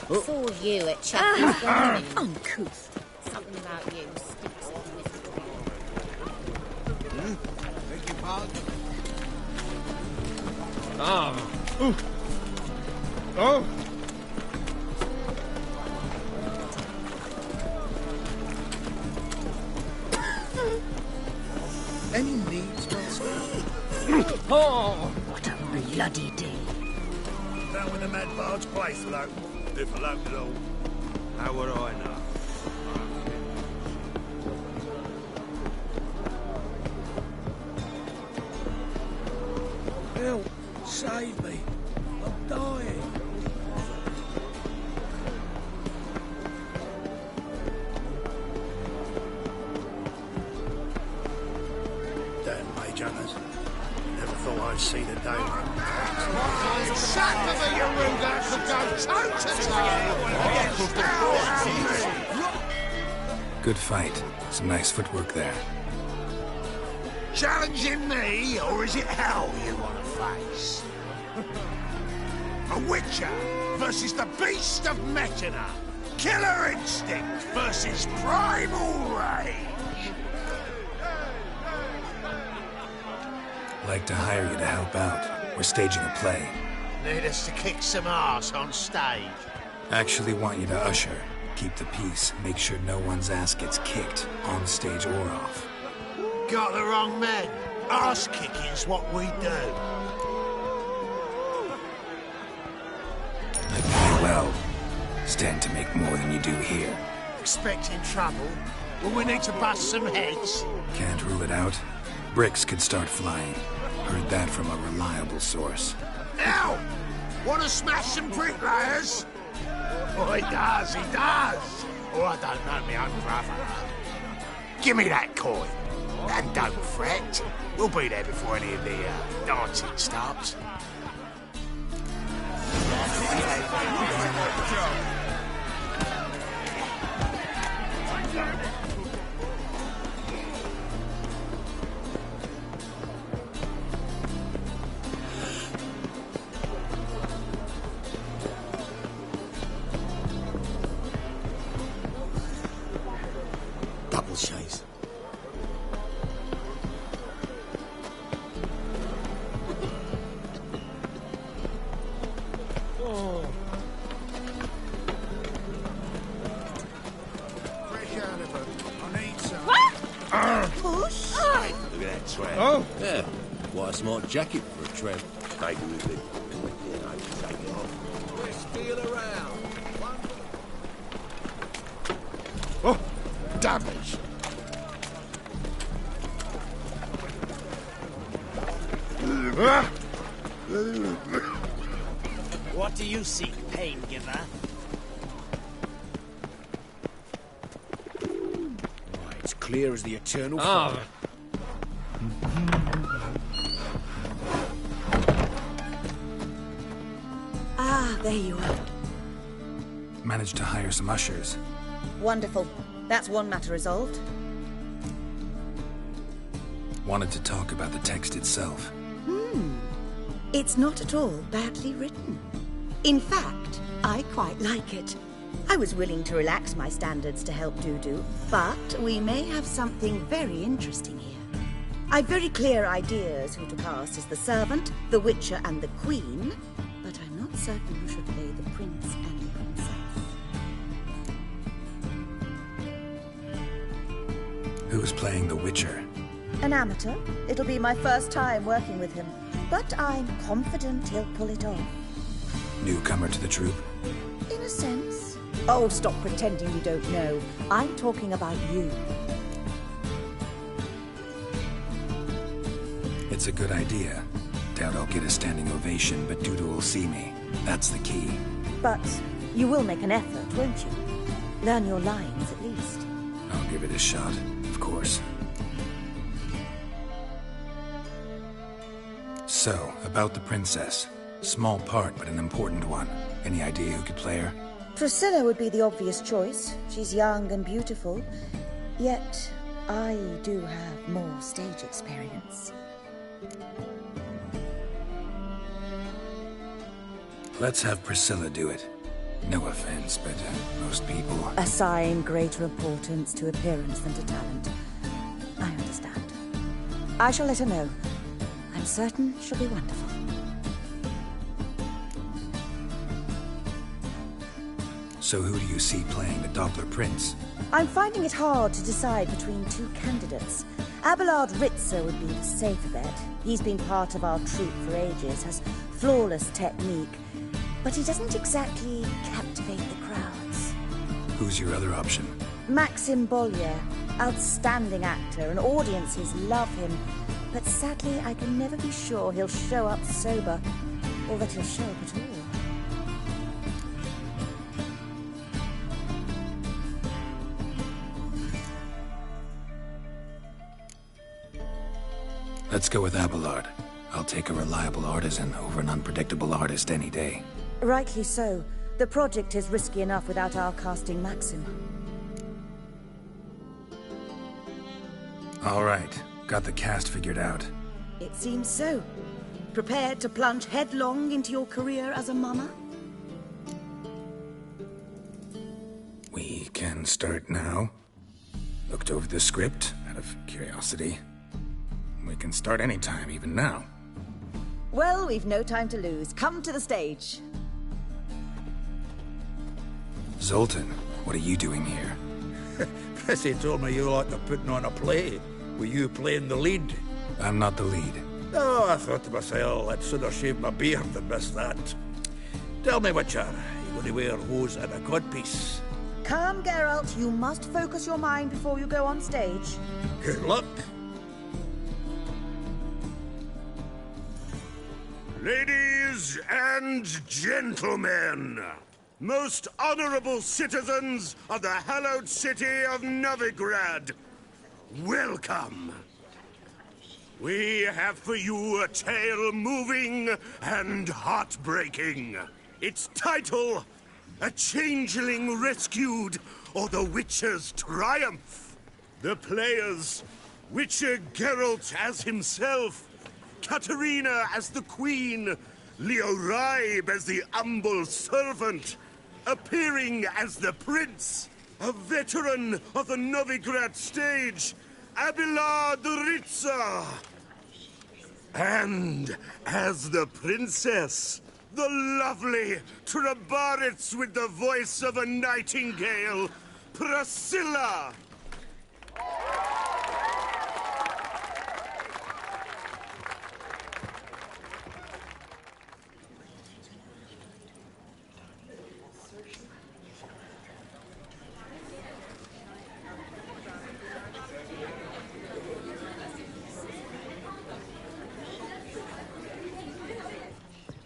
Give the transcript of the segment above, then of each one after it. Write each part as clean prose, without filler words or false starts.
Saw you at Chucky's. Uncouth. Something about you sticks in this. Beg your pardon? Ah. Ooh. Oh. Any needs, master? Oh. What a bloody day. That when the mad bard's place will open, if it'll open at all. How would I know? Help! Save me! I'm dying! Damn mage hunters. Never thought I'd see the day. Shut of you Ruger to go toe-to-toe! Good fight. Some nice footwork there. Challenging me, or is it hell you want to face? A Witcher versus the Beast of Mechana. Killer instinct versus primal rage. Like to hire you to help out. We're staging a play. Need us to kick some ass on stage. Actually want you to usher. Keep the peace. Make sure no one's ass gets kicked, on stage or off. Got the wrong man. Ass kicking's what we do. I pay well. Stand to make more than you do here. Expecting trouble? Will we need to bust some heads? Can't rule it out. Bricks could start flying. Heard that from a reliable source. Now! Want to smash some bricklayers? Oh, he does, he does! Oh, I don't know me own brother. Give me that coin. And don't fret. We'll be there before any of the dancing starts. Double chase. Push? Look at that tramp. Oh. Yeah, quite a smart jacket for a tramp. Maybe we could, take it off. Let's feel around. Oh, damage. What do you seek, pain giver? Why, it's clear as the eternal Ah. fire. Ah, there you are. Managed to hire some ushers. Wonderful. That's one matter resolved. Wanted to talk about the text itself. It's not at all badly written. In fact, I quite like it. I was willing to relax my standards to help Dudu, but we may have something very interesting here. I've very clear ideas who to cast as the servant, the witcher, and the queen, but I'm not certain who should play the prince and princess. Who's playing the Witcher? An amateur. It'll be my first time working with him, but I'm confident he'll pull it off. Newcomer to the troupe? In a sense. Oh, stop pretending you don't know. I'm talking about you. It's a good idea. Doubt I'll get a standing ovation, but Dudu will see me. That's the key. But you will make an effort, won't you? Learn your lines, at least. I'll give it a shot, of course. So, about the princess. Small part, but an important one. Any idea who could play her? Priscilla would be the obvious choice. She's young and beautiful. Yet, I do have more stage experience. Let's have Priscilla do it. No offense, but most people... Assign greater importance to appearance than to talent. I understand. I shall let her know. I'm certain she'll be wonderful. So who do you see playing the Doppler Prince? I'm finding it hard to decide between two candidates. Abelard Ritzer would be the safer bet. He's been part of our troupe for ages, has flawless technique, but he doesn't exactly captivate the crowds. Who's your other option? Maxim Bollier, outstanding actor, and audiences love him. But sadly, I can never be sure he'll show up sober, or that he'll show up at all. Let's go with Abelard. I'll take a reliable artisan over an unpredictable artist any day. Rightly so. The project is risky enough without our casting Maxim. All right. Got the cast figured out. It seems so. Prepared to plunge headlong into your career as a mama? We can start now. Looked over the script, out of curiosity. We can start anytime, even now. Well, we've no time to lose. Come to the stage. Zoltan, what are you doing here? Prissy told me you like to putting on a play. Were you playing the lead? I'm not the lead. Oh, I thought to myself, I'd sooner shave my beard than miss that. Tell me, Witcher, you going to wear hose and a codpiece? Calm, Geralt. You must focus your mind before you go on stage. Good luck. Ladies and gentlemen, most honorable citizens of the hallowed city of Novigrad, welcome. We have for you a tale moving and heartbreaking. Its title, A Changeling Rescued, or The Witcher's Triumph. The players, Witcher Geralt as himself, Katerina as the Queen, Leo Raib as the humble servant, appearing as the Prince, a veteran of the Novigrad stage, Abelard Ritzer. And as the Princess, the lovely Trabaritz with the voice of a nightingale, Priscilla.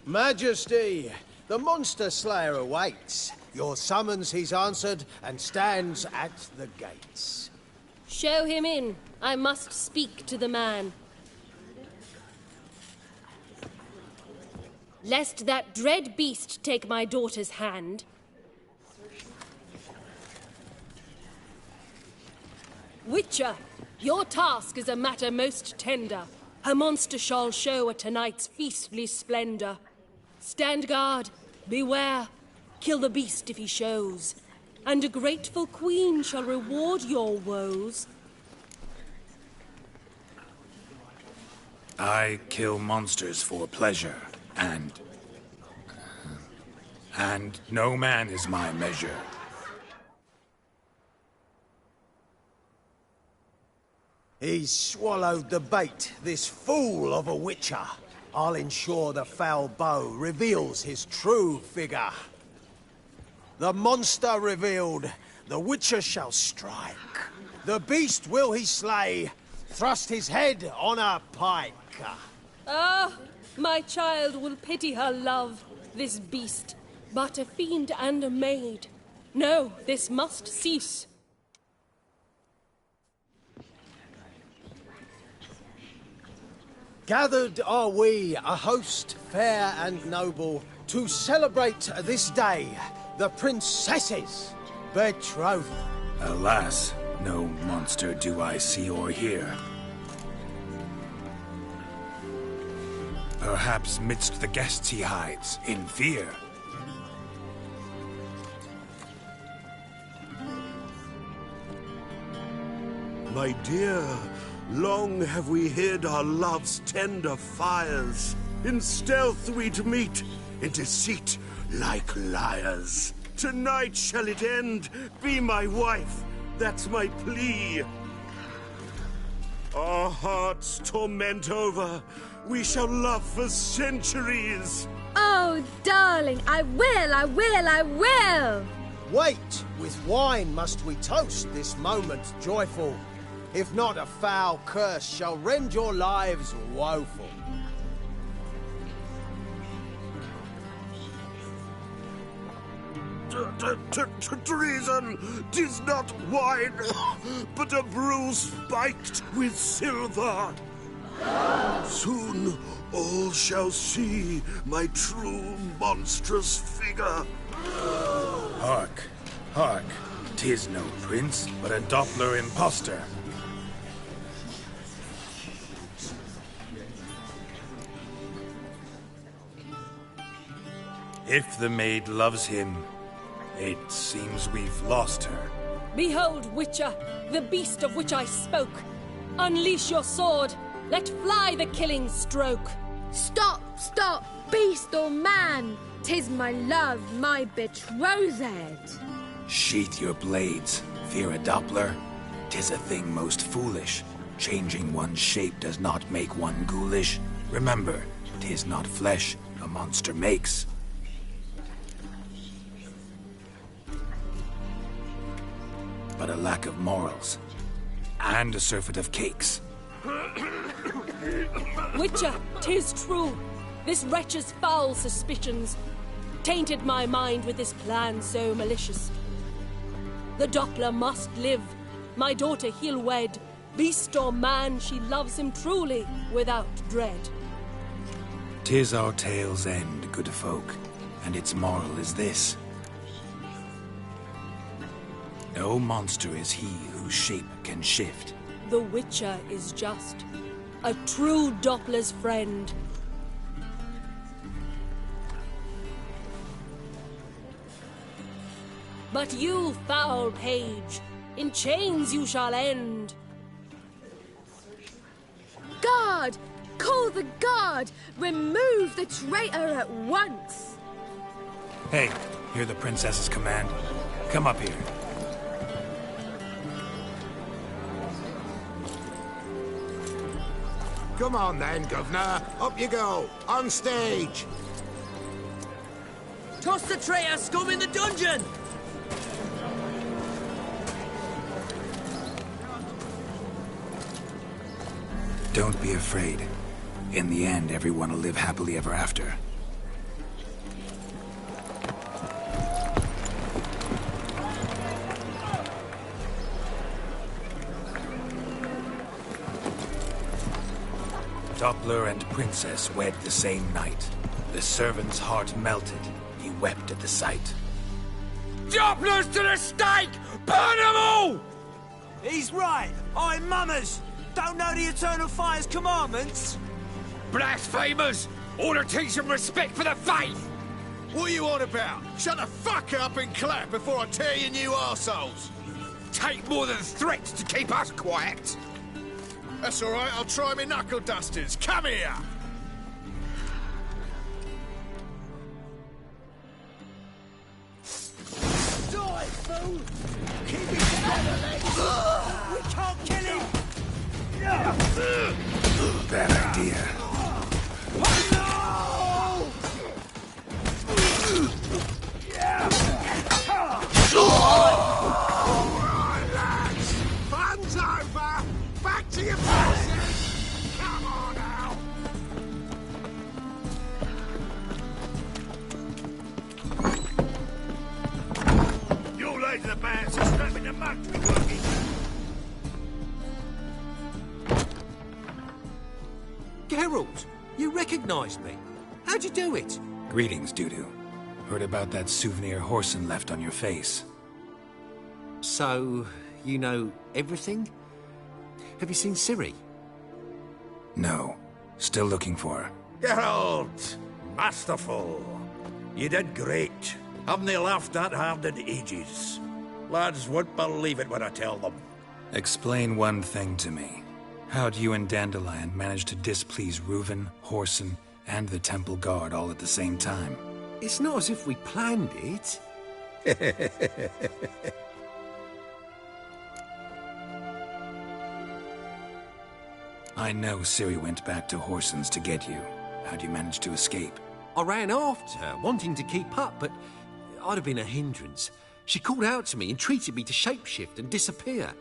Majesty, the monster slayer awaits. Your summons he's answered and stands at the gates. Show him in. I must speak to the man. Lest that dread beast take my daughter's hand. Witcher, your task is a matter most tender. A monster shall show at tonight's feastly splendor. Stand guard, beware, kill the beast if he shows, and a grateful queen shall reward your woes. I kill monsters for pleasure, and no man is my measure. He's swallowed the bait, this fool of a witcher. I'll ensure the foul bow reveals his true figure. The monster revealed, the witcher shall strike. The beast will he slay, thrust his head on a pike. Ah, my child will pity her love, this beast, but a fiend and a maid. No, this must cease. Gathered are we, a host fair and noble, to celebrate this day, the princess's betrothal. Alas, no monster do I see or hear. Perhaps midst the guests he hides, in fear. my dear, long have we hid our love's tender fires. In stealth we'd meet, in deceit like liars. Tonight shall it end, be my wife, that's my plea. Our hearts torment over, we shall love for centuries. Oh, darling, I will! Wait, with wine must we toast this moment joyful. If not, a foul curse shall rend your lives woeful. Treason! 'Tis not wine, but a brew spiked with silver. Soon all shall see my true monstrous figure. Hark, hark. 'Tis no prince, but a Doppler impostor. If the maid loves him, it seems we've lost her. Behold, Witcher, the beast of which I spoke. Unleash your sword. Let fly the killing stroke. Stop, beast or man! 'Tis my love, my betrothed. Sheath your blades, fear a Doppler. 'Tis a thing most foolish. Changing one's shape does not make one ghoulish. Remember, 'tis not flesh a monster makes. But a lack of morals, and a surfeit of cakes. Witcher, 'tis true. This wretch's foul suspicions tainted my mind with this plan so malicious. The Doppler must live. My daughter he'll wed. Beast or man, she loves him truly, without dread. 'Tis our tale's end, good folk, and its moral is this. No monster is he whose shape can shift. The Witcher is just a true Doppler's friend. But you, foul page, in chains you shall end. Guard! Call the guard! Remove the traitor at once! Hey, hear the princess's command? Come up here. Come on then, Governor. Up you go. On stage. Toss the traitor scum in the dungeon! Don't be afraid. In the end, everyone will live happily ever after. Doppler and princess wed the same night. The servant's heart melted. He wept at the sight. Dopplers to the stake! Burn them all! He's right. I'm mummers. Don't know the Eternal Fire's commandments? Blasphemers! Ought to teach them respect for the faith! What are you on about? Shut the fuck up and clap before I tear you new arseholes! Take more than threats to keep us quiet! That's all right, I'll try my knuckle dusters. Come here! Die, fool! Keep it together, lads! We can't kill him! Bad idea. Alright, lads. Fun's over. Back to your places. Come on now. You lads are bad, so strap in the mud to be working. Geralt, you recognized me. How'd you do it? Greetings, Dudu. Heard about that souvenir Horson left on your face. So, you know everything? Have you seen Ciri? No. Still looking for her. Geralt! Masterful. You did great. Haven't they laughed that hard in ages? Lads won't believe it when I tell them. Explain one thing to me. How'd you and Dandelion manage to displease Reuven, Whoreson, and the Temple Guard all at the same time? It's not as if we planned it. I know Ciri went back to Whoreson's to get you. How'd you manage to escape? I ran after her, wanting to keep up, but I'd have been a hindrance. She called out to me and treated me to shapeshift and disappear.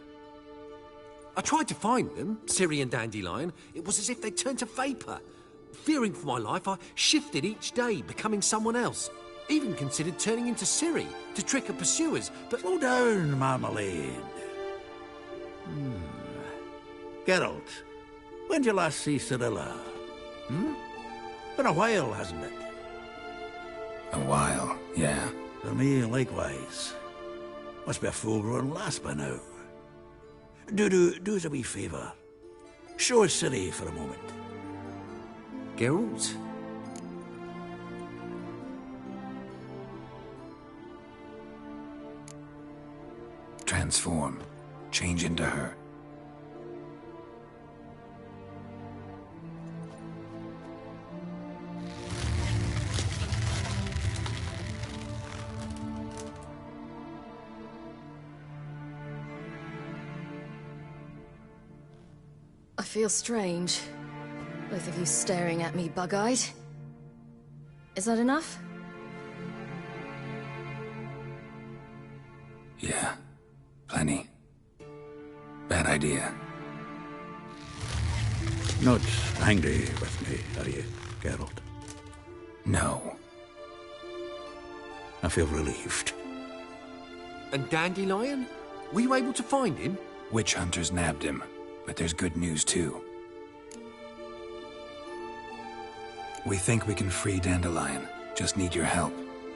I tried to find them, Ciri and Dandelion. It was as if they'd turned to vapour. Fearing for my life, I shifted each day, becoming someone else. Even considered turning into Ciri to trick her pursuers, but... Slow down, Marmalade. Geralt, when did you last see Cirilla? Been a while, hasn't it? A while, yeah. For me, likewise. Must be a full-grown lass by now. Do us a wee favour. Show us Ciri for a moment. Geralt? Transform. Change into her. I feel strange. Both of you staring at me bug-eyed. Is that enough? Yeah. Plenty. Bad idea. Not angry with me, are you, Geralt? No. I feel relieved. And Dandelion? Were you able to find him? Witch hunters nabbed him, but there's good news too. We think we can free Dandelion. Just need your help.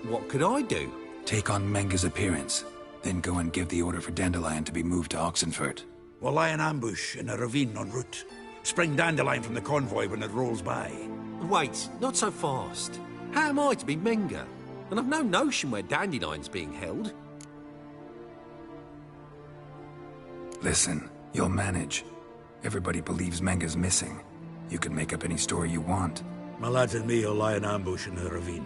What could I do? Take on Menga's appearance, then go and give the order for Dandelion to be moved to Oxenfurt. We'll lie in ambush in a ravine en route. Spring Dandelion from the convoy when it rolls by. Wait, not so fast. How am I to be Menga? And I've no notion where Dandelion's being held. Listen, you'll manage. Everybody believes Menga's missing. You can make up any story you want. My lads and me will lie in ambush in the ravine.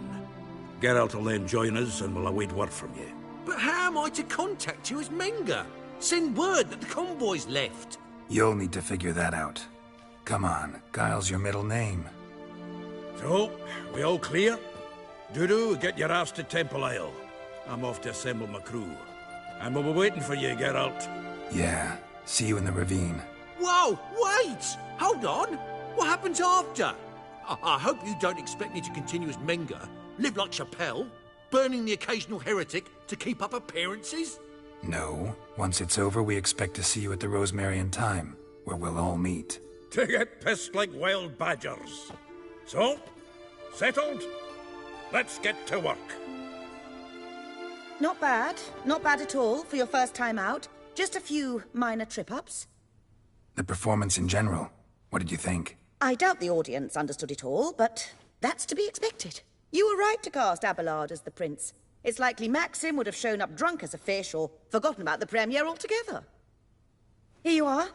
Geralt will then join us and we'll await word from you. But how am I to contact you as Menga? Send word that the convoy's left. You'll need to figure that out. Come on, Guile's your middle name. So, we all clear? Dudu, get your ass to Temple Isle. I'm off to assemble my crew. And we'll be waiting for you, Geralt. Yeah, see you in the ravine. Whoa, wait! Hold on! What happens after? I hope you don't expect me to continue as Menga, live like Chappelle, burning the occasional heretic to keep up appearances? No. Once it's over, we expect to see you at the Rosemary in Time, where we'll all meet. To get pissed like wild badgers. So, settled? Let's get to work. Not bad. Not bad at all for your first time out. Just a few minor trip-ups. The performance in general, what did you think? I doubt the audience understood it all, but that's to be expected. You were right to cast Abelard as the prince. It's likely Maxim would have shown up drunk as a fish or forgotten about the premiere altogether. Here you are,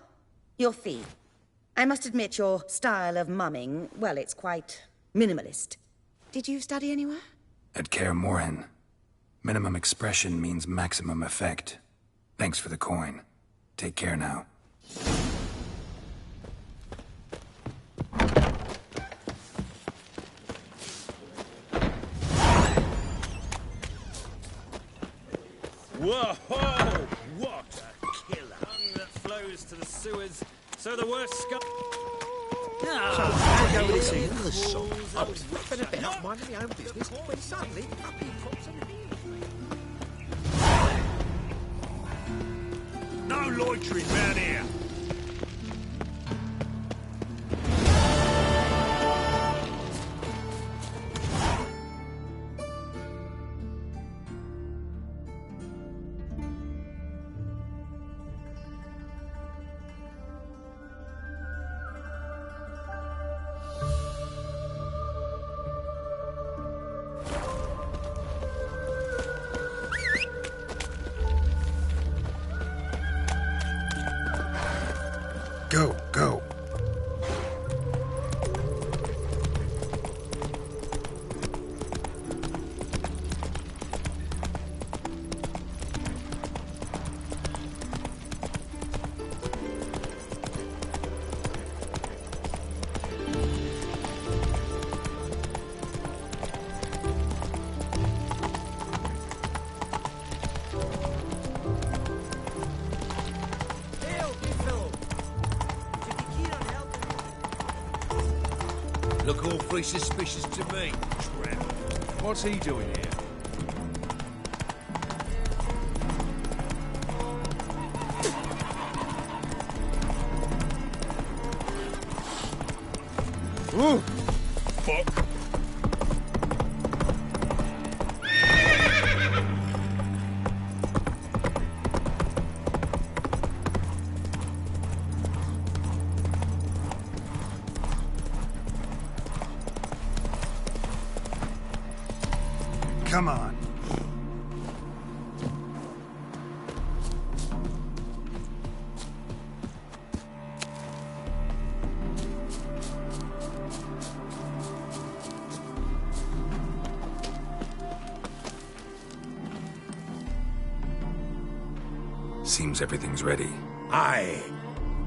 your fee. I must admit your style of mumming, well, it's quite minimalist. Did you study anywhere? At Kaer Morhen. Minimum expression means maximum effect. Thanks for the coin. Take care now. Whoa! What a killer! That flows to the sewers, so the worst scum. Been a bit out minding my own business when suddenly up he pops in here. No loitering round here. Go, go. Look awfully suspicious to me, tramp. What's he doing here? Ooh! Fuck! Come on. Seems everything's ready. Aye.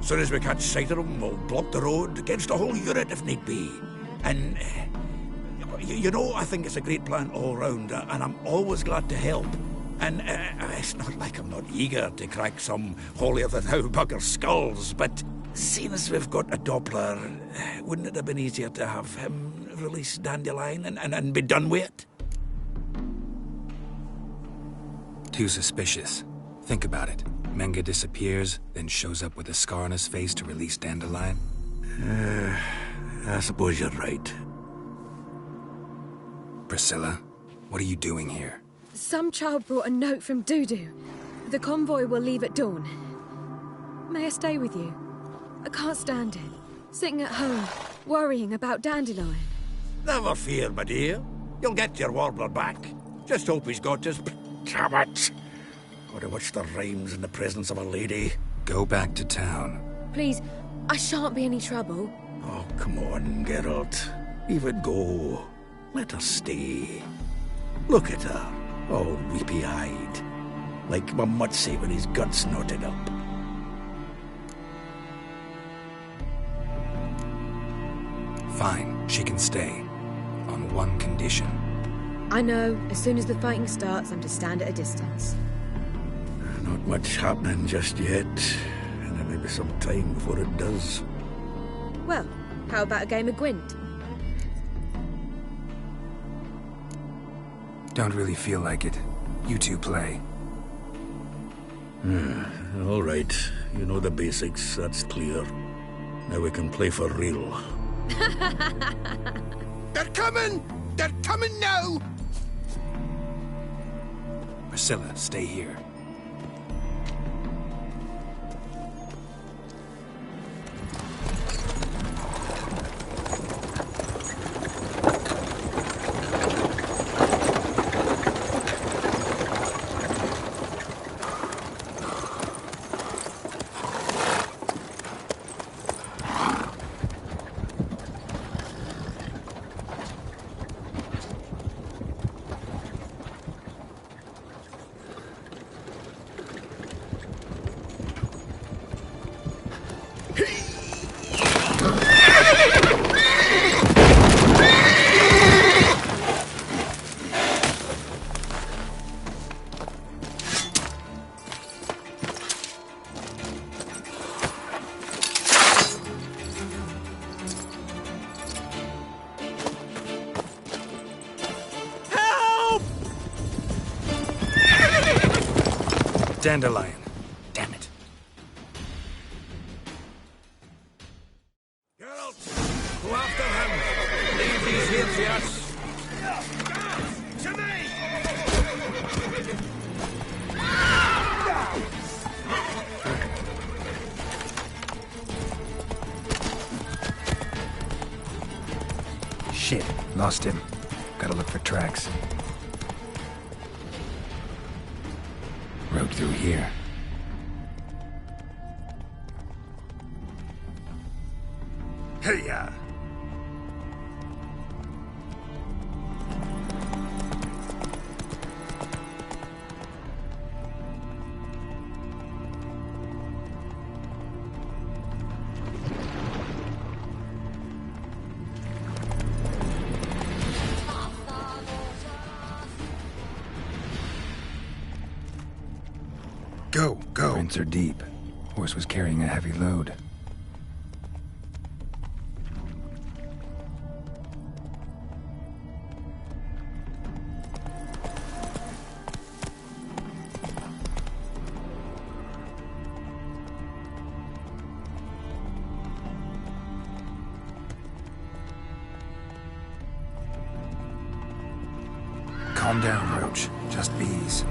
Soon as we catch sight of them, we'll block the road against the whole unit if need be. And, you know, I think it's a great plan all round, and I'm always glad to help. And it's not like I'm not eager to crack some holier-than-thou bugger skulls, but seeing as we've got a Doppler, wouldn't it have been easier to have him release Dandelion and be done with it? Too suspicious. Think about it. Menga disappears, then shows up with a scar on his face to release Dandelion. I suppose you're right. Priscilla, what are you doing here? Some child brought a note from Dudu. The convoy will leave at dawn. May I stay with you? I can't stand it. Sitting at home, worrying about Dandelion. Never fear, my dear. You'll get your warbler back. Just hope he's got his... Damn it! Gotta watch the rhymes in the presence of a lady. Go back to town. Please, I shan't be any trouble. Oh, come on, Geralt. Leave it go. Let her stay. Look at her, all weepy-eyed. Like Mamutsi when his guts knotted up. Fine, she can stay. On one condition. I know, as soon as the fighting starts, I'm to stand at a distance. Not much happening just yet, and there may be some time before it does. Well, how about a game of Gwent? Don't really feel like it. You two play. All right. You know the basics, that's clear. Now we can play for real. They're coming! They're coming now! Priscilla, stay here. Dandelion. Damn it. Geralt, go after him. Leave these here to us. To me! Shit, lost him. Gotta look for tracks. Road through here. Hey-ya! Go. Prints are deep. Horse was carrying a heavy load. Calm down, Roach. Just bees.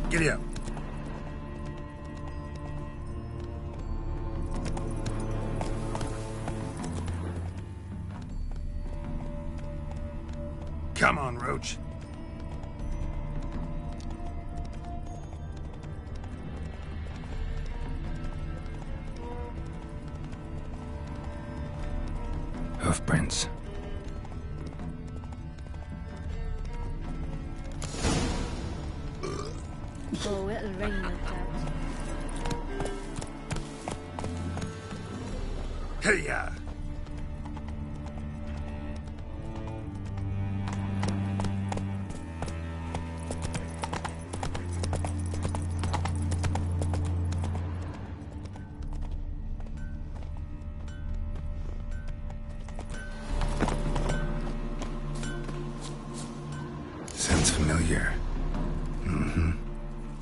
Giddy up. Come on, Roach. Hoof prints. Oh, it'll ring, no doubt. Hey-ya! Sounds familiar.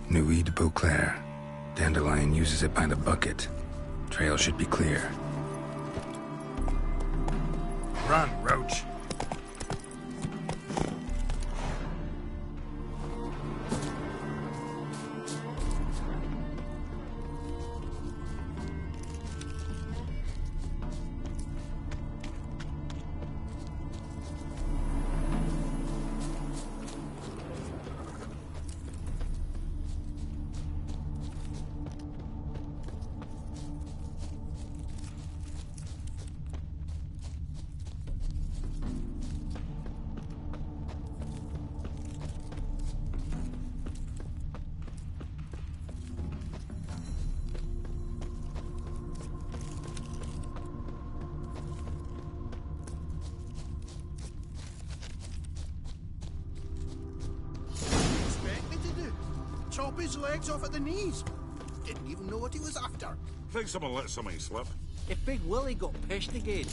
Nuit de Beauclair. Dandelion uses it by the bucket. Trail should be clear. Run, Roach. Chop his legs off at the knees. Didn't even know what he was after. Think someone let somebody slip. If Big Willie got pissed again...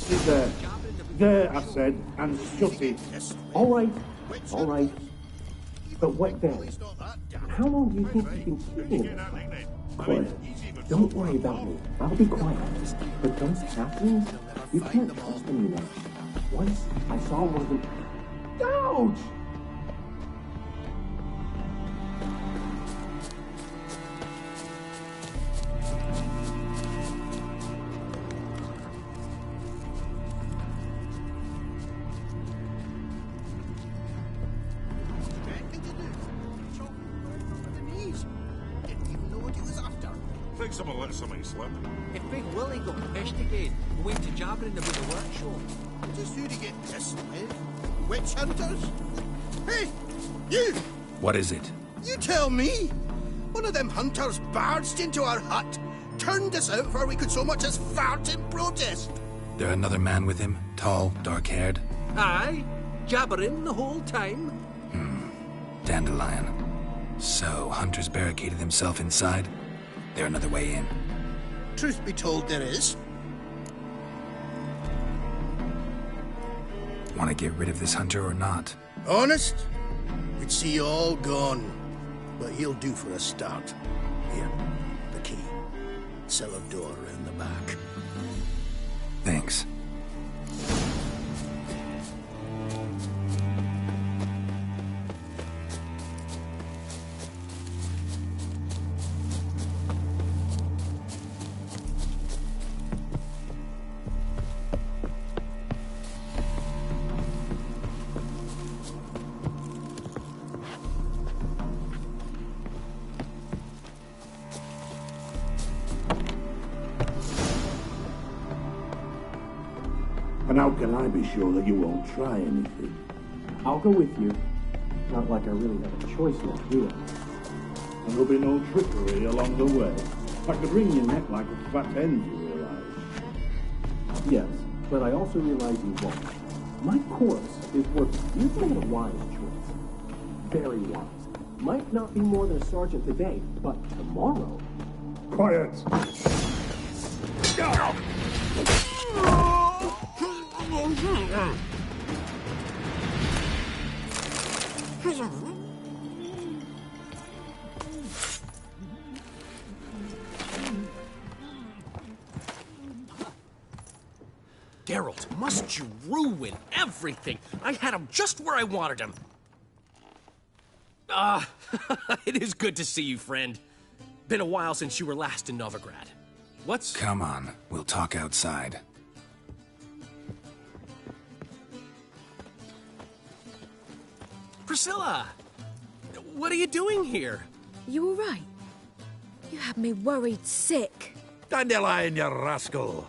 There, I said, and shut it. All right, all right. But wait there. How long do you think you've been keeping it? Quiet. Don't worry about me. I'll be quiet. But those chaplains, you can't trust them, you know. Once I saw one of them... Ouch! Think someone let somebody slip. If Big Willie got pissed again, we went to jabbering about the workshop. Just who to get pissed with? Witch hunters? Hey, you! What is it? You tell me! One of them hunters barged into our hut, turned us out before we could so much as fart in protest. There another man with him? Tall, dark-haired? Aye, jabbering the whole time. Dandelion. So, Hunter's barricaded himself inside? There another way in? Truth be told, there is. Want to get rid of this Hunter or not? Honest? We'd see you all gone. But he'll do for a start. Here, the key. Cellar door round the back. Thanks. And how can I be sure that you won't try anything? I'll go with you. Not like I really have a choice left, do I? And there'll be no trickery along the way. I could wring your neck like a fat hen, you realize. Yes, but I also realize you won't. My course is working. You've made a wise choice. Very wise. Might not be more than a sergeant today, but tomorrow... Quiet! Geralt, must you ruin everything? I had him just where I wanted him. It is good to see you, friend. Been a while since you were last in Novigrad. What's... Come on, we'll talk outside. Priscilla! What are you doing here? You all right? You had me worried sick. Dandelion, you rascal.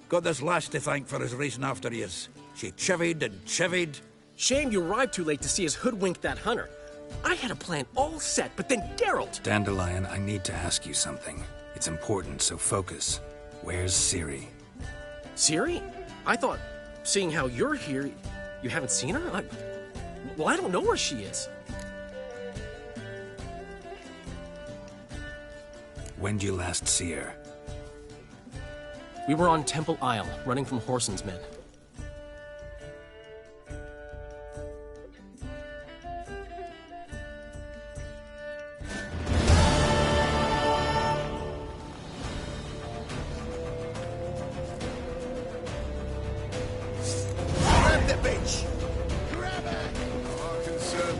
Got this lass to thank for his racing after yous. She chivied and chivied. Shame you arrived too late to see us hoodwink that hunter. I had a plan all set, but then Geralt... Dandelion, I need to ask you something. It's important, so focus. Where's Ciri? Ciri? I thought, seeing how you're here, you haven't seen her? Well, I don't know where she is. When'd you last see her? We were on Temple Isle, running from Whoreson's men. Grab the bitch! Grab her! Oh, concern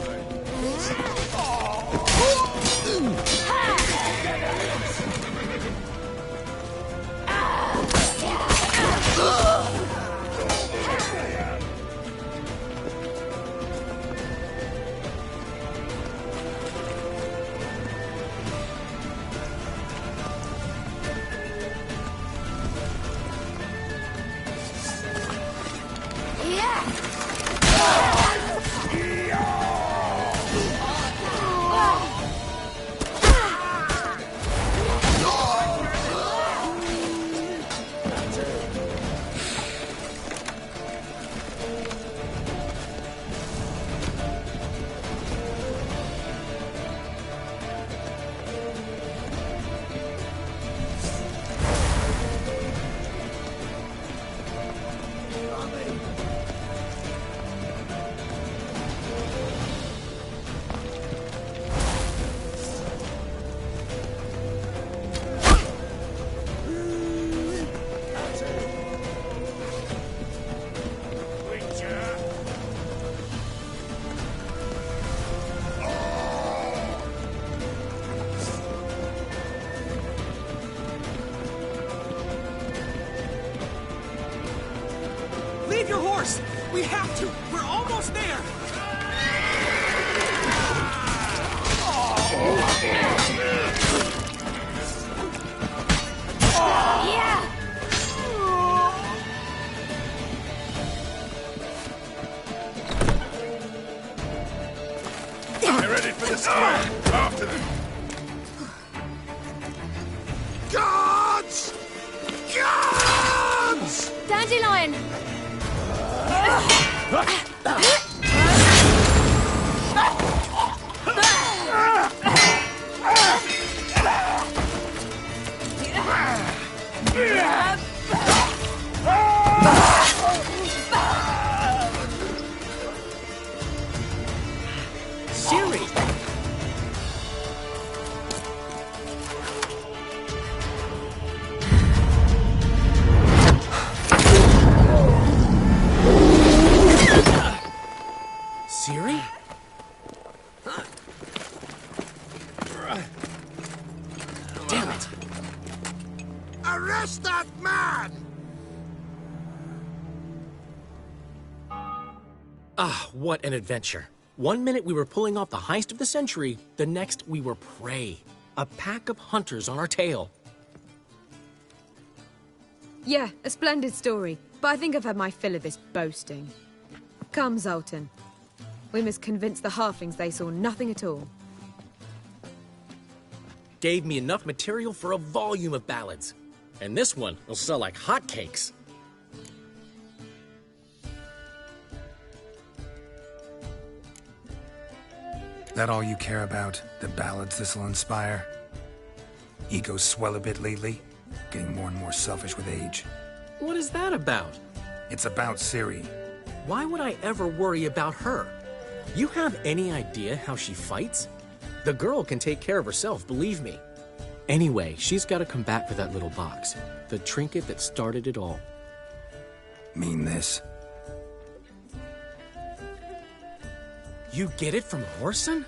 Leave your horse! We have to! We're almost there! Yeah! They're ready for the square. After them. Guards! Guards! Dandelion! Ciri! Ciri? Damn it! Arrest that man! Ah, what an adventure. 1 minute we were pulling off the heist of the century, the next we were prey. A pack of hunters on our tail. Yeah, a splendid story. but I think I've had my fill of this boasting. Come, Zoltan. We must convince the halflings they saw nothing at all. Gave me enough material for a volume of ballads. And this one will sell like hotcakes. That all you care about? The ballads this'll inspire? Ego swell a bit lately? Getting more and more selfish with age. What is that about? It's about Ciri. Why would I ever worry about her? You have any idea how she fights? The girl can take care of herself, believe me. Anyway, she's got to come back for that little box. The trinket that started it all. Mean this? You get it from Horson?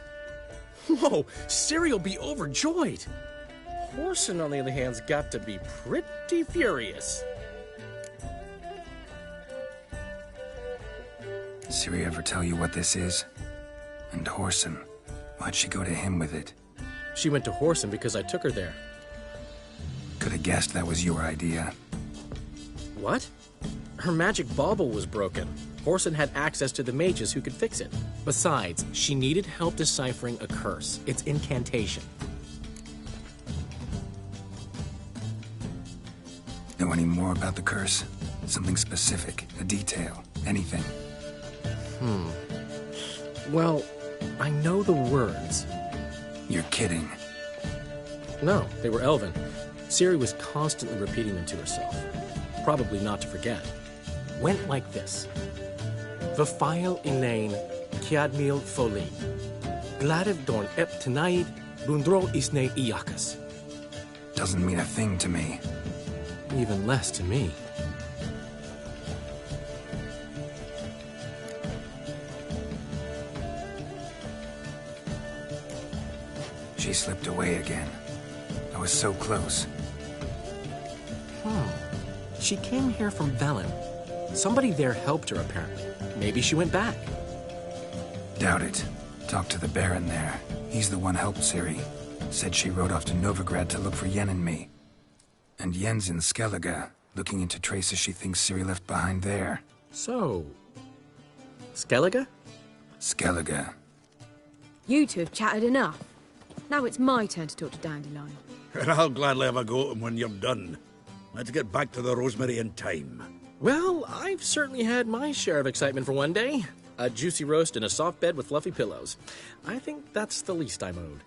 Whoa, Ciri'll be overjoyed. Horson, on the other hand's got to be pretty furious. Ciri ever tell you what this is? And Horson, why'd she go to him with it? She went to Horson because I took her there. Could have guessed that was your idea. What? Her magic bauble was broken. Horson had access to the mages who could fix it. Besides, she needed help deciphering a curse. It's incantation. Know any more about the curse? Something specific, a detail, anything? Well, I know the words. You're kidding. No, they were Elven. Ciri was constantly repeating them to herself. Probably not to forget. Went like this. Vafile Elaine, Kiadmil Foli. Gladev Dorn Ep Tanaid, Bundro Isne Iakas. Doesn't mean a thing to me. Even less to me. She slipped away again. I was so close. She came here from Velen. Somebody there helped her, apparently. Maybe she went back. Doubt it. Talked to the Baron there. He's the one helped Ciri. Said she rode off to Novigrad to look for Yen and me. And Yen's in Skellige, looking into traces she thinks Ciri left behind there. So... Skellige? Skellige. You two have chatted enough. Now it's my turn to talk to Dandelion. And I'll gladly have a go at him when you're done. Let's get back to the Rosemary in time. Well, I've certainly had my share of excitement for one day. A juicy roast and a soft bed with fluffy pillows. I think that's the least I'm owed.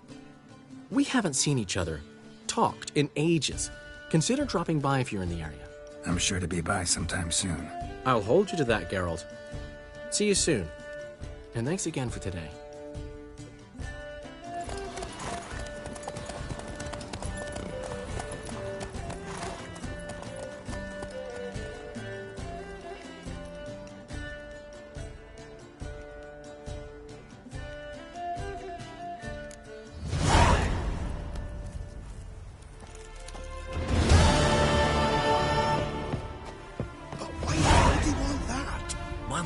We haven't seen each other, talked in ages. Consider dropping by if you're in the area. I'm sure to be by sometime soon. I'll hold you to that, Geralt. See you soon. And thanks again for today.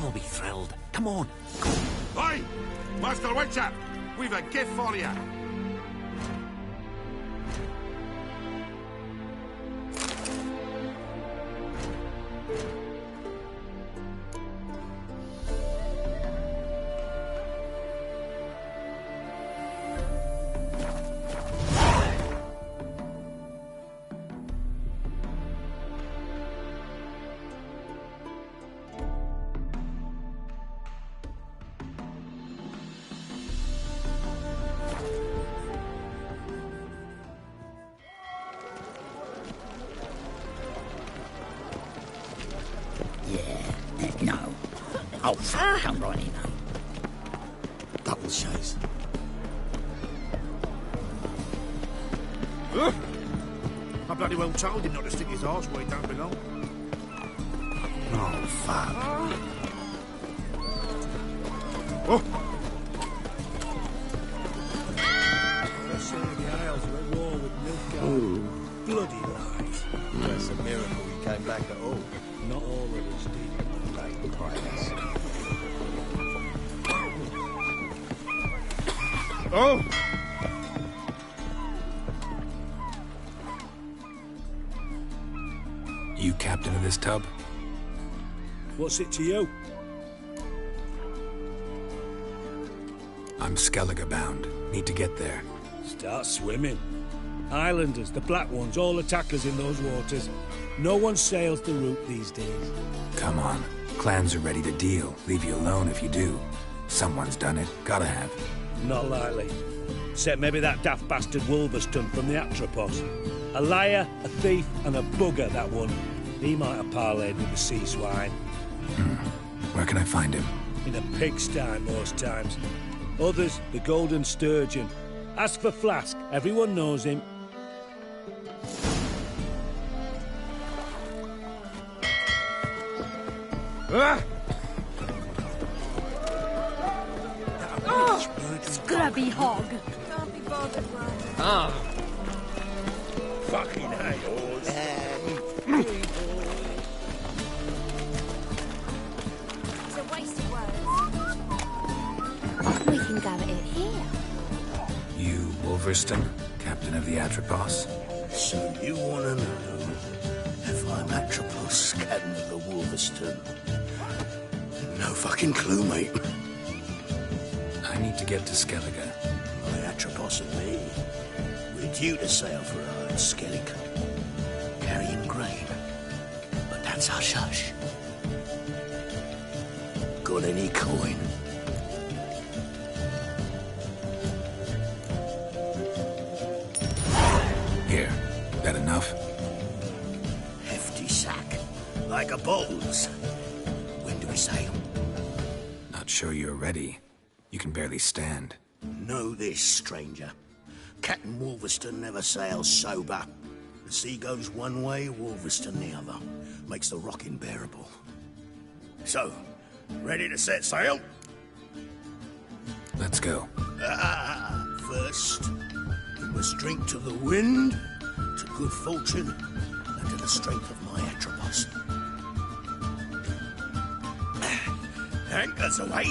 Will be thrilled. Come on. Hey! Master Witcher! We've a gift for you! No. Oh, fuck, come right in. Double chase. I bloody well told him not to stick his arse where he don't belong. Oh, fuck. Oh! Bloody lies. That's a miracle he came back at all. Not all of us did. Like price. Oh! You captain of this tub? What's it to you? I'm Skellige bound. Need to get there. Start swimming. Islanders, the black ones, all attackers in those waters. No one sails the route these days. Come on. Clans are ready to deal. Leave you alone if you do. Someone's done it. Gotta have. Not likely. Except maybe that daft bastard Wolverstone from the Atropos. A liar, a thief, and a bugger, that one. He might have parlayed with the sea swine. Where can I find him? In a pigsty most times. Others, the Golden Sturgeon. Ask for Flask. Everyone knows him. Oh, scrubby hog. Can't be bothered, Ah. Fucking hay-hors. It's a waste of words. We can go at it here. You, Wolverstone, captain of the Atropos? So you want to know if I'm Atropos, captain of the Wolverstone? No fucking clue, mate. I need to get to Skellige. My Atropos and me, we're due to sail for our Skellig, carrying grain. But that's hush-hush. Got any coin? Here. That enough? Hefty sack. Like a bull's. When do we sail? Not sure you're ready. You can barely stand. Know this, stranger. Captain Wolverstone never sails sober. The sea goes one way, Wolverstone the other. Makes the rocking bearable. So, ready to set sail? Let's go. First, we must drink to the wind, to good fortune, and to the strength of my Atropos. Anchors away.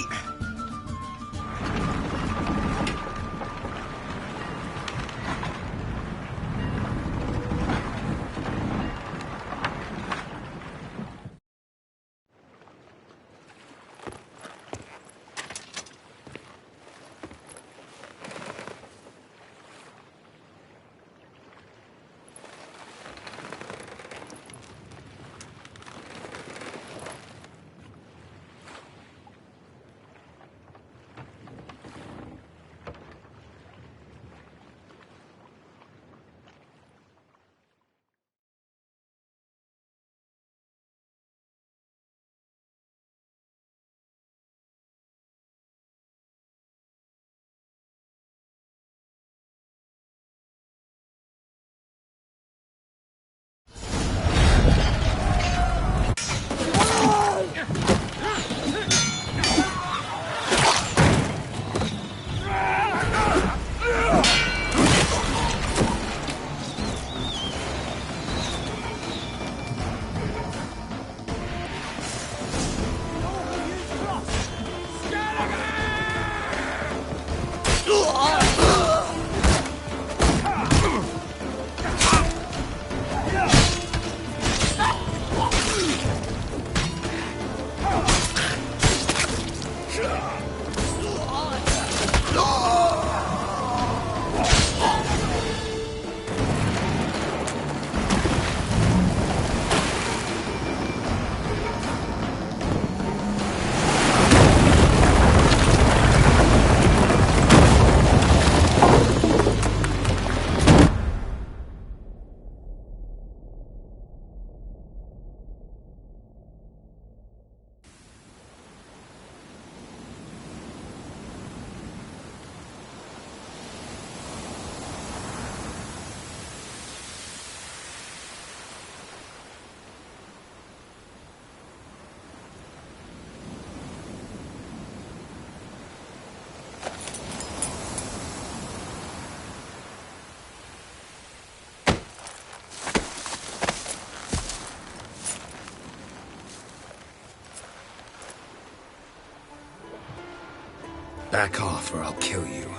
Back off or I'll kill you.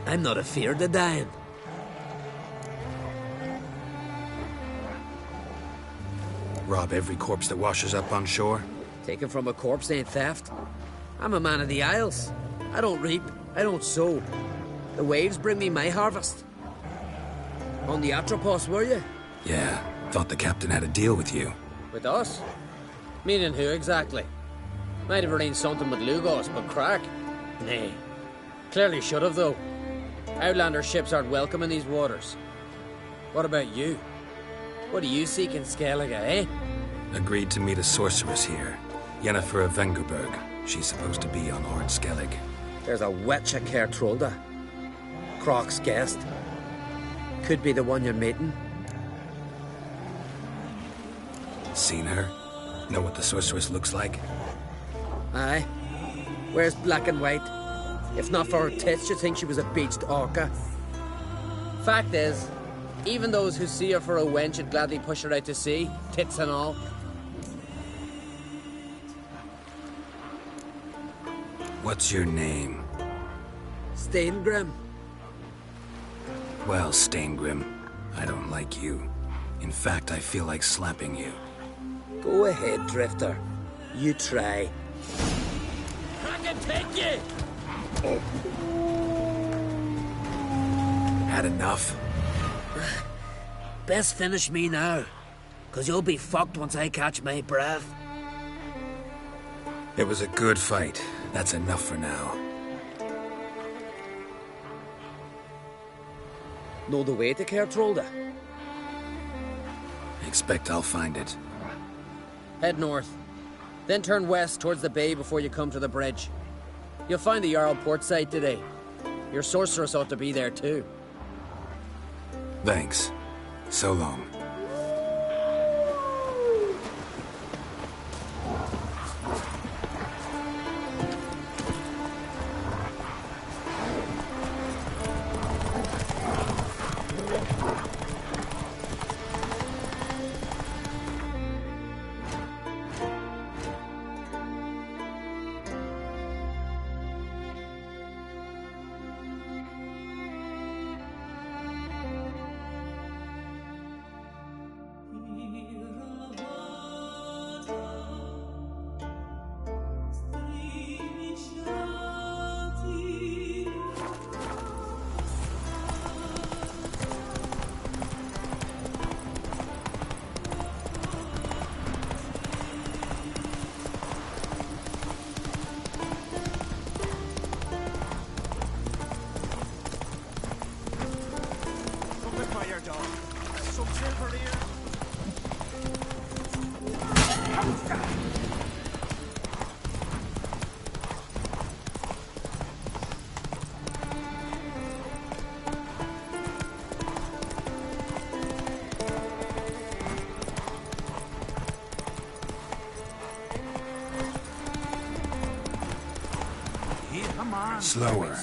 I'm not afeard of dying. Rob every corpse that washes up on shore? Taken from a corpse ain't theft. I'm a man of the Isles. I don't reap, I don't sow. The waves bring me my harvest. On the Atropos, were you? Yeah, thought the captain had a deal with you. With us? Meaning who exactly? Might have arranged something with Lugos, but crack? Nay. Clearly should have, though. Outlander ships aren't welcome in these waters. What about you? What do you seek in Skellige, eh? Agreed to meet a sorceress here. Yennefer of Vengerberg. She's supposed to be on Lord Skellig. There's a witch at Kertrolda. Croc's guest. Could be the one you're meeting. Seen her? Know what the sorceress looks like? Aye. Wears black and white. If not for her tits, you'd think she was a beached orca. Fact is, even those who see her for a wench would gladly push her out to sea, tits and all. What's your name? Steingrim. Well, Steingrim, I don't like you. In fact, I feel like slapping you. Go ahead, Drifter. You try. I can take you! Had enough? Best finish me now, 'cause you'll be fucked once I catch my breath. It was a good fight. That's enough for now. Know the way to Kertrolda? Expect I'll find it. Head north. Then turn west towards the bay before you come to the bridge. You'll find the Jarl port site today. Your sorceress ought to be there too. Thanks. So long. Slower.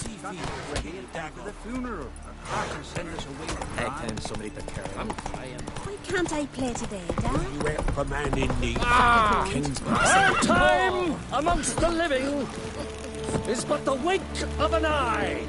Why can't I play today, Dad? You went for man in need. Our time amongst the living is but the wink of an eye.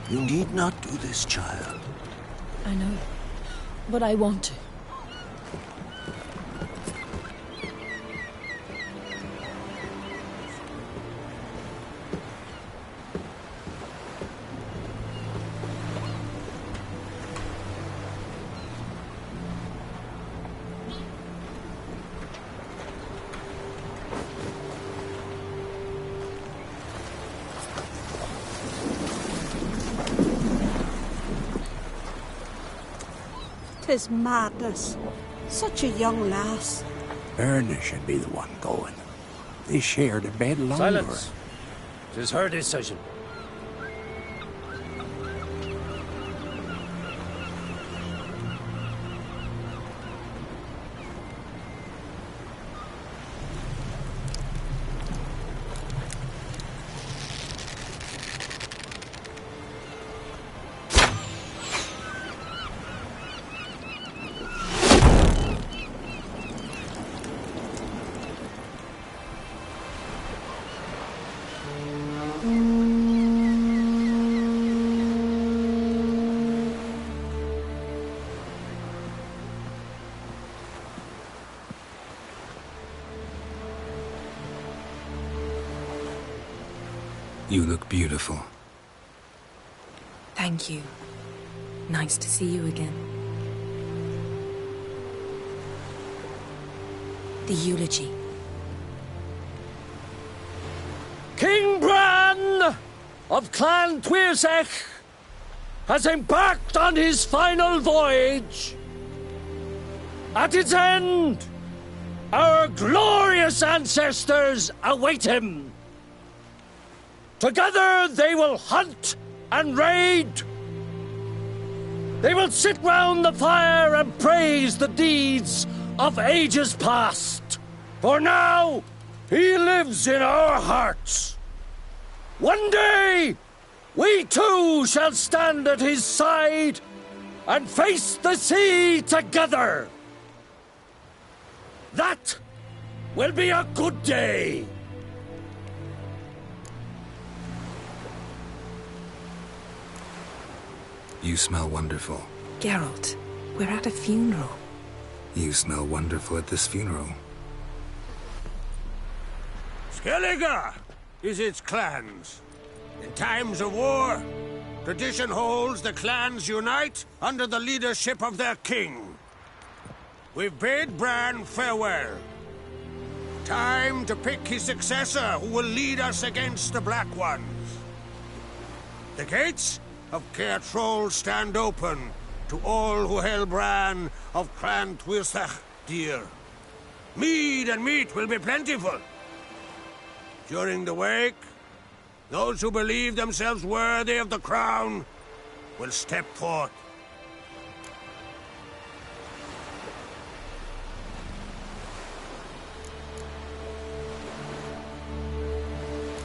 You need not do this, child. I know, but I want to. 'Tis madness. Such a young lass. Erna should be the one going. They shared a bed longer. Silence. 'Tis her decision. You look beautiful. Thank you. Nice to see you again. The eulogy. King Bran of Clan Tuirsech has embarked on his final voyage. At its end, our glorious ancestors await him. Together they will hunt and raid. They will sit round the fire and praise the deeds of ages past. For now, he lives in our hearts. One day, we too shall stand at his side and face the sea together. That will be a good day. You smell wonderful. Geralt, we're at a funeral. You smell wonderful at this funeral. Skellige is its clans. In times of war, tradition holds the clans unite under the leadership of their king. We've bid Bran farewell. Time to pick his successor who will lead us against the Black Ones. The gates of Caer Troll stand open to all who held Bran of Clan Tuirsech dear. Mead and meat will be plentiful. During the wake, those who believe themselves worthy of the crown will step forth.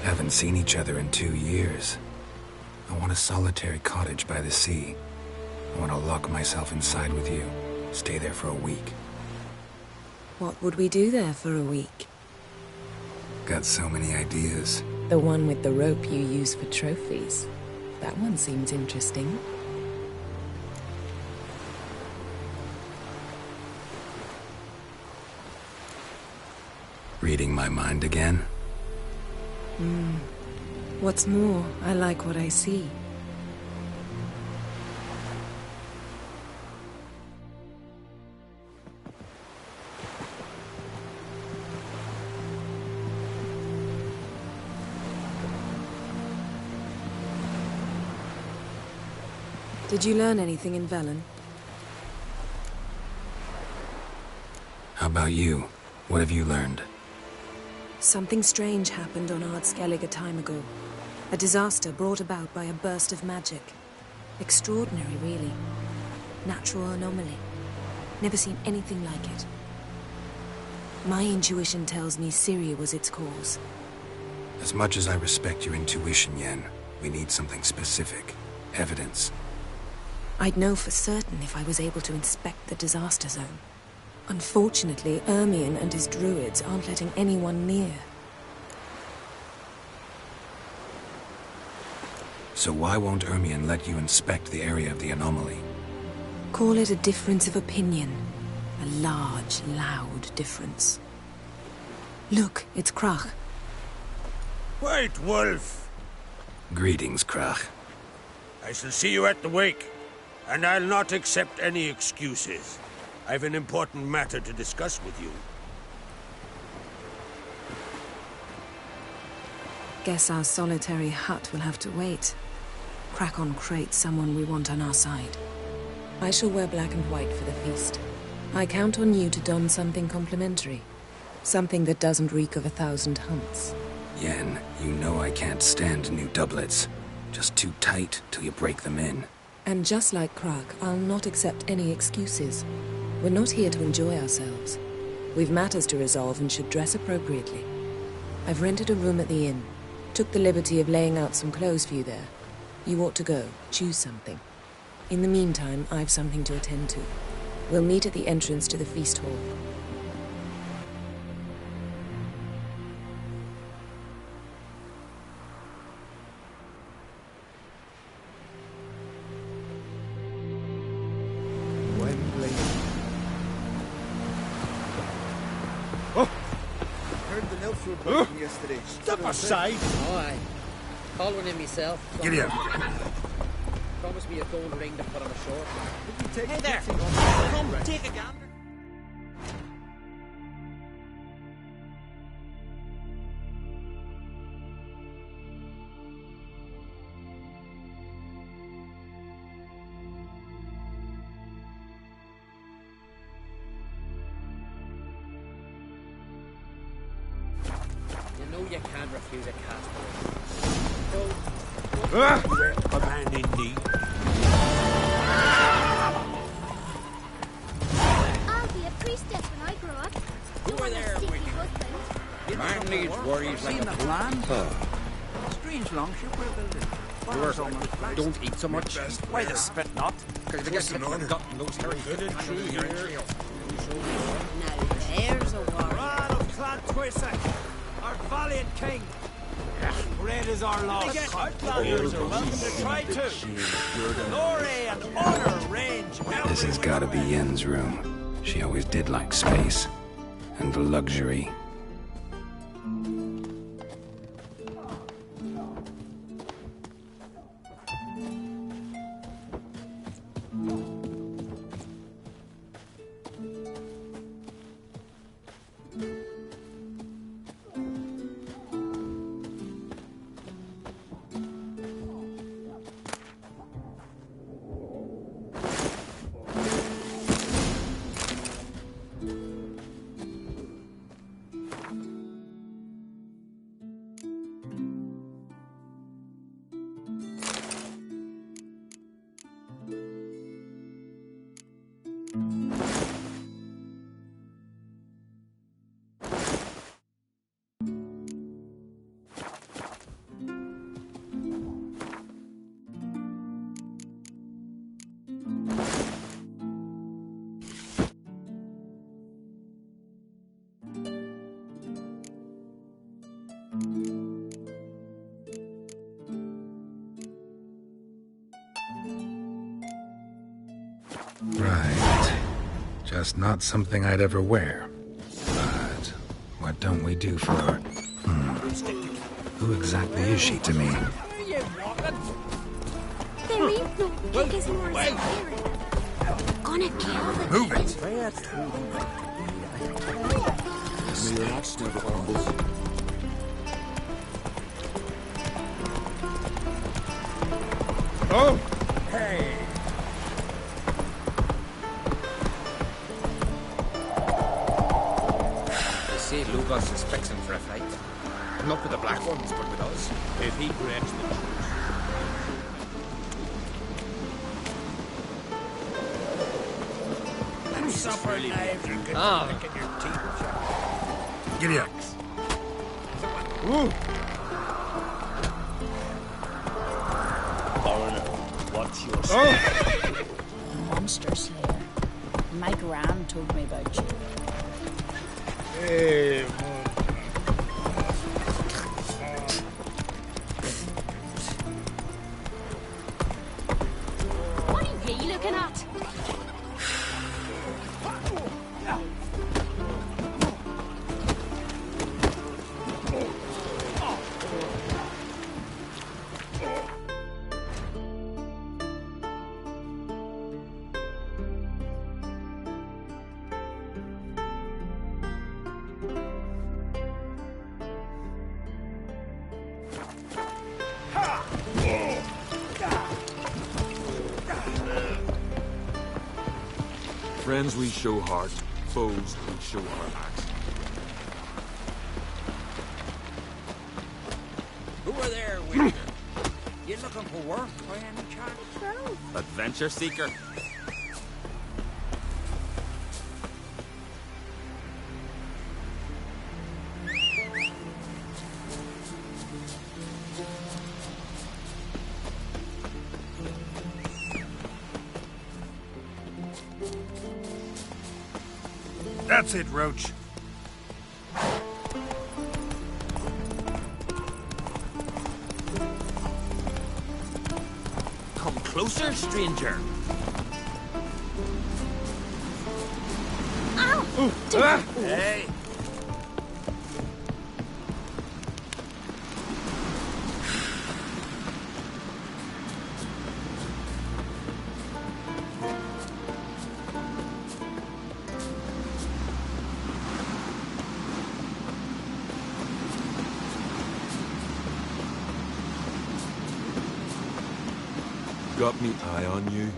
Haven't seen each other in 2 years. I want a solitary cottage by the sea. I want to lock myself inside with you. Stay there for a week. What would we do there for a week? Got so many ideas. The one with the rope you use for trophies. That one seems interesting. Reading my mind again? What's more, I like what I see. Did you learn anything in Velen? How about you? What have you learned? Something strange happened on Ard Skellige a time ago. A disaster brought about by a burst of magic. Extraordinary, really. Natural anomaly. Never seen anything like it. My intuition tells me Ciri was its cause. As much as I respect your intuition, Yen, we need something specific. Evidence. I'd know for certain if I was able to inspect the disaster zone. Unfortunately, Ermion and his druids aren't letting anyone near. So why won't Ermion let you inspect the area of the anomaly? Call it a difference of opinion. A large, loud difference. Look, it's Krach. White Wolf! Greetings, Krach. I shall see you at the wake, and I'll not accept any excuses. I've an important matter to discuss with you. Guess our solitary hut will have to wait. Crack on Crate, someone we want on our side. I shall wear black and white for the feast. I count on you to don something complimentary. Something that doesn't reek of 1,000 hunts. Yen, you know I can't stand new doublets. Just too tight till you break them in. And just like Krak, I'll not accept any excuses. We're not here to enjoy ourselves. We've matters to resolve and should dress appropriately. I've rented a room at the inn. Took the liberty of laying out some clothes for you there. You ought to go. Choose something. In the meantime, I've something to attend to. We'll meet at the entrance to the feast hall. Yesterday. Step aside! Aye. Call one in myself. Get here. Promise me a gold ring to put on ashore. Hey there! Come, take a gander. You know you can't refuse a castaway. A man in need. I'll be a priestess when I grow up. Who are there, Sticky husband. Man needs worries like a plan. Strange longship we're building. Don't eat so much. Why the spit not? Because they get forgotten those very good and true here. Now there's a warrior. Rod of Clan Twisak, our valiant king. Great is our loss. Outlanders are welcome to try too. Glory and honor range. This has gotta be Yen's room. She always did like space. And luxury. Right. Just not something I'd ever wear. But what don't we do for her? Who exactly is she to me? There ain't no pickers more here. Gonna kill the Move it! Oh! Hey! They say Lugos is fixing for a fight. Not with the black ones, but with us. If he breaks the truce. Supper knives are good Ah. for picking your teeth. Get here. Ooh! Foreigner, what's your Monster slayer. My gran told me about you. Hey, What are you looking at? Friends we show heart, foes we show our axe. Who are there, Witcher? You looking for work by any chance? Adventure seeker? That's it, Roach. Come closer, stranger. Ow! Hey! Got me eye on you.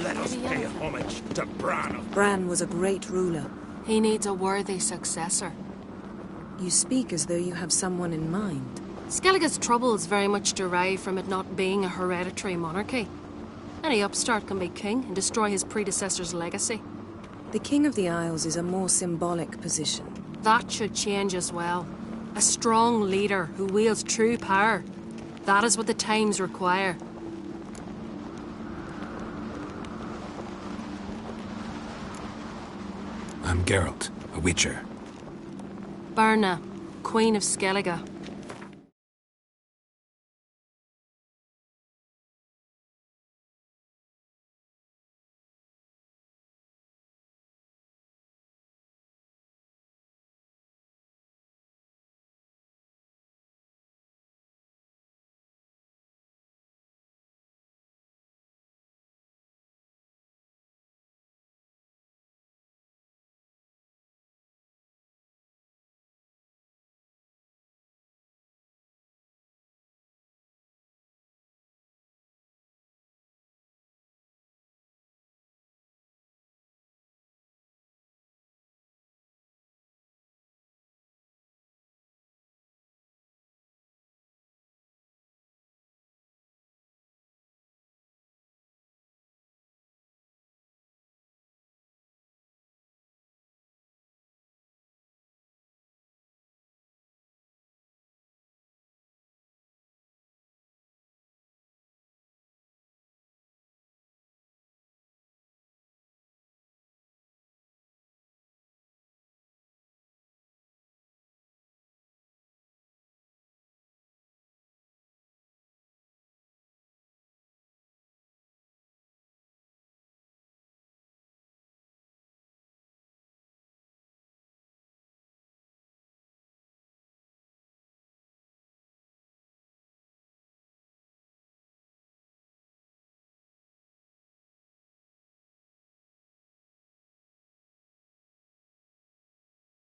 Let us pay homage to Bran of Bran was a great ruler. He needs a worthy successor. You speak as though you have someone in mind. Skellige's troubles very much derive from it not being a hereditary monarchy. Any upstart can be king and destroy his predecessor's legacy. The King of the Isles is a more symbolic position. That should change as well. A strong leader who wields true power. That is what the times require. I'm Geralt, a Witcher. Birna, Queen of Skellige.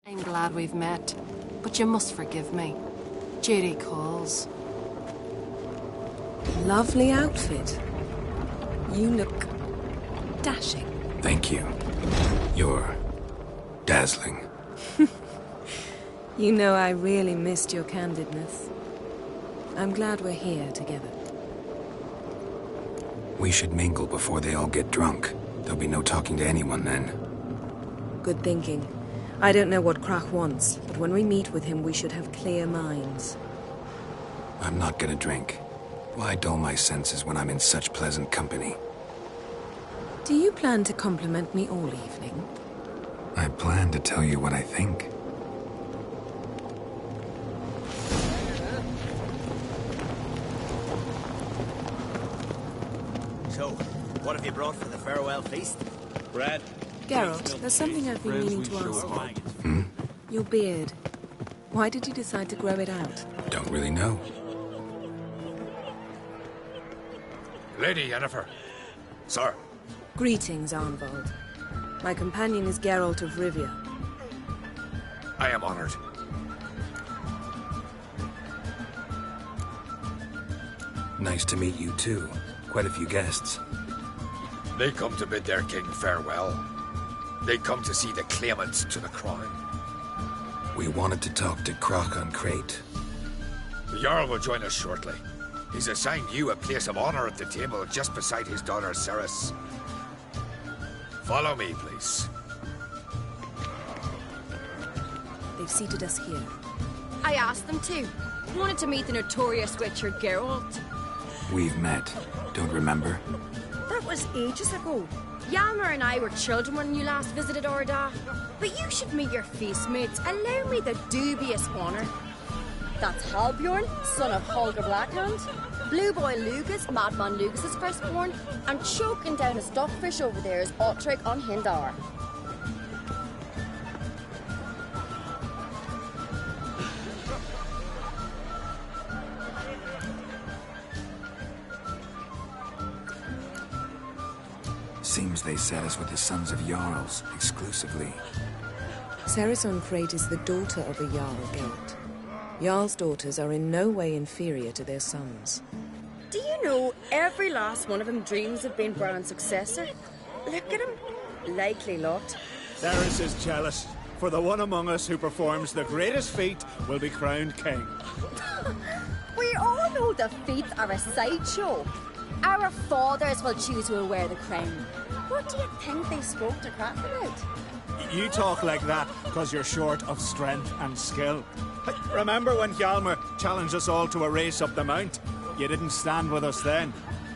I'm glad we've met, but you must forgive me. Judy calls. Lovely outfit. You look dashing. Thank you. You're dazzling. You know, I really missed your candidness. I'm glad we're here together. We should mingle before they all get drunk. There'll be no talking to anyone then. Good thinking. I don't know what Krach wants, but when we meet with him, we should have clear minds. I'm not gonna drink. Why dull my senses when I'm in such pleasant company? Do you plan to compliment me all evening? I plan to tell you what I think. So, what have you brought for the farewell feast? Bread. Geralt, there's something I've been meaning to ask you. Your beard. Why did you decide to grow it out? Don't really know. Lady Yennefer. Sir. Greetings, Arnvald. My companion is Geralt of Rivia. I am honored. Nice to meet you, too. Quite a few guests. They come to bid their king farewell. They come to see the claimants to the crown. We wanted to talk to Croc on Crate. The Jarl will join us shortly. He's assigned you a place of honor at the table just beside his daughter Ceres. Follow me, please. They've seated us here. I asked them to. Wanted to meet the notorious Witcher Geralt. We've met. Don't remember? That was ages ago. Yalmer and I were children when you last visited Orda. But you should meet your feast mates. Allow me the dubious honor. That's Halbjorn, son of Holger Blackhand. Blue Boy Lugas, Madman Lugas' firstborn. And choking down a stockfish over there is Otric on Hindar. Seems they set us with the sons of Jarls, exclusively. Ceres on Crate is the daughter of a Jarl, Geralt. Jarl's daughters are in no way inferior to their sons. Do you know every last one of them dreams of being Bran's successor? Look at him. Likely lot. Ceres is jealous, for the one among us who performs the greatest feat will be crowned king. We all know the feats are a sideshow. Our fathers will choose who will wear the crown. What do you think they spoke to Crack about? You talk like that because you're short of strength and skill. Remember when Hjalmar challenged us all to a race up the mount? You didn't stand with us then.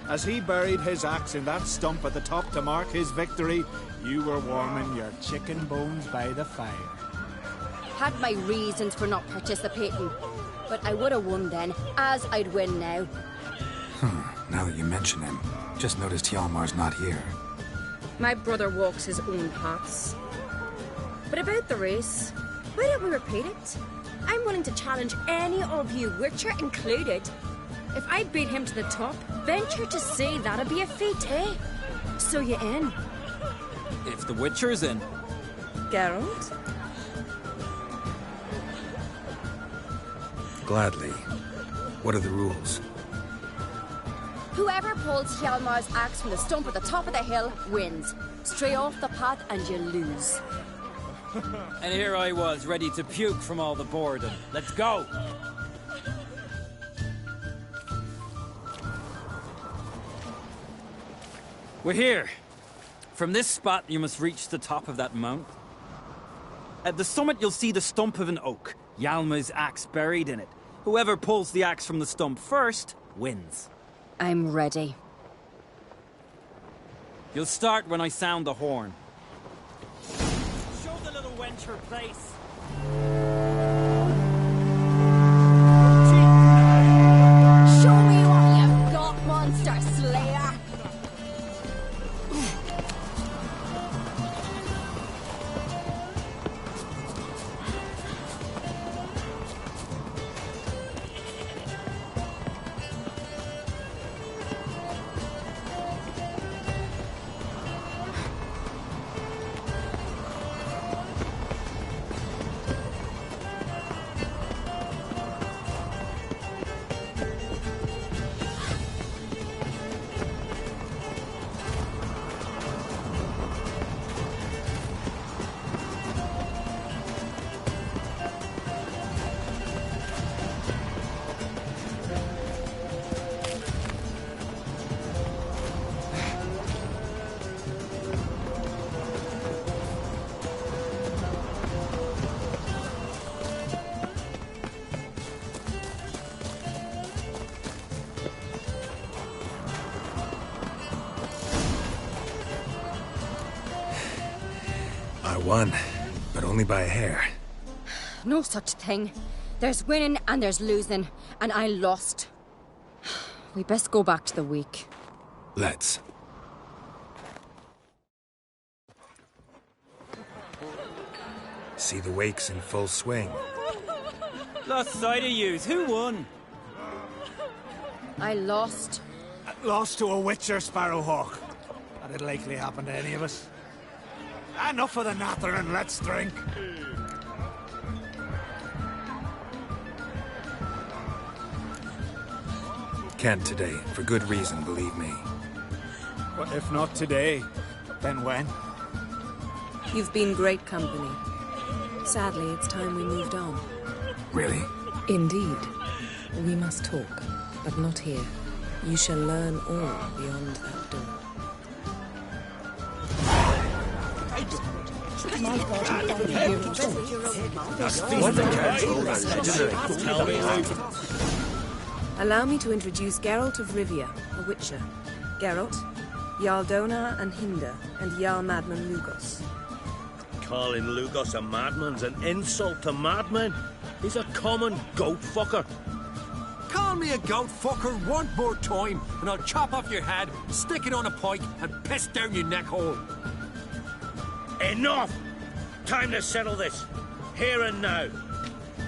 As he buried his axe in that stump at the top to mark his victory, you were warming your chicken bones by the fire. Had my reasons for not participating, but I would have won then, as I'd win now. Now that you mention him, just noticed Hjalmar's not here. My brother walks his own paths. But about the race, why don't we repeat it? I'm willing to challenge any of you, Witcher included. If I beat him to the top, venture to say that'd be a feat, eh? So you in? If the Witcher's in. Geralt? Gladly. What are the rules? Whoever pulls Hjalmar's axe from the stump at the top of the hill wins. Stray off the path and you lose. And here I was, ready to puke from all the boredom. Let's go! We're here. From this spot, you must reach the top of that mount. At the summit, you'll see the stump of an oak. Hjalmar's axe buried in it. Whoever pulls the axe from the stump first, wins. I'm ready. You'll start when I sound the horn. Show the little wench her place. Show me what you've got, monster slayer! I won, but only by a hair. No such thing. There's winning and there's losing, and I lost. We best go back to the week. Let's. See the wakes in full swing. Lost sight of yous. Who won? I lost. lost to a Witcher, Sparrowhawk. That'd likely happen to any of us. Enough of the nattering, let's drink. Can't today, for good reason, believe me. But if not today, then when? You've been great company. Sadly, it's time we moved on. Really? Indeed. We must talk, but not here. You shall learn all beyond that door. Allow me to introduce Geralt of Rivia, a Witcher. Geralt, Jarl Donar and Hinder, and Jarl Madman Lugos. Calling Lugos a madman's an insult to madmen. He's a common goat fucker. Call me a goat fucker one more time, and I'll chop off your head, stick it on a pike, and piss down your neck hole. Enough! Time to settle this. Here and now.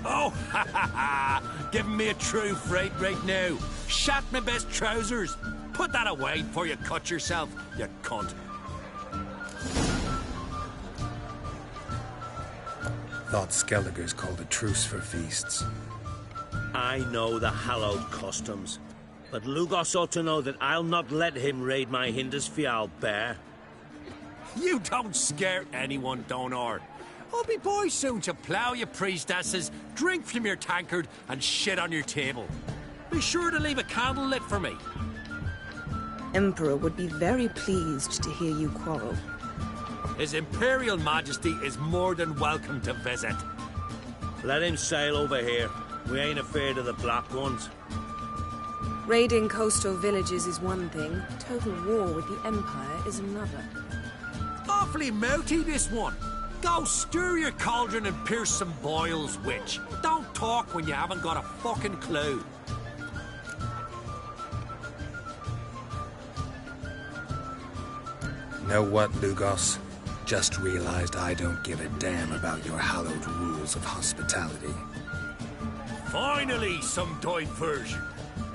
Oh, ha ha ha! Giving me a true fright right now. Shat my best trousers. Put that away before you cut yourself, you cunt. Thought Skelliger's called a truce for feasts. I know the hallowed customs, but Lugos ought to know that I'll not let him raid my Hindisfial bear. You don't scare anyone, Donar. I'll be boys soon to plough your priestesses, drink from your tankard, and shit on your table. Be sure to leave a candle lit for me. Emperor would be very pleased to hear you quarrel. His Imperial Majesty is more than welcome to visit. Let him sail over here. We ain't afraid of the Black Ones. Raiding coastal villages is one thing. Total war with the Empire is another. Awfully mouthy, this one. Go stir your cauldron and pierce some boils, witch. Don't talk when you haven't got a fucking clue. Know what, Lugos? Just realized I don't give a damn about your hallowed rules of hospitality. Finally, some diversion.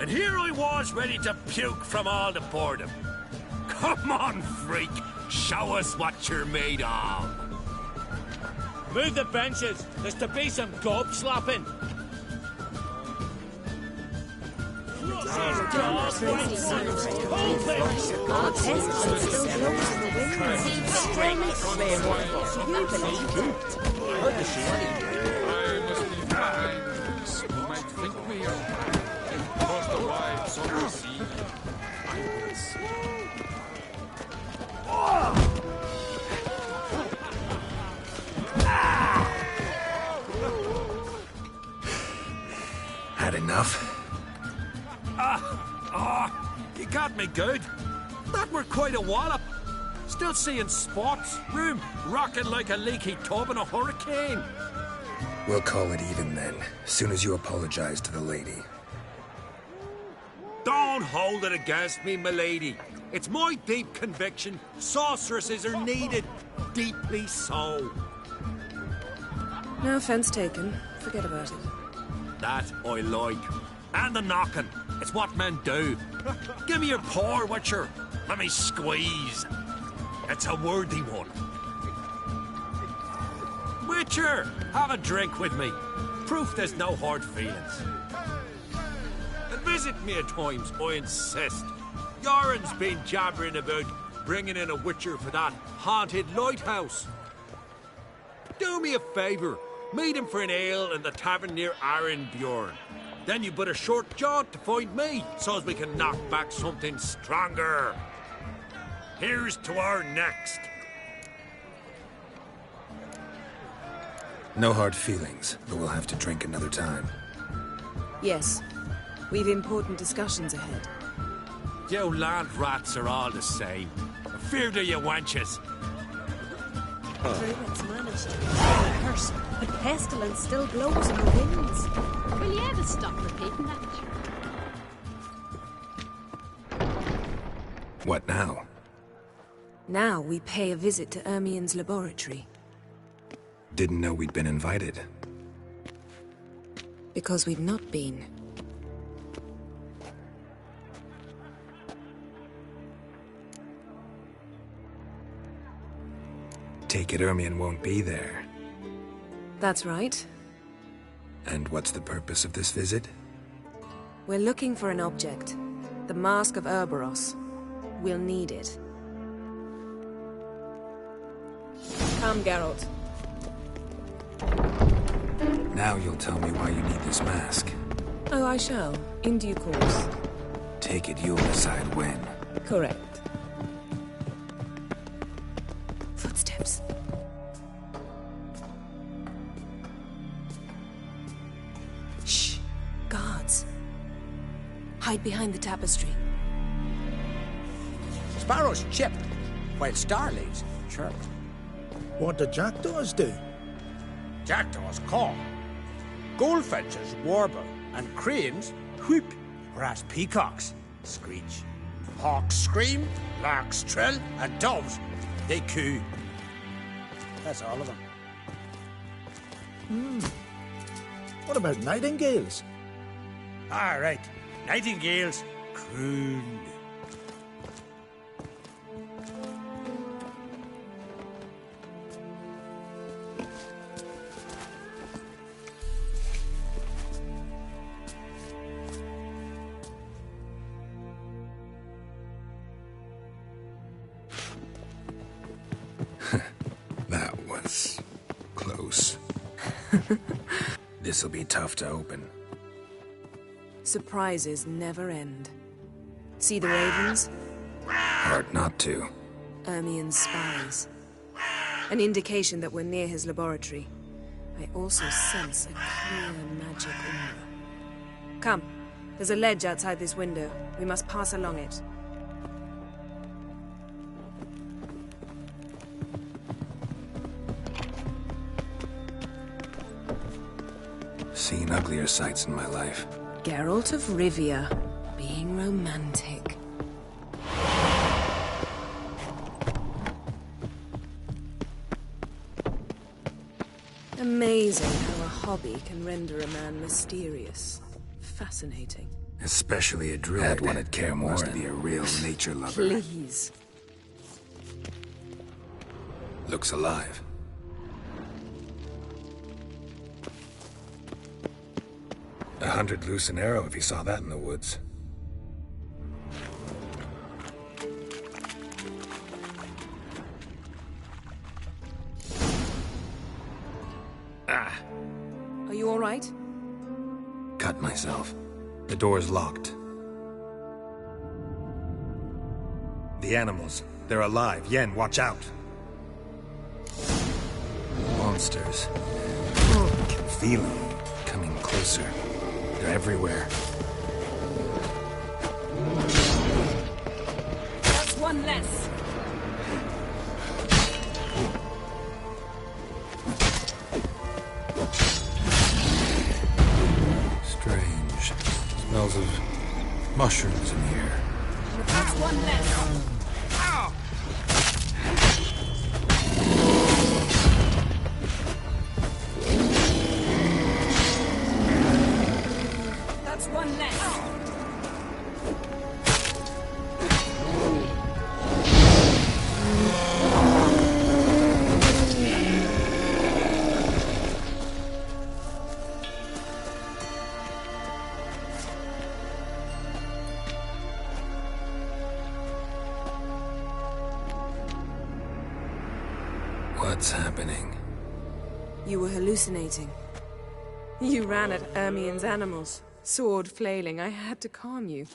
And here I was ready to puke from all the boredom. Come on, freak. Show us what you're made of. Move the benches. There's to be some gob slapping. Had enough? You got me good. That were quite a wallop. Still seeing spots, room rocking like a leaky tub in a hurricane. We'll call it even then, soon as you apologize to the lady. Don't hold it against me, milady. It's my deep conviction sorceresses are needed. Deeply so. No offense taken. Forget about it. That I like. And the knocking. It's what men do. Give me your paw, Witcher. Let me squeeze. It's a worthy one. Witcher, have a drink with me. Proof there's no hard feelings. And visit me at times, I insist. Yoren's been jabbering about bringing in a Witcher for that haunted lighthouse. Do me a favour. Meet him for an ale in the tavern near Arenbjorn. Then you but a short jaunt to find me, so as we can knock back something stronger. Here's to our next. No hard feelings, but we'll have to drink another time. Yes. We've important discussions ahead. You land rats are all the same. Fear to you wenches. Druids managed to kill a curse, but pestilence still blows in the winds. Will you ever stop repeating that? What now? Now we pay a visit to Ermien's laboratory. Didn't know we'd been invited. Because we've not been. take it Ermion won't be there. That's right. And what's the purpose of this visit? We're looking for an object. The Mask of Ouroboros. We'll need it. Come, Geralt. Now you'll tell me why you need this mask. Oh, I shall. In due course. Take it you'll decide when. Correct. Footsteps. Shh. Guards. Hide behind the tapestry. Sparrows chip, while starlings chirp. What do jackdaws do? Jackdaws caw. Goldfinches warble, and cranes whoop, whereas peacocks screech. Hawks scream, larks trill, and doves, they coo. That's all of them. What about nightingales? All right, nightingales croon. That was close. This'll be tough to open. Surprises never end. See the ravens? Hard not to. Ermion's spies. An indication that we're near his laboratory. I also sense a clear magic aura. Come, there's a ledge outside this window. We must pass along it. Seen uglier sights in my life. Geralt of Rivia, being romantic. Amazing how a hobby can render a man mysterious. Fascinating. Especially a druid. Had one at Kaer Morhen. Must be a real nature lover. Please. Looks alive. A 100 loose an arrow if you saw that in the woods. Ah! Are you all right? Cut myself. The door's locked. The animals. They're alive. Yen, watch out. Monsters. I can feel them coming closer. They're everywhere. That's one less. Strange. Smells of mushrooms in here. That's one less. That's one less. What's happening? You were hallucinating. You ran at Ermion's animals, sword flailing. I had to calm you.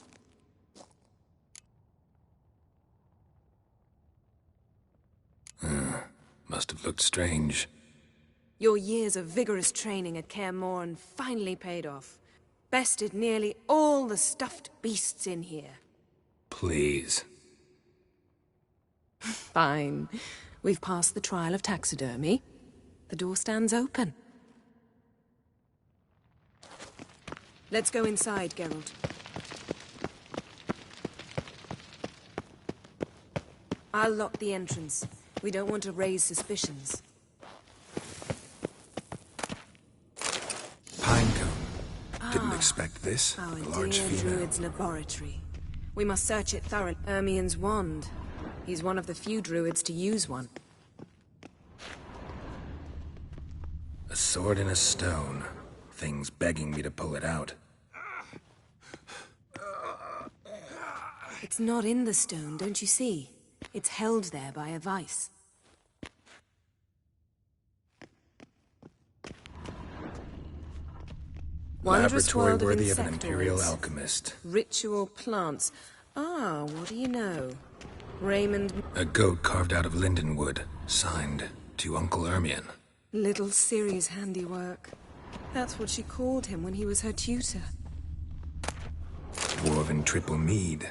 Must have looked strange. Your years of vigorous training at Kaer Morhen finally paid off. Bested nearly all the stuffed beasts in here. Please. Fine. We've passed the trial of taxidermy. The door stands open. Let's go inside, Geralt. I'll lock the entrance. We don't want to raise suspicions. Pinecone. Didn't expect this. Our A large dear female. druid's laboratory. We must search it thoroughly. Ermion's wand. He's one of the few druids to use one. sword in a stone. Thing's begging me to pull it out. It's not in the stone, don't you see? It's held there by a vice. Wondrous Laboratory world worthy of of an imperial insectoids. alchemist. Ritual plants. Ah, what do you know? Raymond... A goat carved out of lindenwood, signed to Uncle Ermion. Little Ciri's handiwork. That's what she called him when he was her tutor. Dwarven triple mead.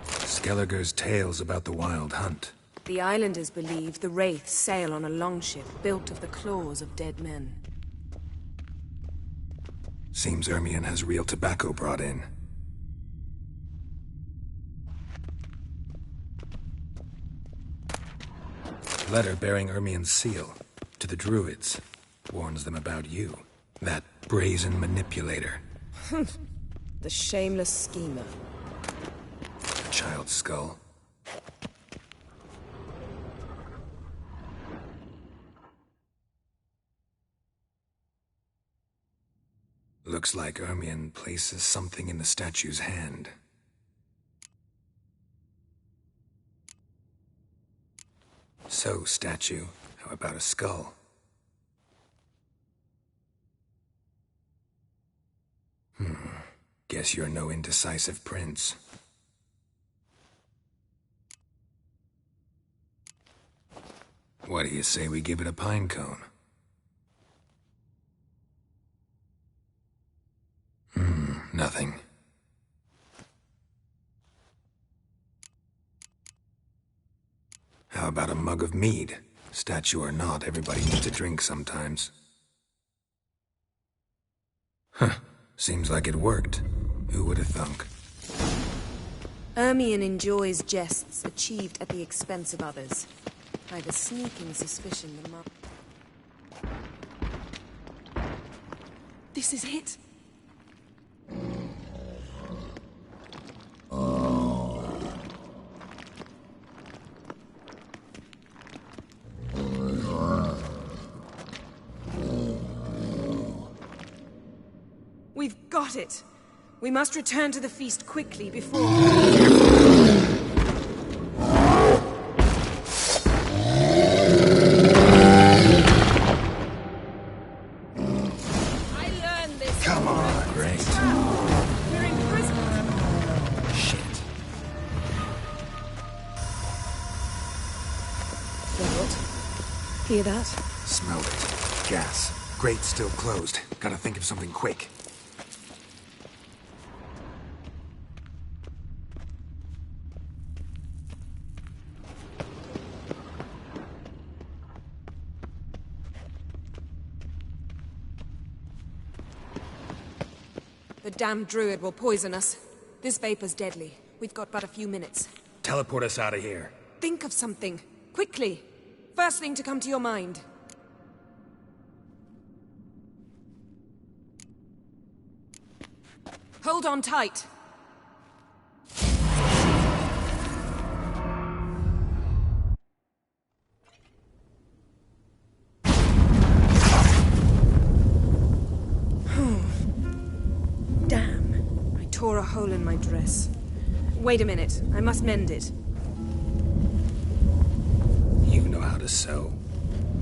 Skelliger's tales about the wild hunt. The islanders believe the wraiths sail on a longship built of the claws of dead men. Seems Ermion has real tobacco brought in. Letter bearing Ermion's seal to the druids. Warns them about you. That brazen manipulator. The shameless schemer. A child's skull. Looks like Ermion places something in the statue's hand. So, statue, how about a skull? Guess you're no indecisive prince. What do you say we give it a pine cone? Nothing. How about a mug of mead? Statue or not, everybody needs a drink sometimes. Seems like it worked. Who would have thunk? Ermion enjoys jests achieved at the expense of others. I've a sneaking suspicion the This is it. We've got it. We must return to the feast quickly before... I learned this. Come on, great. We're in prison. Shit. What? Hear that? Smell it. Gas. Grate's still closed. Gotta think of something quick. The damned druid will poison us. This vapor's deadly. We've got but a few minutes. Teleport us out of here. Think of something. Quickly. First thing to come to your mind. Hold on tight. Damn. I tore a hole in my dress. Wait a minute. I must mend it. You know how to sew.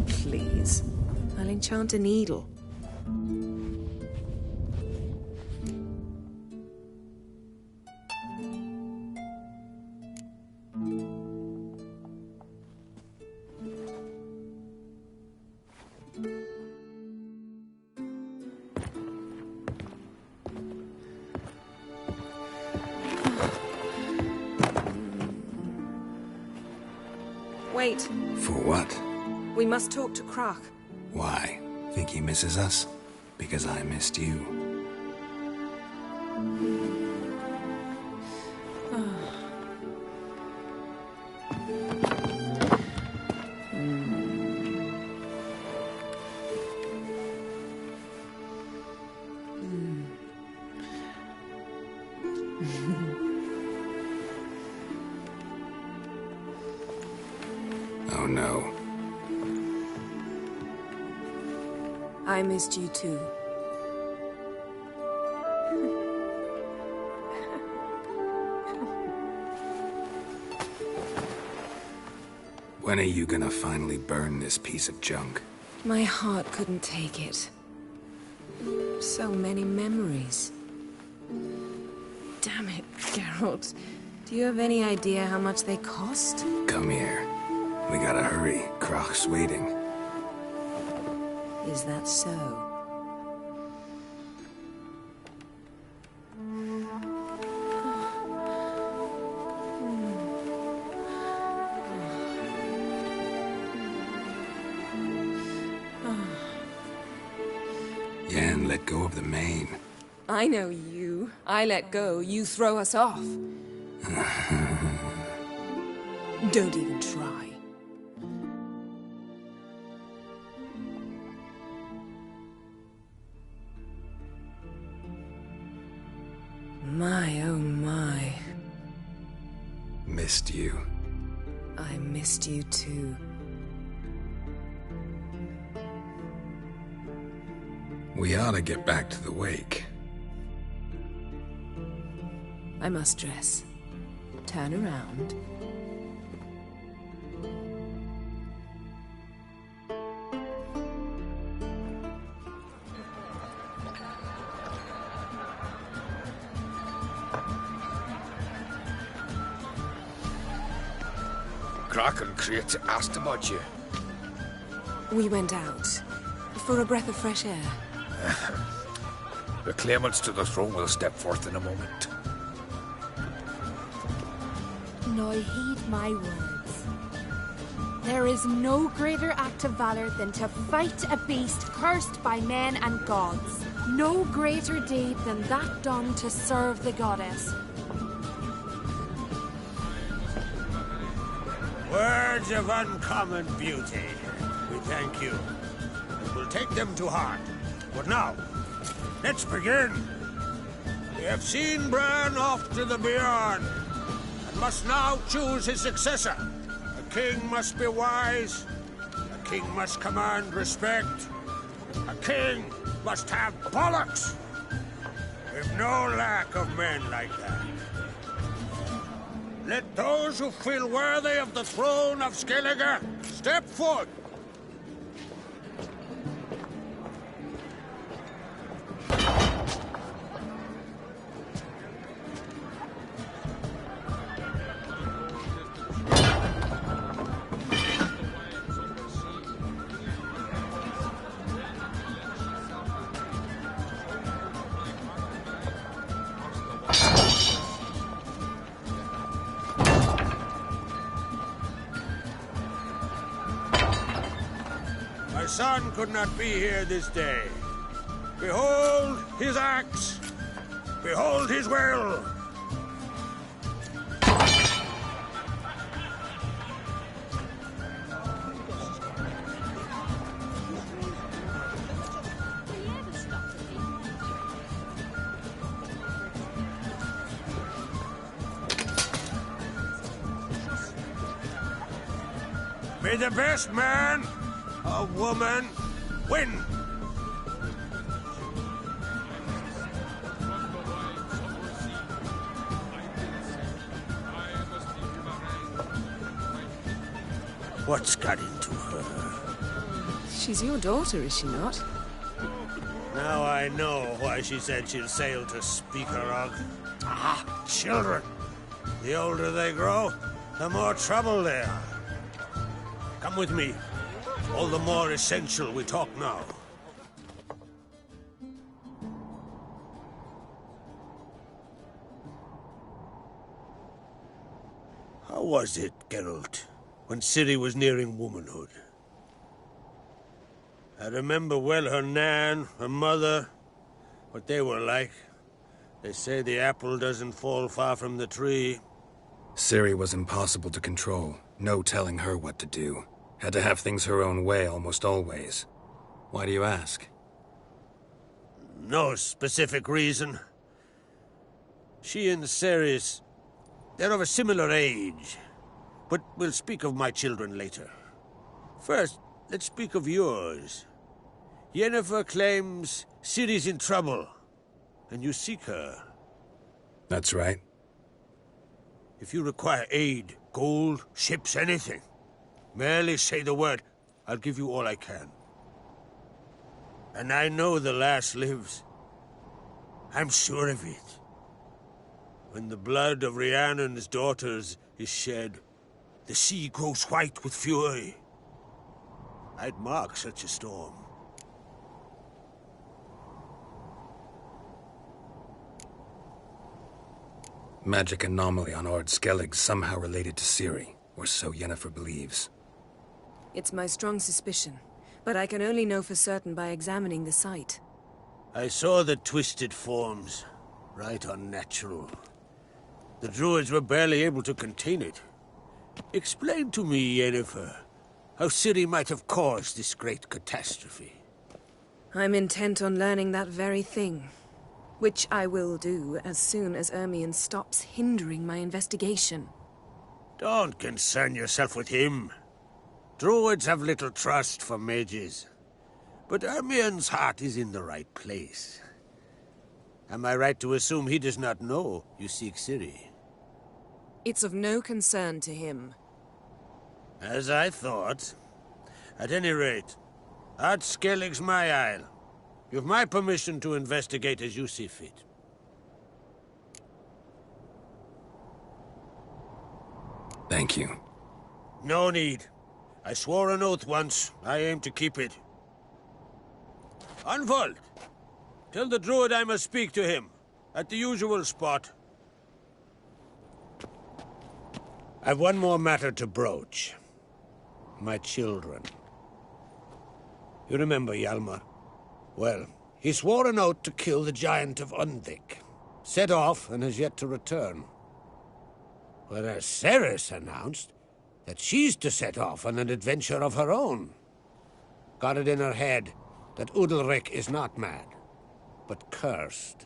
Please. I'll enchant a needle. Wait. For what? We must talk to Krach. Why? Think he misses us? Because I missed you. Oh no. I missed you too. When are you gonna finally burn this piece of junk? My heart couldn't take it. So many memories. Damn it, Geralt. Do you have any idea how much they cost? Come here. We gotta hurry. Croc's waiting. Is that so? Yen, let go of the mane. I know you. I let go, you throw us off. Don't even try. My, oh my. Missed you. I missed you too. We ought to get back to the wake. I must dress. Turn around. Croc and Crate asked about you. We went out. For a breath of fresh air. The claimants to the throne will step forth in a moment. Now heed my words. There is no greater act of valor than to fight a beast cursed by men and gods. No greater deed than that done to serve the goddess. Words of uncommon beauty. We thank you. We'll take them to heart. But now, let's begin. We have seen Bran off to the beyond, and must now choose his successor. A king must be wise. A king must command respect. A king must have bollocks. We've no lack of men like that. Let those who feel worthy of the throne of Skellige step forth. My son could not be here this day. Behold his axe. Behold his will. May the best man, a woman, win. What's got into her? She's your daughter, is she not? Now I know why she said she'll sail to Speakerog. Ah, children. The older they grow, the more trouble they are. Come with me. All the more essential we talk now. How was it, Geralt, when Ciri was nearing womanhood? I remember well her nan, her mother, what they were like. They say the apple doesn't fall far from the tree. Ciri was impossible to control. No telling her what to do. Had to have things her own way almost always. Why do you ask? No specific reason. She and Ceres, they're of a similar age. But we'll speak of my children later. First, let's speak of yours. Yennefer claims Ciri's in trouble, and you seek her. That's right. If you require aid, gold, ships, anything, merely say the word. I'll give you all I can. And I know the lass lives. I'm sure of it. When the blood of Rhiannon's daughters is shed, the sea grows white with fury. I'd mark such a storm. Magic anomaly on Ard Skellig somehow related to Ciri, or so Yennefer believes. It's my strong suspicion, but I can only know for certain by examining the site. I saw the twisted forms. Right unnatural. The druids were barely able to contain it. Explain to me, Yennefer, how Ciri might have caused this great catastrophe. I'm intent on learning that very thing. Which I will do as soon as Ermion stops hindering my investigation. Don't concern yourself with him. Druids have little trust for mages. But Ermion's heart is in the right place. Am I right to assume he does not know you seek Ciri? It's of no concern to him. As I thought. At any rate, Ard Skellig's my isle. You've my permission to investigate as you see fit. Thank you. No need. I swore an oath once. I aim to keep it. Unfold! Tell the druid I must speak to him. At the usual spot. I've one more matter to broach. My children. You remember Hjalmar? Well, he swore an oath to kill the giant of Undvik. Set off and has yet to return. Whereas Ceres announced that she's to set off on an adventure of her own. Got it in her head that Udalric is not mad, but cursed.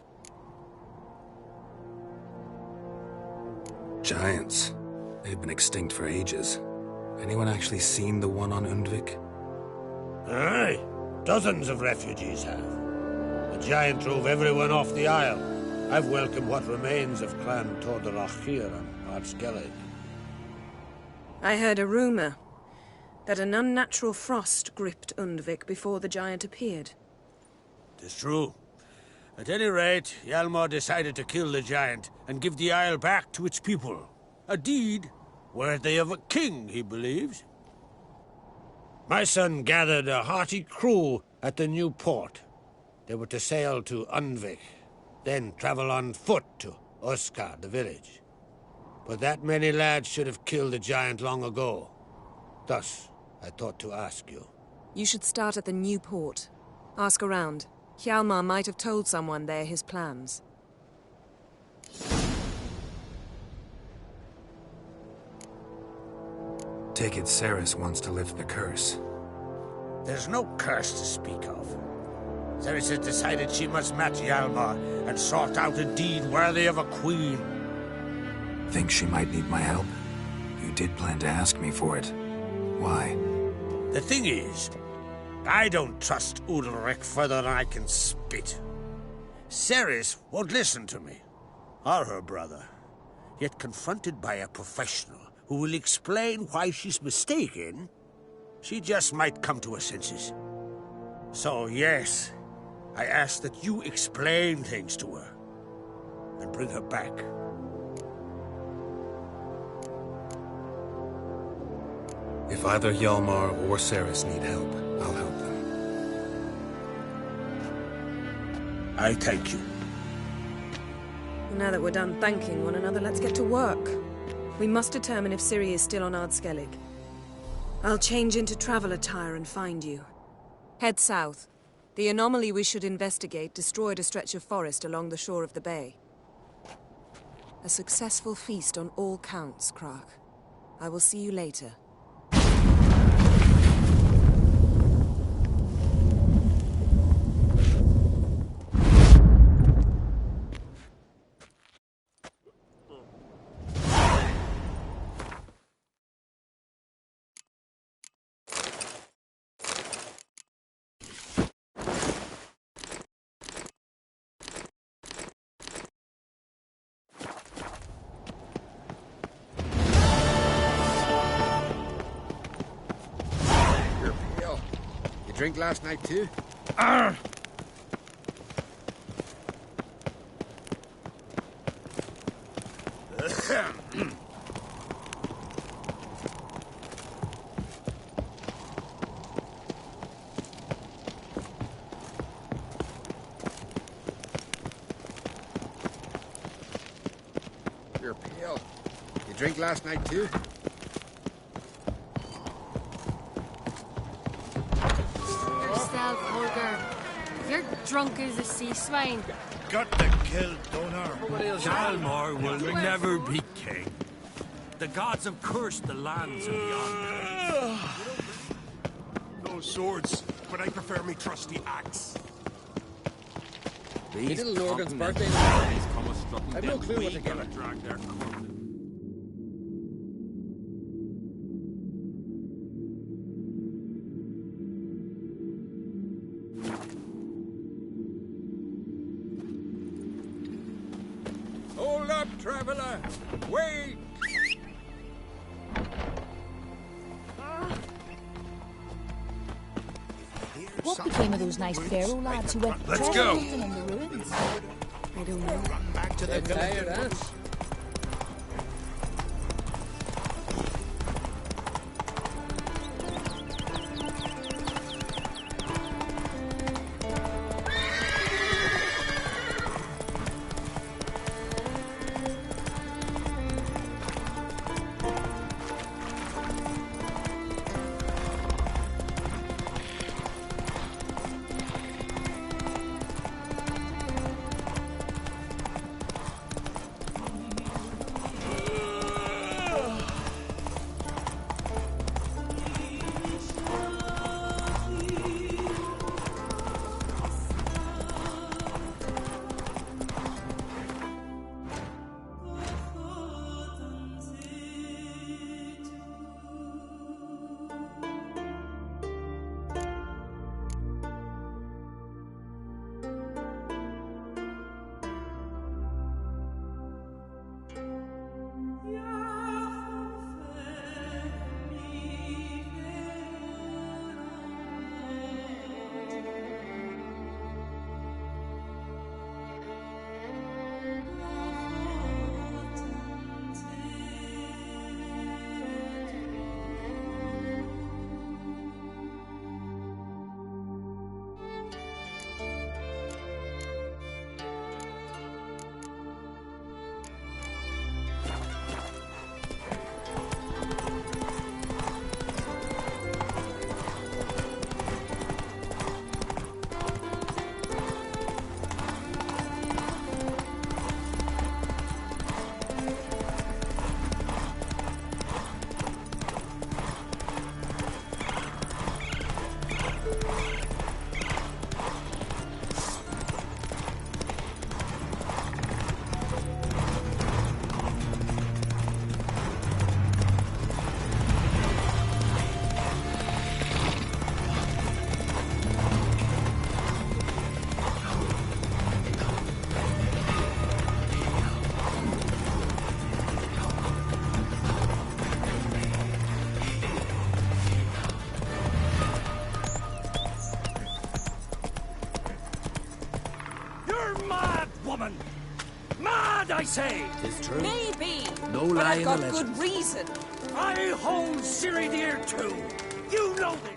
Giants. They've been extinct for ages. Anyone actually seen the one on Undvik? Aye. Dozens of refugees have. The giant drove everyone off the isle. I've welcomed what remains of Clan Tordalach here on Ard Skellig. I heard a rumor that an unnatural frost gripped Undvik before the giant appeared. Tis true. At any rate, Hjalmar decided to kill the giant and give the isle back to its people. A deed worthy of a king, he believes. My son gathered a hearty crew at the new port. They were to sail to Undvik, then travel on foot to Oskar, the village. But that many lads should have killed the giant long ago. Thus, I thought to ask you. You should start at the new port. Ask around. Hjalmar might have told someone there his plans. Take it Ceres wants to lift the curse. There's no curse to speak of. Ceres has decided she must match Hjalmar and sought out a deed worthy of a queen. Think she might need my help? You did plan to ask me for it. Why? The thing is, I don't trust Udalric further than I can spit. Ceres won't listen to me, or her brother. Yet confronted by a professional who will explain why she's mistaken, she just might come to her senses. So yes, I ask that you explain things to her and bring her back. If either Hjalmar or Ceres need help, I'll help them. I thank you. Now that we're done thanking one another, let's get to work. We must determine if Ciri is still on Ard Skellig. I'll change into travel attire and find you. Head south. The anomaly we should investigate destroyed a stretch of forest along the shore of the bay. A successful feast on all counts, Krak. I will see you later. drink last night too? Arr! You're pale. You drink last night too? Yourself, Holger. You're drunk as a sea swine. Got to kill Donar. Hjalmar will never be king. The gods have cursed the lands of beyond. No swords, but I prefer me trusty axe. These little Norgan's birthday. I've no clue what to give it. Drag their Hold up, traveler! Wait! What became of those nice Pharaoh lads who went Let's treasure go. hunting in the ruins? I don't know. Back to the Tired, huh? Mad, I say! 'Tis true. Maybe. No but lie I've in got the legend. good reason. I hold Ciri dear too. You know this.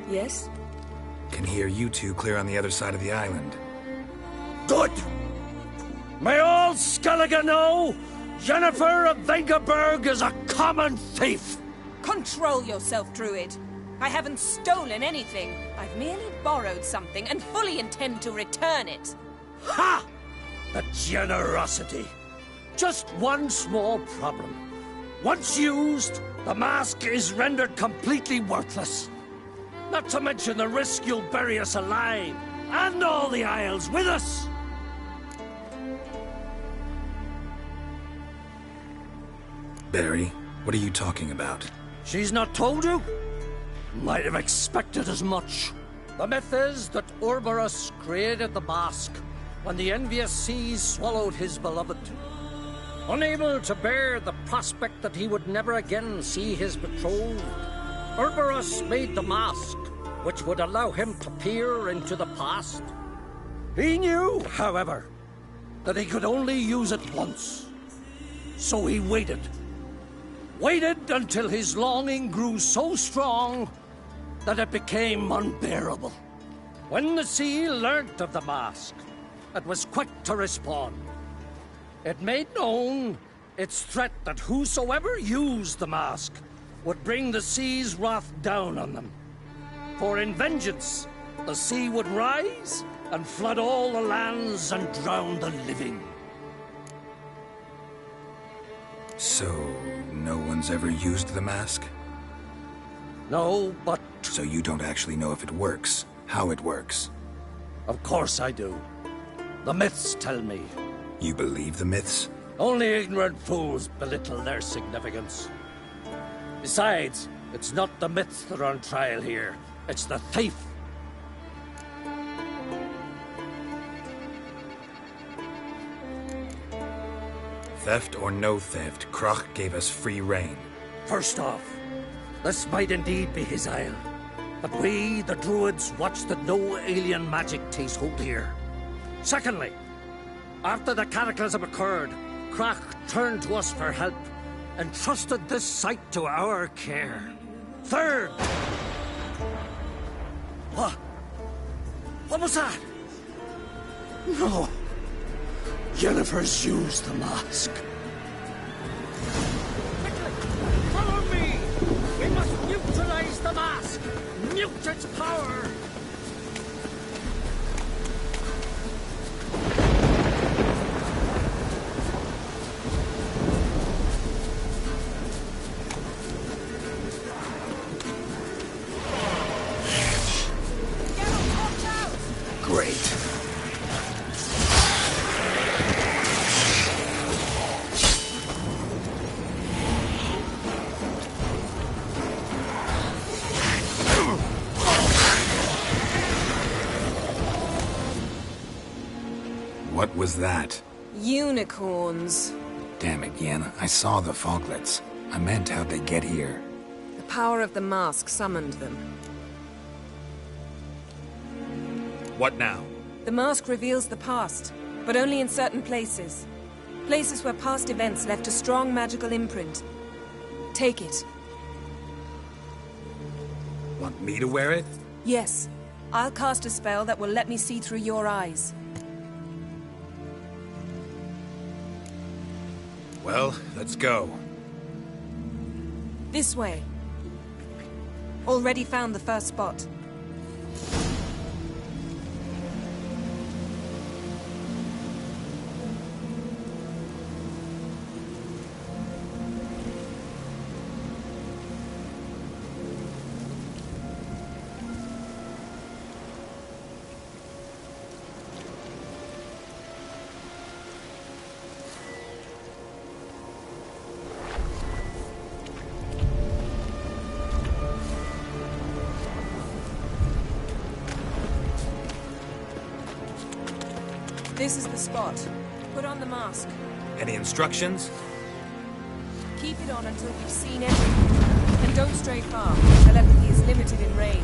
Yes? Can hear you two clear on the other side of the island. Good! May all Skellige know Jennifer of Vengerberg is a common thief! Control yourself, Druid. I haven't stolen anything. I've merely borrowed something and fully intend to return it. Ha! The generosity. Just one small problem. Once used, the mask is rendered completely worthless. Not to mention the risk you'll bury us alive, and all the Isles with us. Barry, what are you talking about? She's not told you? Might have expected as much. The myth is that Ouroboros created the mask when the envious seas swallowed his beloved. Unable to bear the prospect that he would never again see his betrothed, Ouroboros made the mask, which would allow him to peer into the past. He knew, however, that he could only use it once. So he waited. Waited until his longing grew so strong that it became unbearable. When the sea learnt of the mask, it was quick to respond. It made known its threat that whosoever used the mask would bring the sea's wrath down on them. For in vengeance, the sea would rise and flood all the lands and drown the living. So, no one's ever used the mask? No, but... So you don't actually know if it works, how it works? Of course I do. The myths tell me. You believe the myths? Only ignorant fools belittle their significance. Besides, it's not the myths that are on trial here. It's the thief. Theft or no theft, Krach gave us free rein. First off, this might indeed be his isle. But we, the Druids, watch that no alien magic takes hold here. Secondly, after the cataclysm occurred, Krach turned to us for help and trusted this site to our care. Third... What? What was that? No. Jennifer's used the mask. Quickly, follow me! We must neutralize the mask! Mute its power! Great. What was that? Unicorns. Damn it, Yen. I saw the foglets. I meant how'd they get here? The power of the mask summoned them. What now? The mask reveals the past, but only in certain places. Places where past events left a strong magical imprint. Take it. Want me to wear it? Yes. I'll cast a spell that will let me see through your eyes. Well, let's go. This way. Already found the first spot. This is the spot. Put on the mask. Any instructions? Keep it on until you've seen everything. And don't stray far. Telepathy is limited in range.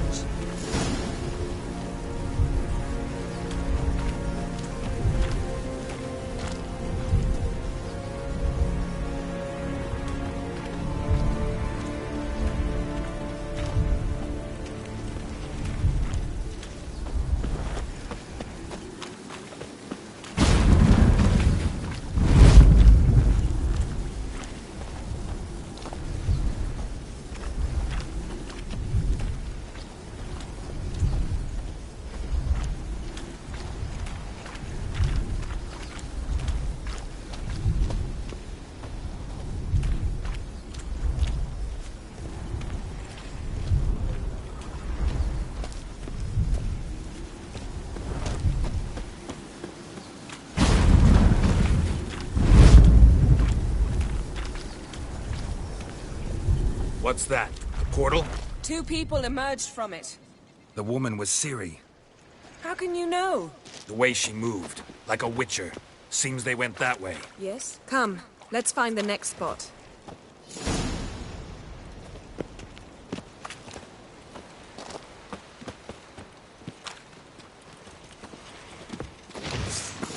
What's that? A portal? 2 people emerged from it. The woman was Ciri. How can you know? The way she moved, like a witcher. Seems they went that way. Yes? Come, let's find the next spot.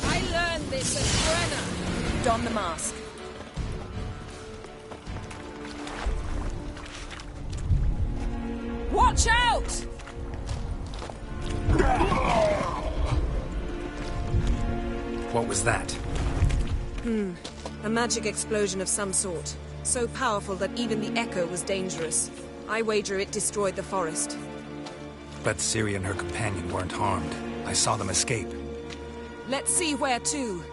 I learned this at Brenna. Don the mask. Watch out! What was that? A magic explosion of some sort. So powerful that even the echo was dangerous. I wager it destroyed the forest. But Ciri and her companion weren't harmed. I saw them escape. Let's see where to.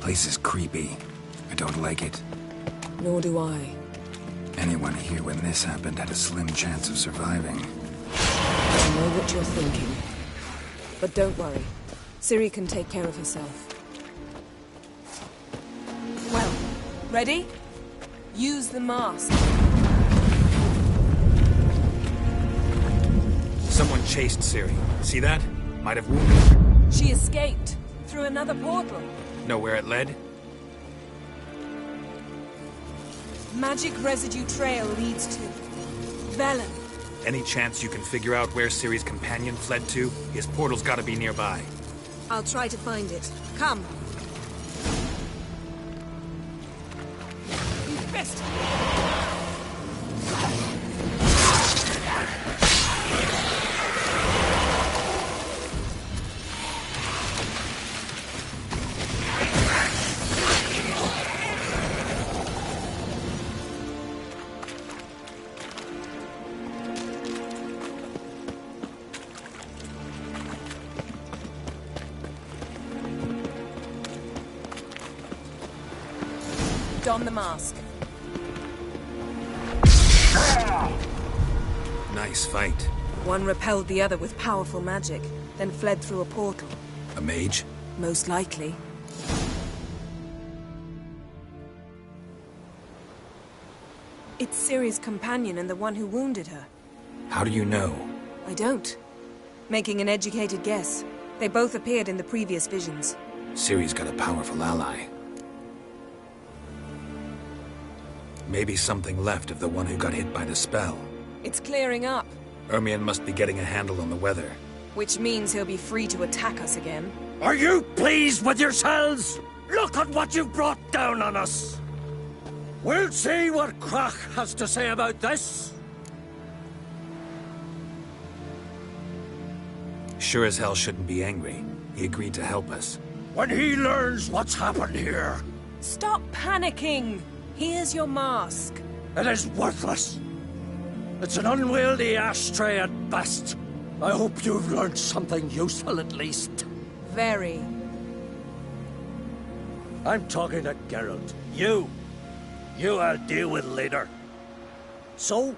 Place is creepy. I don't like it. Nor do I. Anyone here when this happened had a slim chance of surviving. I know what you're thinking. But don't worry. Ciri can take care of herself. Well, ready? Use the mask. Someone chased Ciri. See that? Might have wounded her. She escaped. Through another portal. Know where it led? Magic residue trail leads to Velen. Any chance you can figure out where Ciri's companion fled to? His portal's gotta be nearby. I'll try to find it. Come. Best. Don the mask. Nice fight. One repelled the other with powerful magic, then fled through a portal. A mage? Most likely. It's Ciri's companion and the one who wounded her. How do you know? I don't. Making an educated guess. They both appeared in the previous visions. Ciri's got a powerful ally. Maybe something left of the one who got hit by the spell. It's clearing up, Ermion must be getting a handle on the weather. which means he'll be free to attack us again. Are you pleased with yourselves? Look at what you've brought down on us. We'll see what Crach has to say about this. Sure as hell shouldn't be angry. He agreed to help us. When he learns what's happened here, Stop panicking! Here's your mask. it is worthless. It's an unwieldy ashtray at best. I hope you've learned something useful at least. Very. I'm talking to Geralt. You I'll deal with later. So?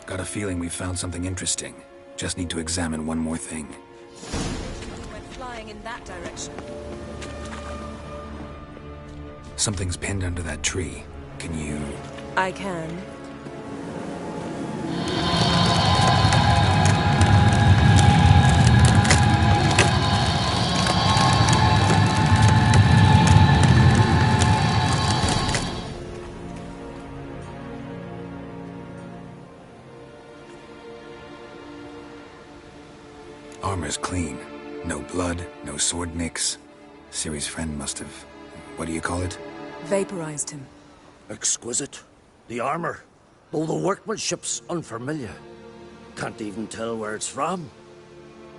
Got a feeling we found something interesting. Just need to examine one more thing. Went flying in that direction. Something's pinned under that tree. Can you... I can. Armor's clean. No blood, no sword nicks. Ciri's friend must have... what do you call it? Vaporized him. Exquisite. The armor, though the workmanship's unfamiliar. Can't even tell where it's from.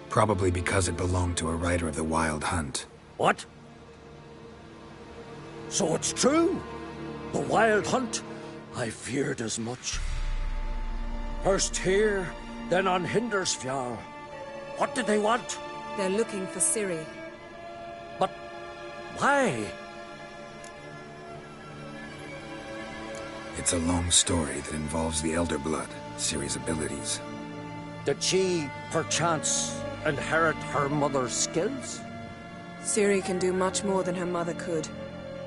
Probably because it belonged to a rider of the Wild Hunt. What? So it's true? The Wild Hunt? I feared as much. First here, then on Hindersfjall. What did they want? They're looking for Ciri. But why? It's a long story that involves the Elder Blood, Ciri's abilities. Did she, perchance, inherit her mother's skills? Ciri can do much more than her mother could.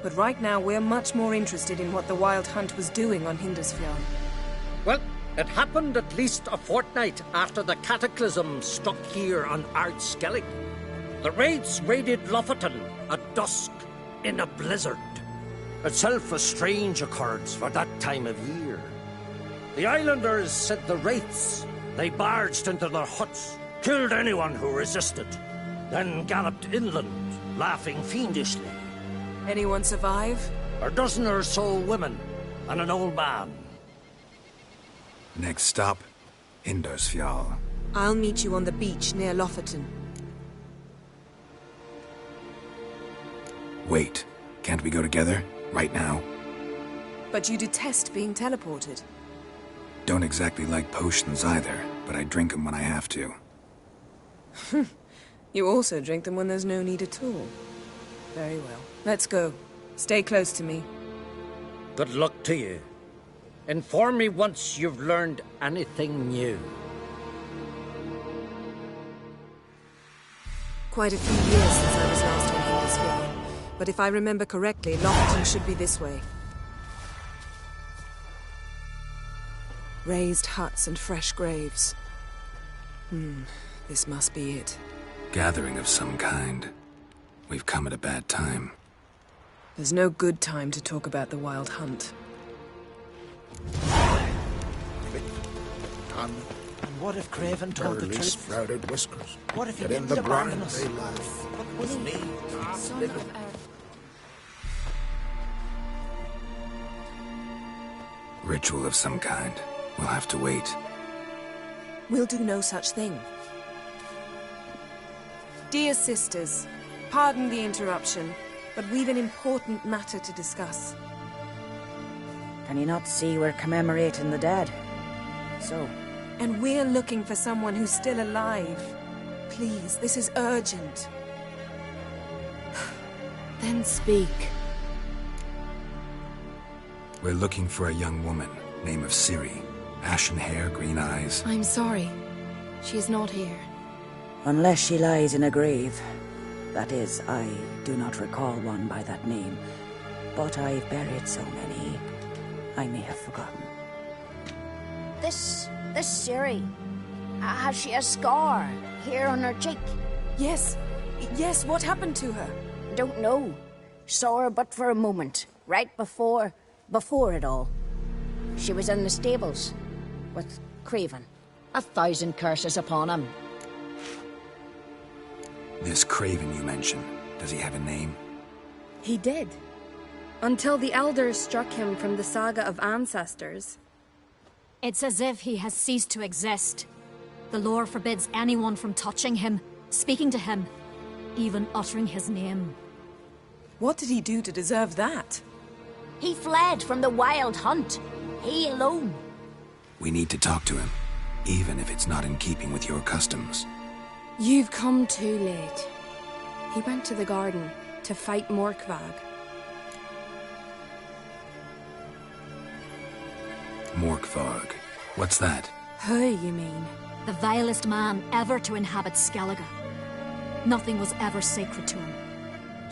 But right now, we're much more interested in what the Wild Hunt was doing on Hindusfjall. Well, it happened at least a fortnight after the cataclysm struck here on Ard Skellig. The raids raided Lofoten at dusk in a blizzard. Itself a strange occurrence for that time of year. The islanders sent the wraiths. They barged into their huts, killed anyone who resisted, then galloped inland, laughing fiendishly. Anyone survive? A dozen or so women and an old man. Next stop, Hindusfjall. I'll meet you on the beach near Lofoten. Wait, can't we go together? Right now? But you detest being teleported. Don't exactly like potions either, but I drink them when I have to. You also drink them when there's no need at all. Very well. Let's go. Stay close to me. Good luck to you. Inform me once you've learned anything new. Quite a few years since I was last on Hindusfjall. But if I remember correctly, Lofoten should be this way. Raised huts and fresh graves. This must be it. Gathering of some kind. We've come at a bad time. There's no good time to talk about the Wild Hunt. And what if Craven told the truth? Sprouted whiskers. What if he Get in didn't the abandon brine, us? they laugh. What was me? Son of Earth. Ritual of some kind. We'll have to wait. We'll do no such thing. Dear sisters, pardon the interruption, but we've an important matter to discuss. Can you not see we're commemorating the dead? So? And we're looking for someone who's still alive. Please, this is urgent. Then speak. We're looking for a young woman, name of Ciri. Ashen hair, green eyes. I'm sorry. She's not here. Unless she lies in a grave. That is, I do not recall one by that name. But I've buried so many, I may have forgotten. This Ciri, has she a scar here on her cheek? Yes, what happened to her? Don't know. Saw her but for a moment, right before it all. She was in the stables with Craven. 1,000 curses upon him. This Craven you mentioned, does he have a name? He did. Until the elders struck him from the saga of ancestors. It's as if he has ceased to exist. The lore forbids anyone from touching him, speaking to him, even uttering his name. What did he do to deserve that? He fled from the Wild Hunt. He alone. We need to talk to him, even if it's not in keeping with your customs. You've come too late. He went to the garden to fight Morkvag. Morkvarg. What's that? Who, you mean? The vilest man ever to inhabit Skellige. Nothing was ever sacred to him.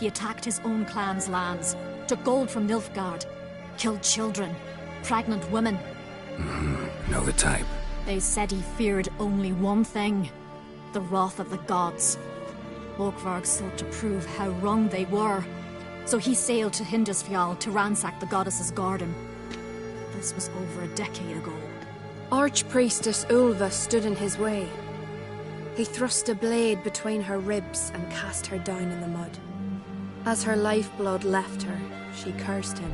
He attacked his own clan's lands, took gold from Nilfgaard, killed children, pregnant women. Know the type. They said he feared only one thing, the wrath of the gods. Morkvarg sought to prove how wrong they were, so he sailed to Hindusfjall to ransack the goddess's garden. This was over a decade ago. Archpriestess Ulva stood in his way. He thrust a blade between her ribs and cast her down in the mud. As her lifeblood left her, she cursed him,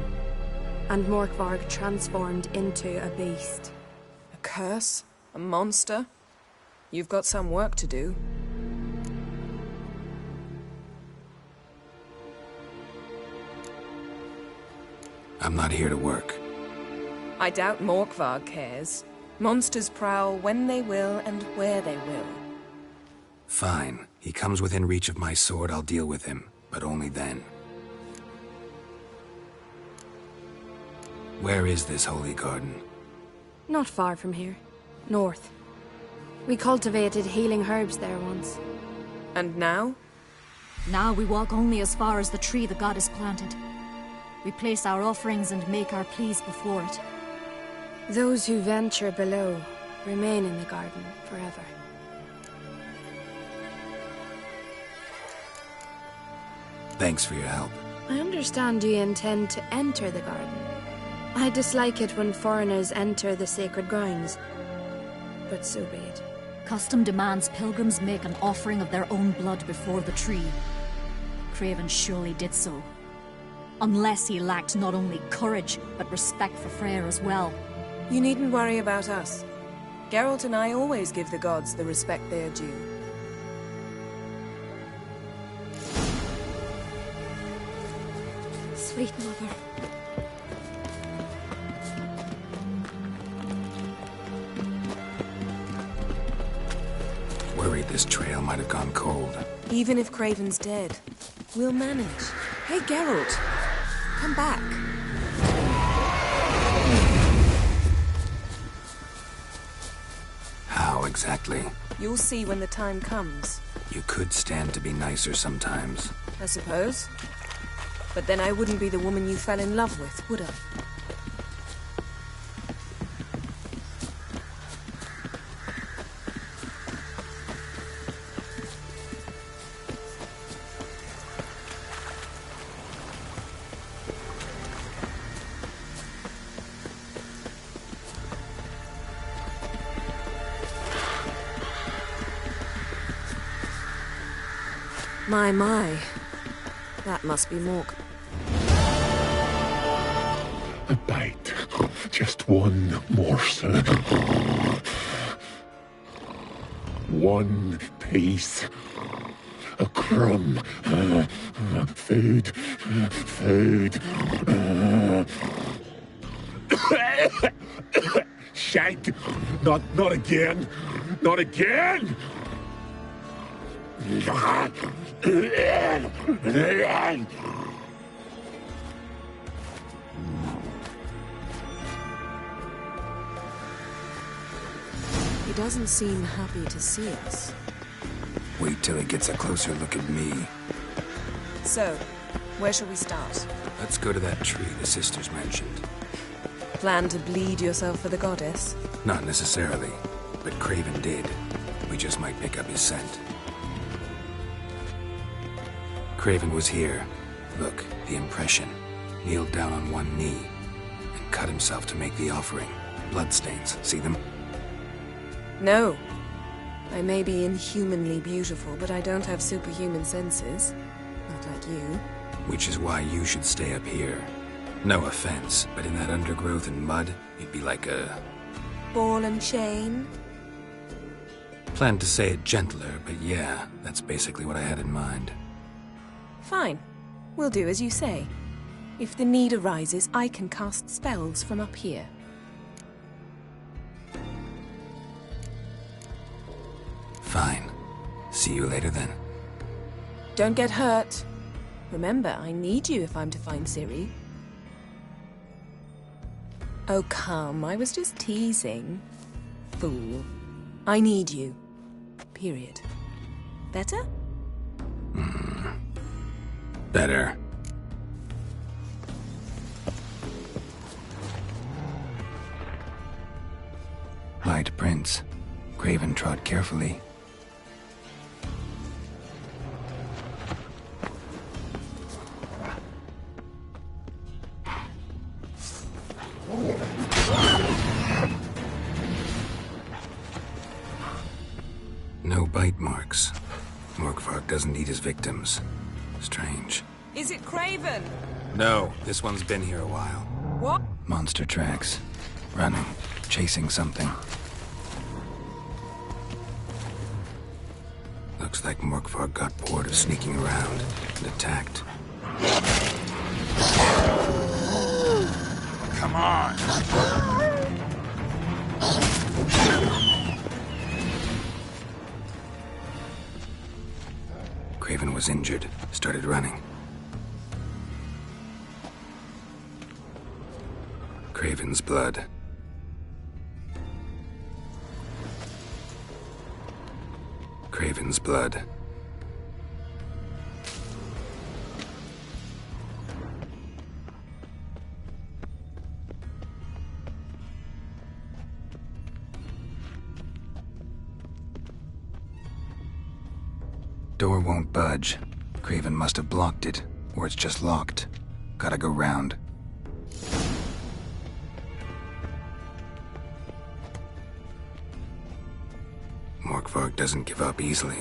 and Morkvarg transformed into a beast. A curse? A monster? You've got some work to do. I'm not here to work. I doubt Morkvarg cares. Monsters prowl when they will and where they will. Fine. He comes within reach of my sword, I'll deal with him. But only then. Where is this holy garden? Not far from here. North. We cultivated healing herbs there once. And now? Now we walk only as far as the tree the goddess planted. We place our offerings and make our pleas before it. Those who venture below remain in the garden forever. Thanks for your help. I understand you intend to enter the garden. I dislike it when foreigners enter the sacred grounds, but so be it. Custom demands pilgrims make an offering of their own blood before the tree. Craven surely did so. Unless he lacked not only courage, but respect for Freyr as well. You needn't worry about us. Geralt and I always give the gods the respect they are due. Sweet mother. Worried this trail might have gone cold. Even if Craven's dead, we'll manage. Hey, Geralt, come back. How exactly? You'll see when the time comes. You could stand to be nicer sometimes. I suppose. But then I wouldn't be the woman you fell in love with, would I? My. That must be Mork. A bite. Just one morsel. One piece. A crumb. Food. Food. Shank. Not again. Not again! He doesn't seem happy to see us. Wait till he gets a closer look at me. So, where shall we start? Let's go to that tree the sisters mentioned. Plan to bleed yourself for the goddess? Not necessarily, but Craven did. We just might pick up his scent. Craven was here. Look, the impression. Kneeled down on one knee and cut himself to make the offering. Bloodstains, see them? No. I may be inhumanly beautiful, but I don't have superhuman senses. Not like you. Which is why you should stay up here. No offense, but in that undergrowth and mud, you'd be like a... ball and chain? Planned to say it gentler, but yeah, that's basically what I had in mind. Fine. We'll do as you say. If the need arises, I can cast spells from up here. Fine. See you later then. Don't get hurt. Remember, I need you if I'm to find Ciri. Oh, come. I was just teasing. Fool. I need you. Period. Better? Better. Light prints. Craven trod carefully. No bite marks. Morkvark doesn't eat his victims. Strange. Is it Craven? No, this one's been here a while. What? Monster tracks. Running. Chasing something. Looks like Morkvark got bored of sneaking around and attacked. Come on! Craven was injured, started running. Craven's blood. Craven's blood. door won't budge. Craven must have blocked it, or it's just locked. Gotta go round. Morkvarg doesn't give up easily.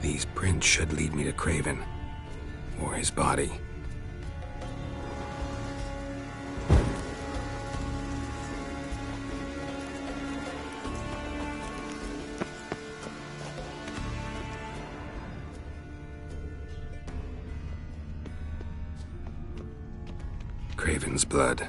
These prints should lead me to Craven. Or his body. Craven's blood.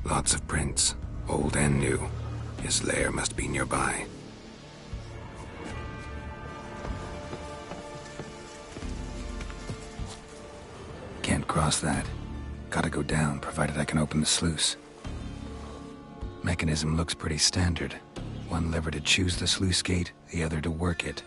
Lots of prints, old and new. His lair must be nearby. Can't cross that. Gotta go down, provided I can open the sluice. Mechanism looks pretty standard. One lever to choose the sluice gate, the other to work it.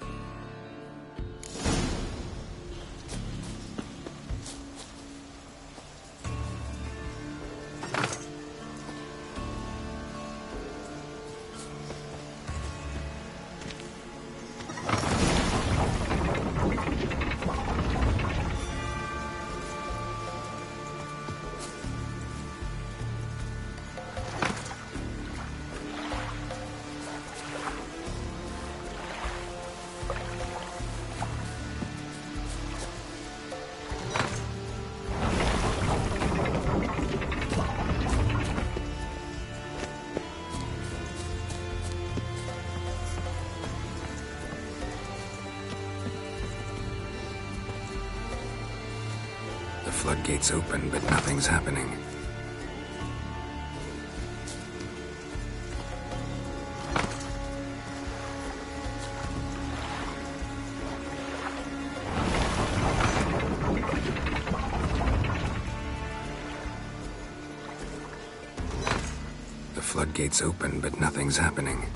The floodgates open, but nothing's happening. The floodgates open, but nothing's happening.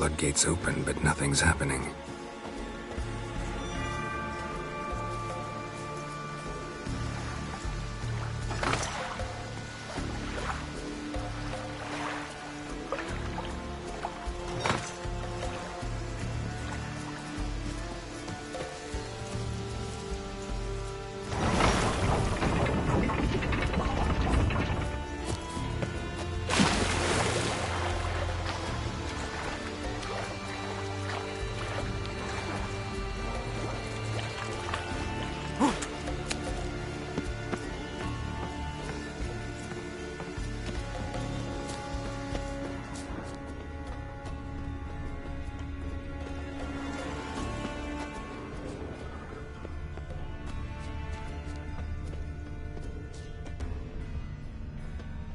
floodgates open, but nothing's happening.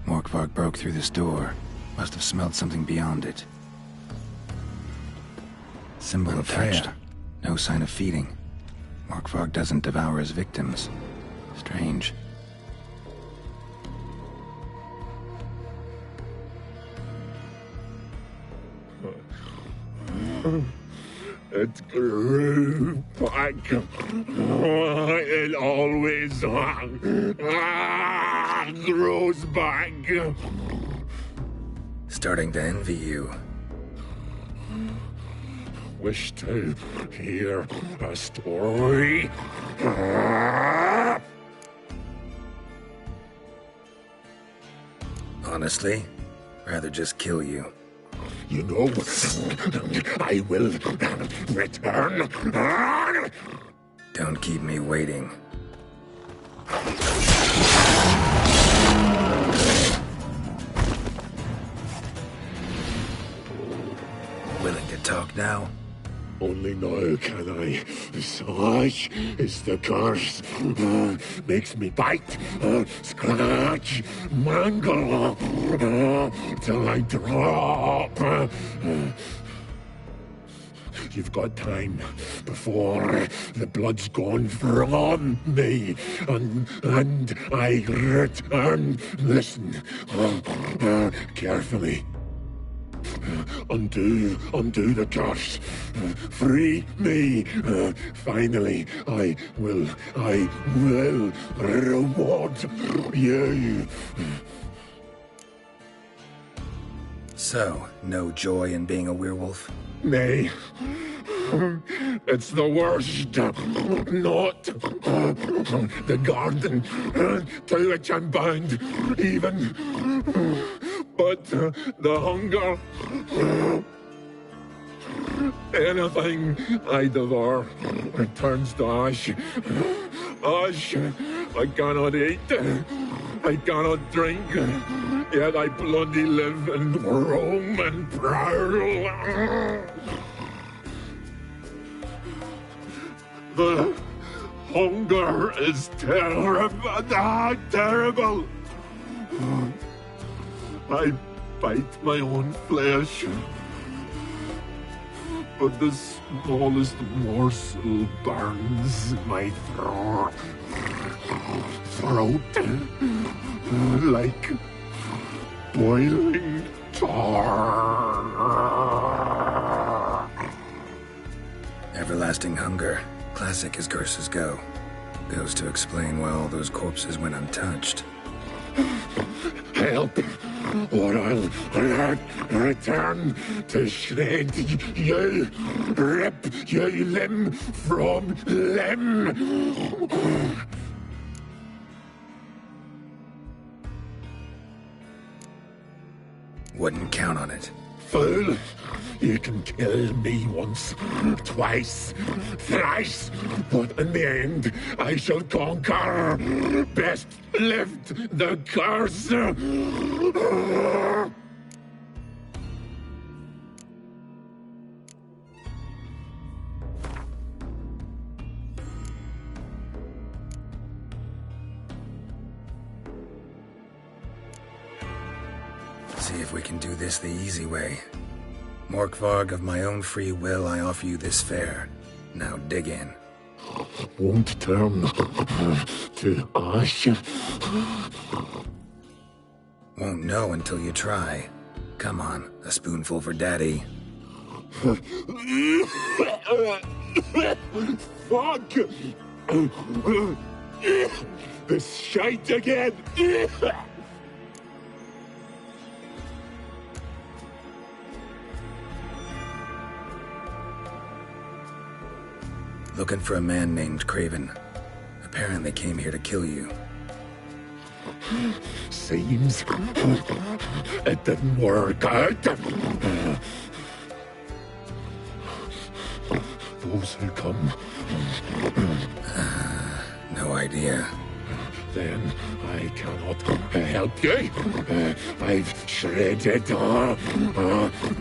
Morkvarg broke through this door. Must have smelled something beyond it. Symbol of Freya. No sign of feeding. Morkvarg doesn't devour his victims. Strange. It grew back. It always grows back. Starting to envy you. Wish to hear a story. Honestly, rather just kill you. You know, I will return. Don't keep me waiting. Willing to talk now? Only now can I. Such is the curse. Makes me bite, scratch, mangle, till I drop. You've got time before the blood's gone from me, and I return. Listen, carefully. Undo the curse. Free me. Finally, I will reward you. So, no joy in being a werewolf? Nay. It's the worst. Not the garden to which I'm bound, even. But the hunger. Anything I devour returns to ash. Ash. I cannot eat. I cannot drink. Yet I bloody live and roam and prowl. The hunger is terrible. I bite my own flesh, but the smallest morsel burns my throat like boiling tar. Everlasting hunger. Classic as curses go. Goes to explain why all those corpses went untouched. Help, or I'll return to shred you, rip you limb from limb. Wouldn't count on it. Fool, you can kill me once, twice, thrice, but in the end, I shall conquer. Best lift the curse. See if we can do this the easy way. Morkvarg, of my own free will, I offer you this fare. Now dig in. Won't turn to ash. Won't know until you try. Come on, a spoonful for Daddy. Fuck! This shite again! Looking for a man named Craven. Apparently came here to kill you. Seems it didn't work out. Those who come. No idea. Then I cannot help you. I've shredded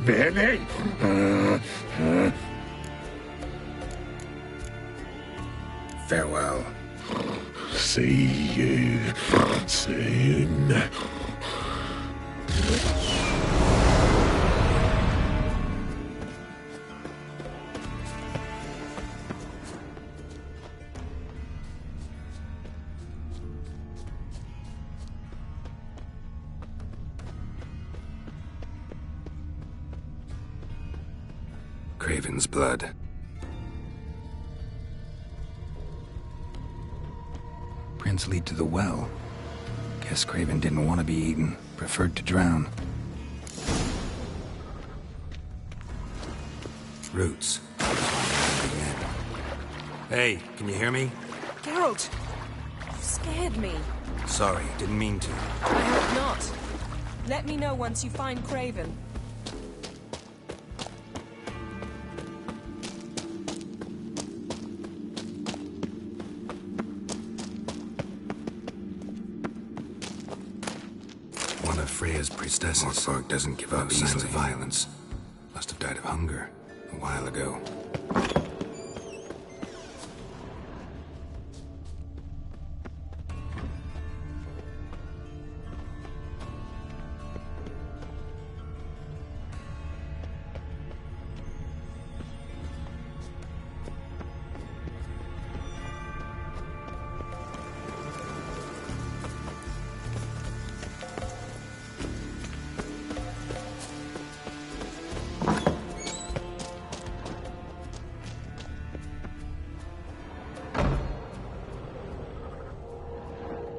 many. Farewell. See you soon. Craven's blood. Prints lead to the well. Guess Craven didn't want to be eaten, preferred to drown. Roots. Hey, can you hear me? Geralt! You scared me. Sorry, didn't mean to. I hope not. Let me know once you find Craven. One of Freya's priestesses. Morkborg doesn't give up signs of violence. Must have died of hunger a while ago.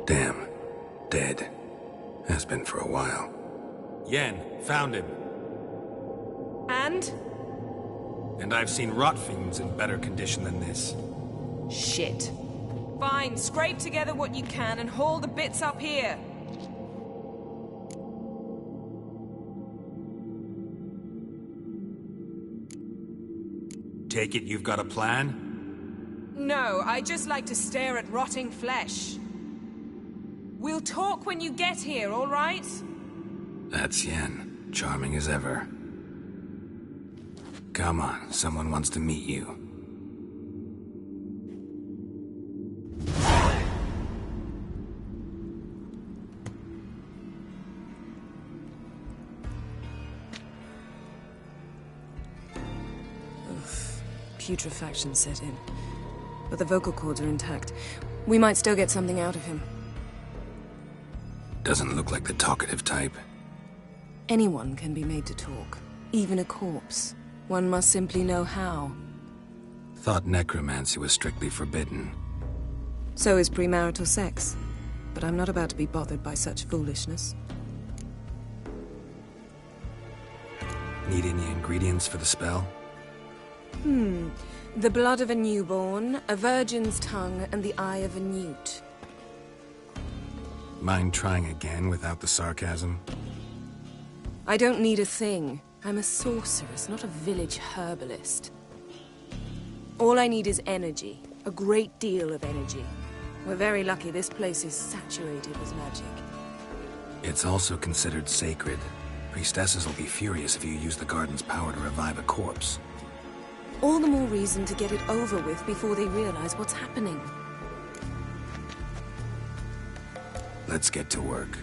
Damn. Dead. Has been for a while. Yen, found him. And? And I've seen rot fiends in better condition than this. Shit. Fine, scrape together what you can and haul the bits up here. Take it you've got a plan? No, I just like to stare at rotting flesh. We'll talk when you get here, all right? That's Yen. Charming as ever. Come on, someone wants to meet you. Putrefaction set in. But the vocal cords are intact. We might still get something out of him. Doesn't look like the talkative type. Anyone can be made to talk. Even a corpse. One must simply know how. Thought necromancy was strictly forbidden. So is premarital sex. But I'm not about to be bothered by such foolishness. Need any ingredients for the spell? The blood of a newborn, a virgin's tongue, and the eye of a newt. Mind trying again without the sarcasm? I don't need a thing. I'm a sorceress, not a village herbalist. All I need is energy. A great deal of energy. We're very lucky this place is saturated with magic. It's also considered sacred. Priestesses will be furious if you use the garden's power to revive a corpse. All the more reason to get it over with before they realize what's happening. Let's get to work.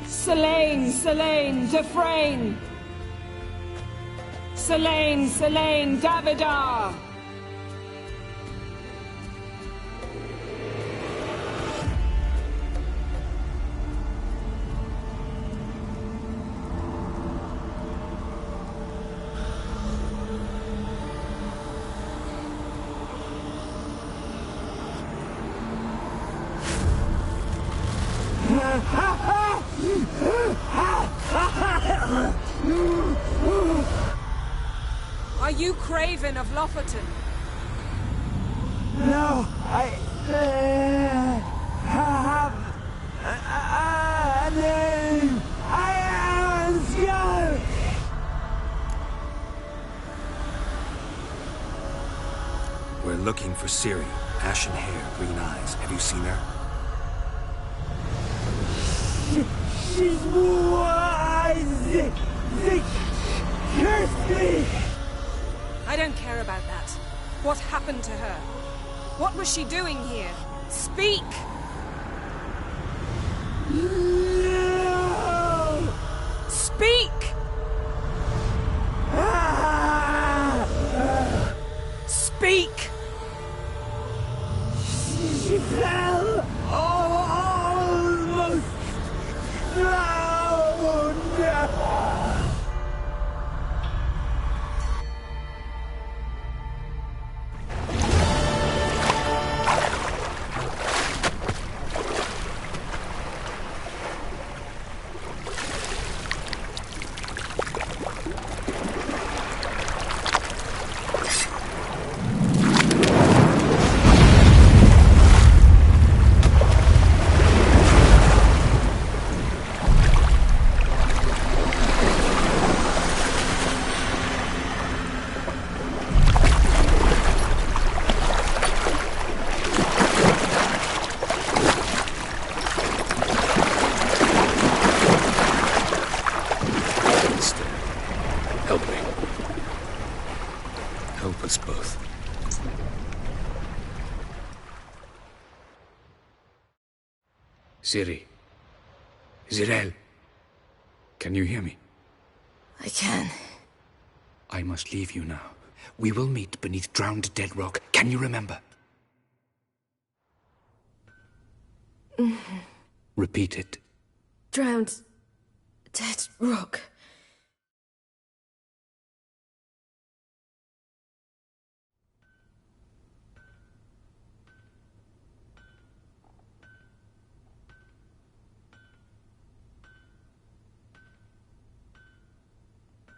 Selene, Selene, Defrain! Selene, Selene, Davidar! you Craven of Lofoten? No, I have a name. I am Skull. We're looking for Ciri. Ashen hair, green eyes. Have you seen her? She's wise. They cursed me. I don't care about that. What happened to her? What was she doing here? Speak! No! Speak! Speak! She fell almost drowned. Help me. Help us both. Ciri. Zirel. Can you hear me? I can. I must leave you now. We will meet beneath drowned dead rock. Can you remember? Repeat it. Drowned. Dead rock.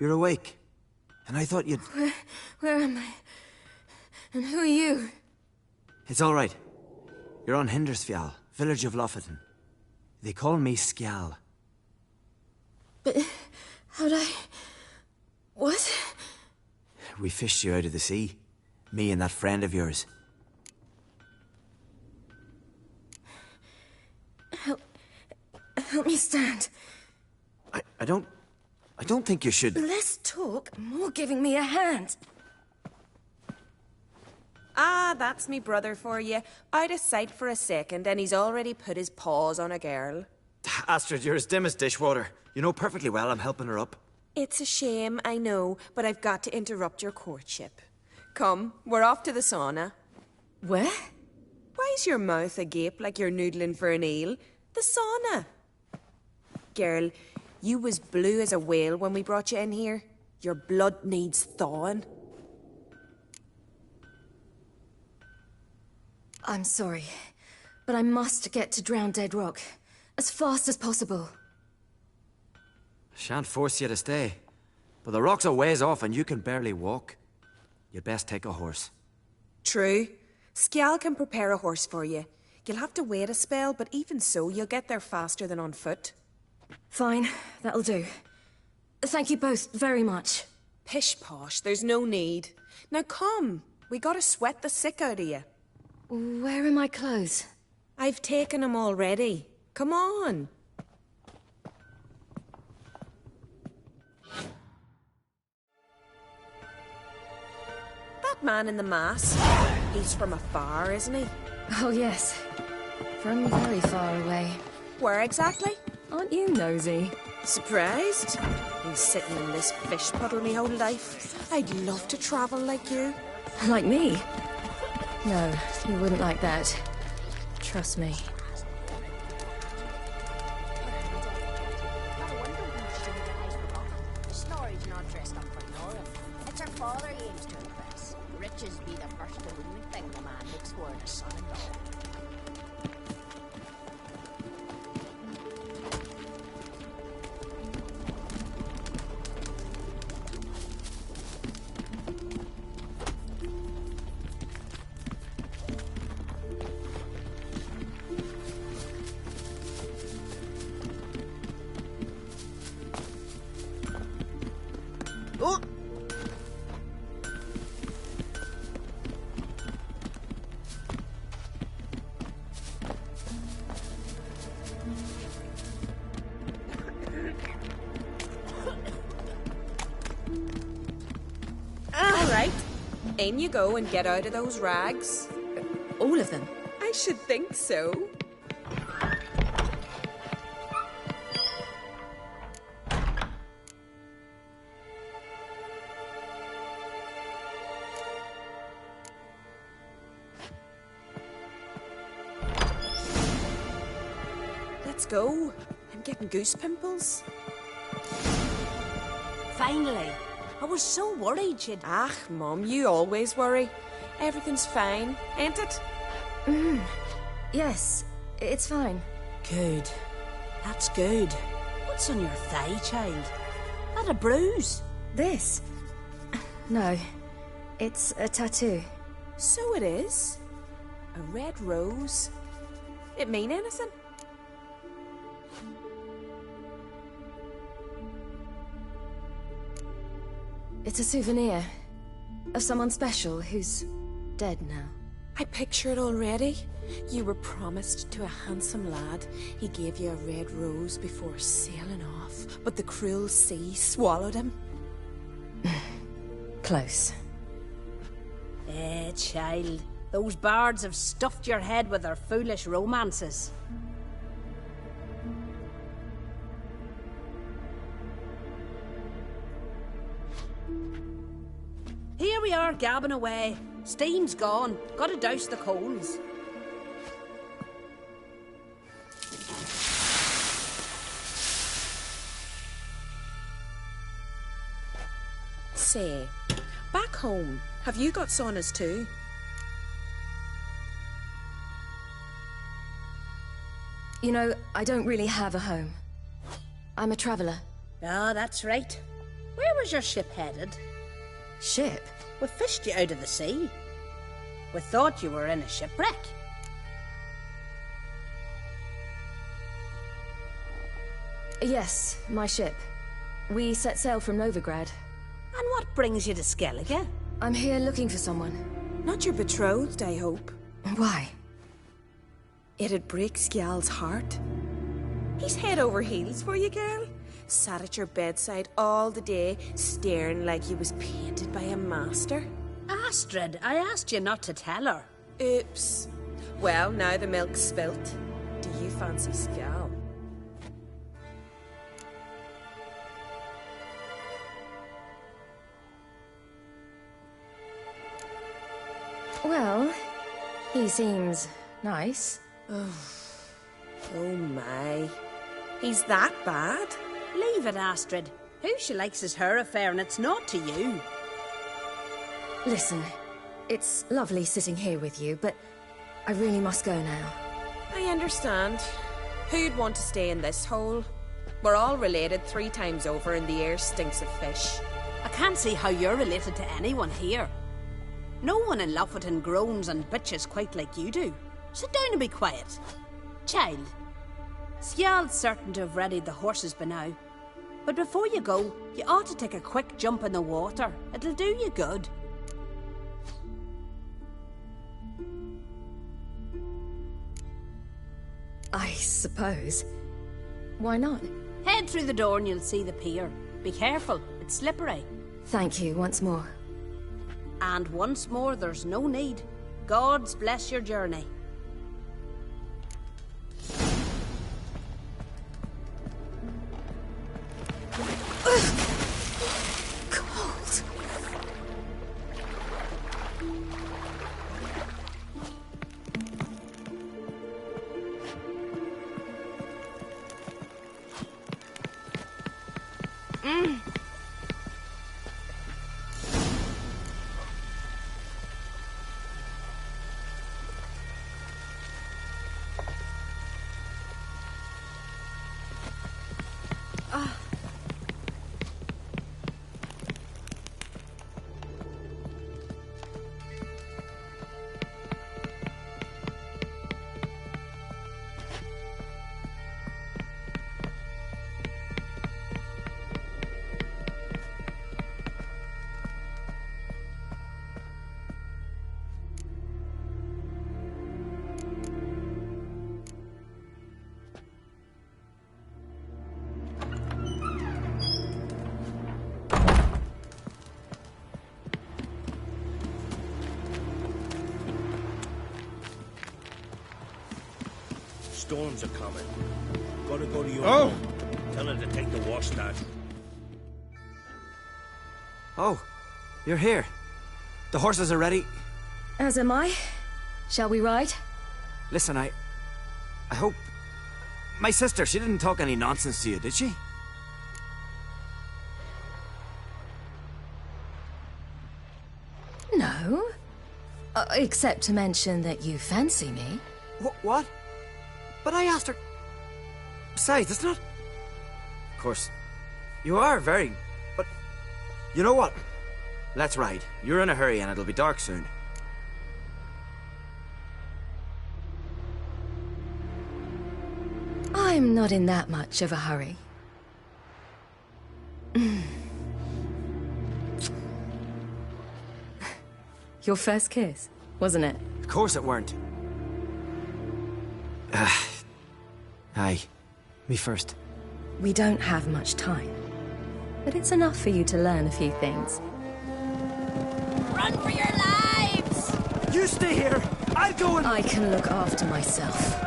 You're awake. And I thought you'd... Where am I? And who are you? It's all right. You're on Hindersfjall, village of Lofoten. They call me Skjal. But how'd I... What? We fished you out of the sea. Me and that friend of yours. Help me stand. I don't think you should... Less talk, more giving me a hand. Ah, that's me brother for you. Out of sight for a second, and he's already put his paws on a girl. Astrid, you're as dim as dishwater. You know perfectly well I'm helping her up. It's a shame, I know, but I've got to interrupt your courtship. Come, we're off to the sauna. Where? Why's your mouth agape like you're noodling for an eel? The sauna. Girl, you was blue as a whale when we brought you in here. Your blood needs thawing. I'm sorry, but I must get to Drowned Dead Rock. As fast as possible. Shan't force you to stay. But the rock's a ways off and you can barely walk. You'd best take a horse. True. Skjal can prepare a horse for you. You'll have to wait a spell, but even so, you'll get there faster than on foot. Fine, that'll do. Thank you both very much. Pish-posh, there's no need. Now come, we gotta sweat the sick out of you. Where are my clothes? I've taken them already. Come on. That man in the mask, he's from afar, isn't he? Oh yes, from very far away. Where exactly? Aren't you nosy? Surprised? Been sitting in this fish puddle me whole life. I'd love to travel like you. Like me? No, you wouldn't like that. Trust me. The story's not dressed up for Nora. It's her father he aims to impress. Riches be the first and only thing the man looks for in a son-in-law. Oh! All right. In you go and get out of those rags. All of them? I should think so. Let's go. I'm getting goose pimples. Finally. I was so worried she'd... Ah, Mum, you always worry. Everything's fine, ain't it? Yes, it's fine. Good. That's good. What's on your thigh, child? That a bruise? This? No. It's a tattoo. So it is. A red rose. It mean anything? It's a souvenir of someone special who's dead now. I picture it already. You were promised to a handsome lad. He gave you a red rose before sailing off, but the cruel sea swallowed him. Close. Child. Those bards have stuffed your head with their foolish romances. Here we are, gabbing away. Steam's gone. Gotta douse the coals. Say, back home, have you got saunas too? You know, I don't really have a home. I'm a traveller. Ah, that's right. Where was your ship headed? Ship? We fished you out of the sea. We thought you were in a shipwreck. Yes, my ship. We set sail from Novigrad. And what brings you to Skellige? I'm here looking for someone. Not your betrothed, I hope. Why? It'd break Skjal's heart. He's head over heels for you, girl. Sat at your bedside all the day, staring like he was painted by a master. Astrid, I asked you not to tell her. Oops. Well, now the milk's spilt. Do you fancy Skjal? Well, he seems nice. Oh my. He's that bad? Leave it, Astrid. Who she likes is her affair, and it's not to you. Listen, it's lovely sitting here with you, but I really must go now. I understand. Who'd want to stay in this hole? We're all related 3 times over, and the air stinks of fish. I can't see how you're related to anyone here. No one in Lofoten groans and bitches quite like you do. Sit down and be quiet. Child, Skjal's certain to have readied the horses by now. But before you go, you ought to take a quick jump in the water. It'll do you good. I suppose. Why not? Head through the door and you'll see the pier. Be careful, it's slippery. Thank you once more. And once more, there's no need. God's bless your journey. Cold. storms are coming. Gotta go to your Oh! home. Tell her to take the wash start. Oh, you're here. The horses are ready. As am I. Shall we ride? Listen, I hope... My sister, she didn't talk any nonsense to you, did she? No. Except to mention that you fancy me. What? But I asked her... Besides, it's not... Of course, you are very... But... You know what? Let's ride. You're in a hurry and it'll be dark soon. I'm not in that much of a hurry. Your first kiss, wasn't it? Of course it weren't. Aye. Me first. We don't have much time. But it's enough for you to learn a few things. Run for your lives! You stay here! I'll go and... I can look after myself.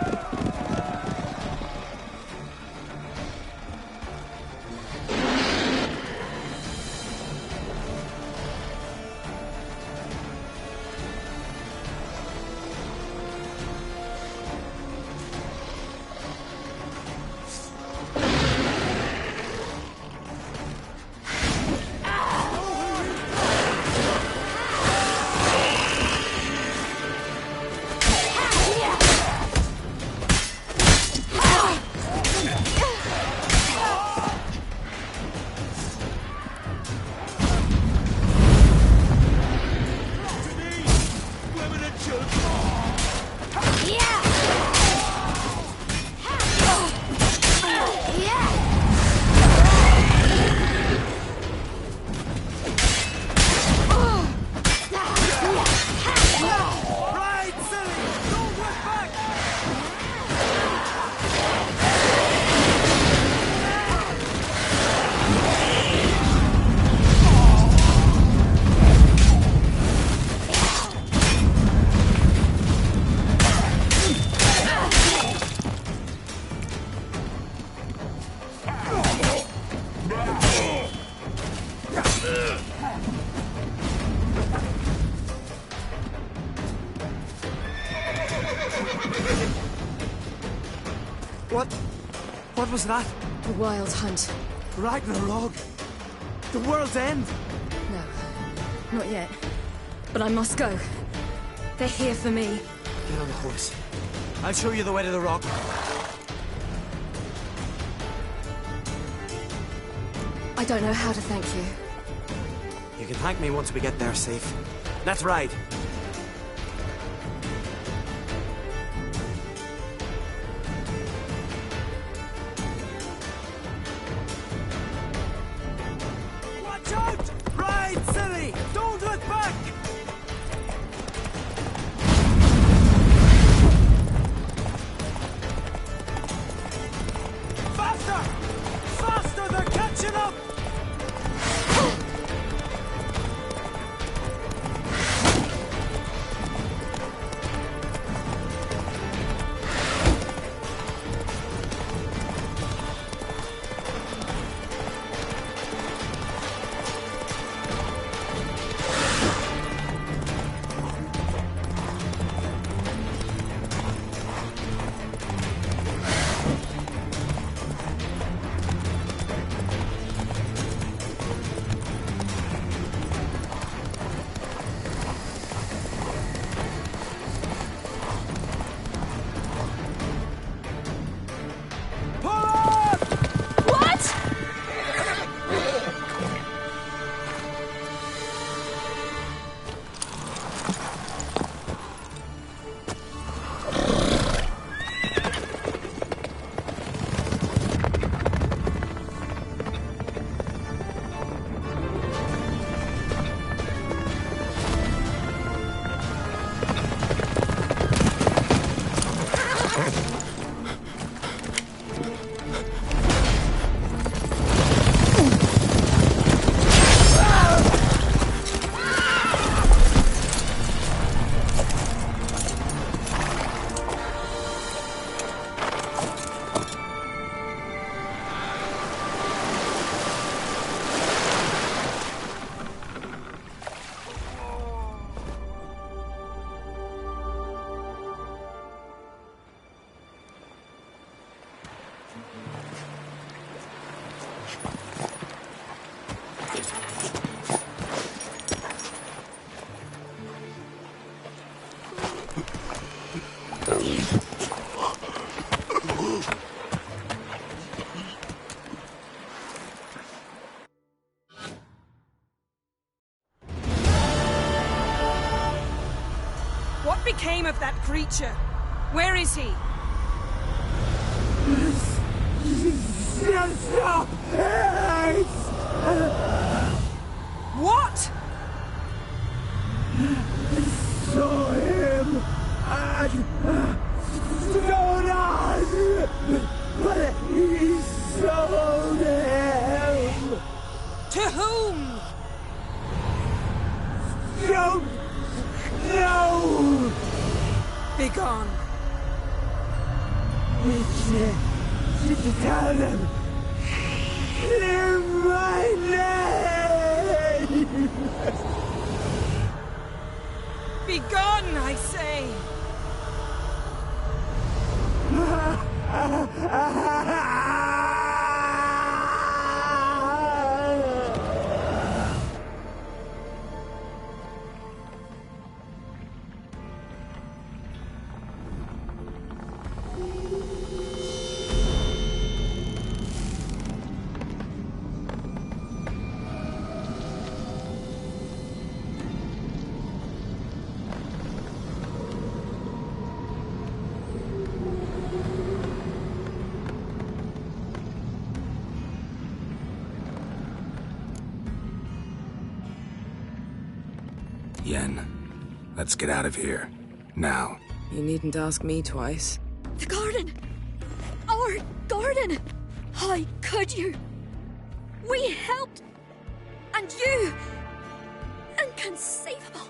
What was that? The Wild Hunt. Ragnarok? The world's end? No, not yet. But I must go. They're here for me. Get on the horse. I'll show you the way to the rock. I don't know how to thank you. You can thank me once we get there safe. Let's ride. Watch out! Ride, silly! Don't look back! Faster! Faster! They're catching up! became of that creature? Where is he? Stop! What? Saw him at Stonehouse, but he sold him. To whom? Don't know. Begone. Tell them. Clear my name. Begone, I say. Yen, let's get out of here. Now. You needn't ask me twice. The garden! Our garden! How could you? We helped! And you! Inconceivable!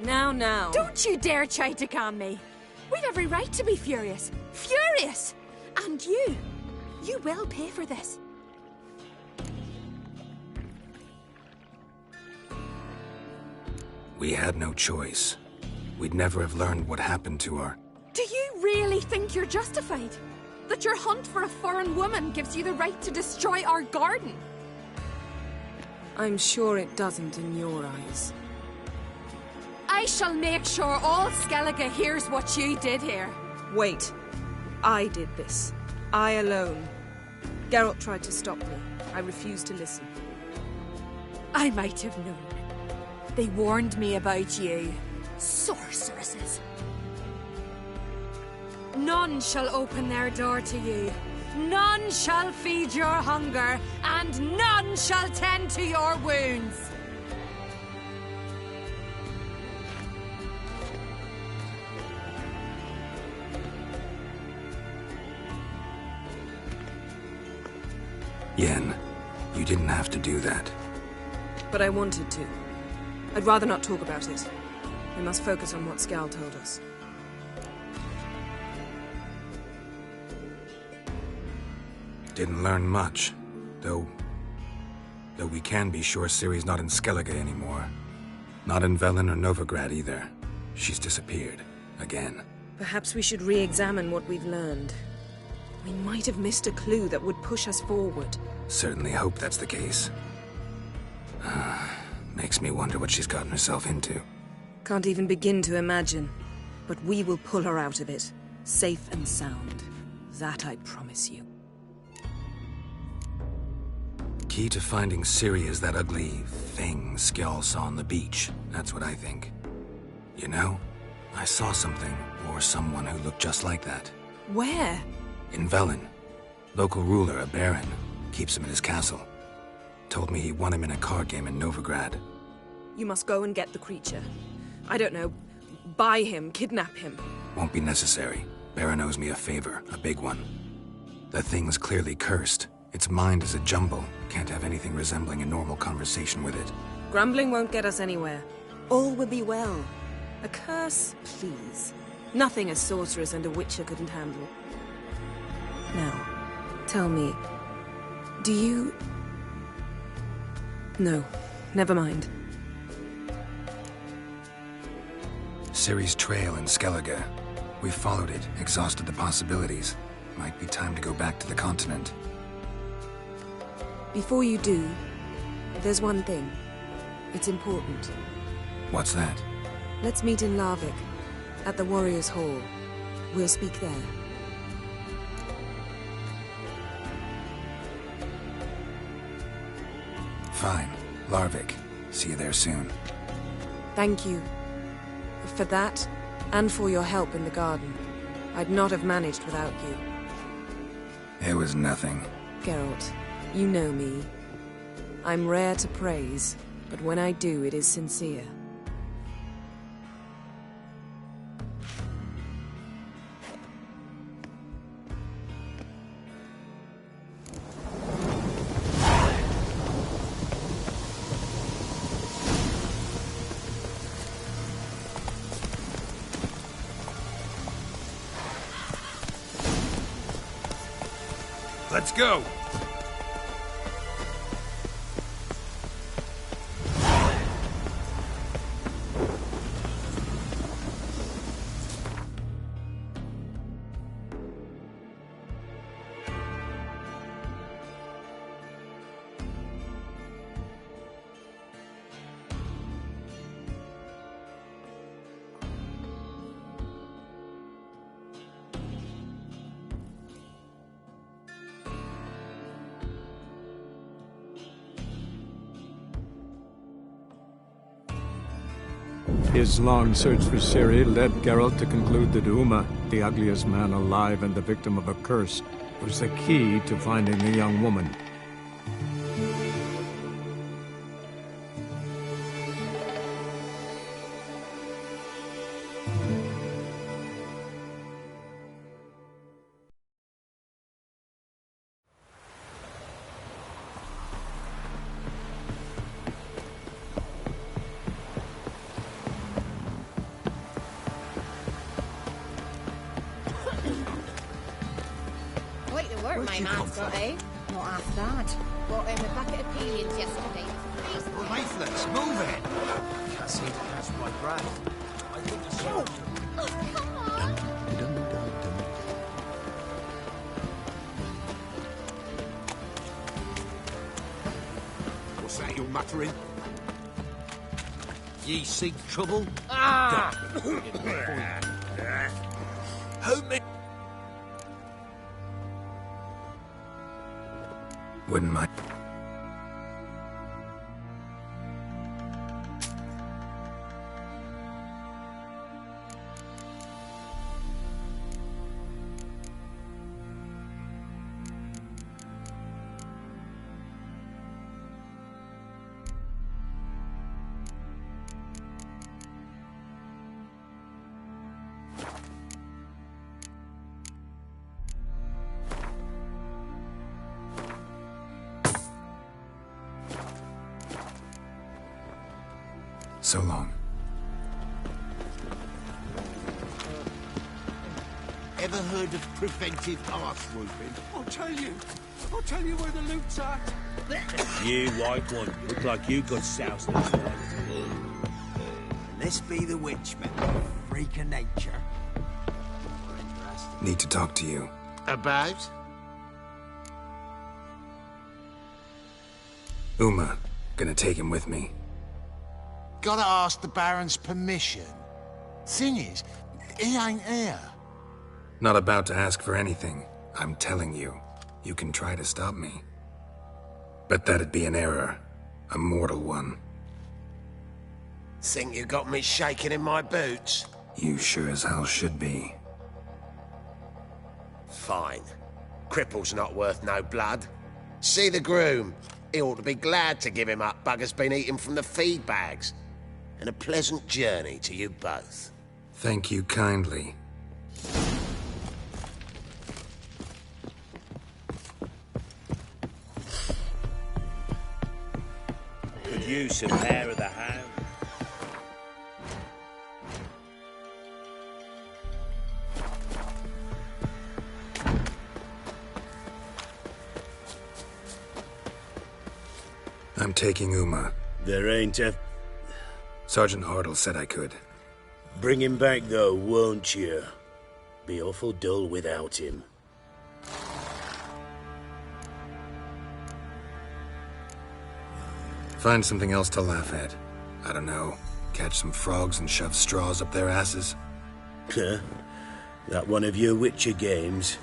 Now. Don't you dare try to calm me. We'd every right to be furious. Furious! And you will pay for this. We had no choice. We'd never have learned what happened to her. Do you really think you're justified? That your hunt for a foreign woman gives you the right to destroy our garden? I'm sure it doesn't in your eyes. I shall make sure all Skellige hears what you did here. Wait. I did this. I alone. Geralt tried to stop me. I refused to listen. I might have known. They warned me about you. Sorceresses. None shall open their door to you. None shall feed your hunger, and none shall tend to your wounds. Yen, you didn't have to do that. But I wanted to. I'd rather not talk about it. We must focus on what Skal told us. Didn't learn much, though we can be sure Ciri's not in Skellige anymore. Not in Velen or Novigrad either. She's disappeared. Again. Perhaps we should re-examine what we've learned. We might have missed a clue that would push us forward. Certainly hope that's the case. Makes me wonder what she's gotten herself into. Can't even begin to imagine. But we will pull her out of it. Safe and sound. That I promise you. Key to finding Ciri is that ugly thing Skjall saw on the beach. That's what I think. You know, I saw something, or someone who looked just like that. Where? In Velen. Local ruler, a baron, keeps him in his castle. Told me he won him in a card game in Novigrad. You must go and get the creature. I don't know, buy him, kidnap him. Won't be necessary. Baron owes me a favor, a big one. The thing's clearly cursed. Its mind is a jumble. Can't have anything resembling a normal conversation with it. Grumbling won't get us anywhere. All will be well. A curse, please. Nothing a sorceress and a witcher couldn't handle. Now, tell me, do you... No, never mind. Ciri's trail in Skellige. We followed it, exhausted the possibilities. Might be time to go back to the continent. Before you do, there's one thing. It's important. What's that? Let's meet in Larvik, at the Warriors' Hall. We'll speak there. Fine. Larvik. See you there soon. Thank you. For that, And for your help in the garden. I'd not have managed without you. It was nothing. Geralt, you know me. I'm rare to praise, but when I do, it is sincere. Let's go! His long search for Ciri led Geralt to conclude that Uma, the ugliest man alive and the victim of a curse, was the key to finding the young woman. Quite the work my man's got, eh? Not half that. Bought him a bucket of peelings yesterday. Faithless, move it! I seem to catch my breath. I think I saw What's that you're muttering? Ye seek trouble? Ah! Who me? Wouldn't mind. So long. Ever heard of preventive arse whooping? I'll tell you where the loot's at. You white one, look like you got soused. This be the witchman, freak of nature. Need to talk to you. About? Uma, gonna take him with me. Gotta ask the Baron's permission. Thing is, he ain't here. Not about to ask for anything. I'm telling you, you can try to stop me. But that'd be an error. A mortal one. Think you got me shaking in my boots? You sure as hell should be. Fine. Cripple's not worth no blood. See the groom. He ought to be glad to give him up. Bugger's been eating from the feed bags. And a pleasant journey to you both. Thank you kindly. Could use some hair of the hound. I'm taking Uma. There ain't a... Sergeant Hartle said I could. Bring him back, though, won't you? Be awful dull without him. Find something else to laugh at. I don't know. Catch some frogs and shove straws up their asses. Huh? That one of your Witcher games?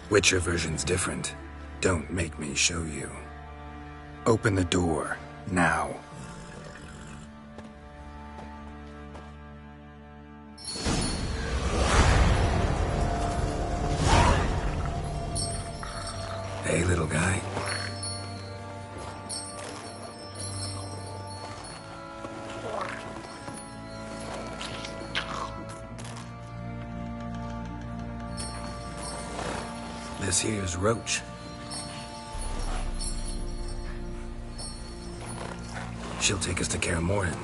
Witcher version's different. Don't make me show you. Open the door. Now. this here's Roach. She'll take us to Kaer Morhen.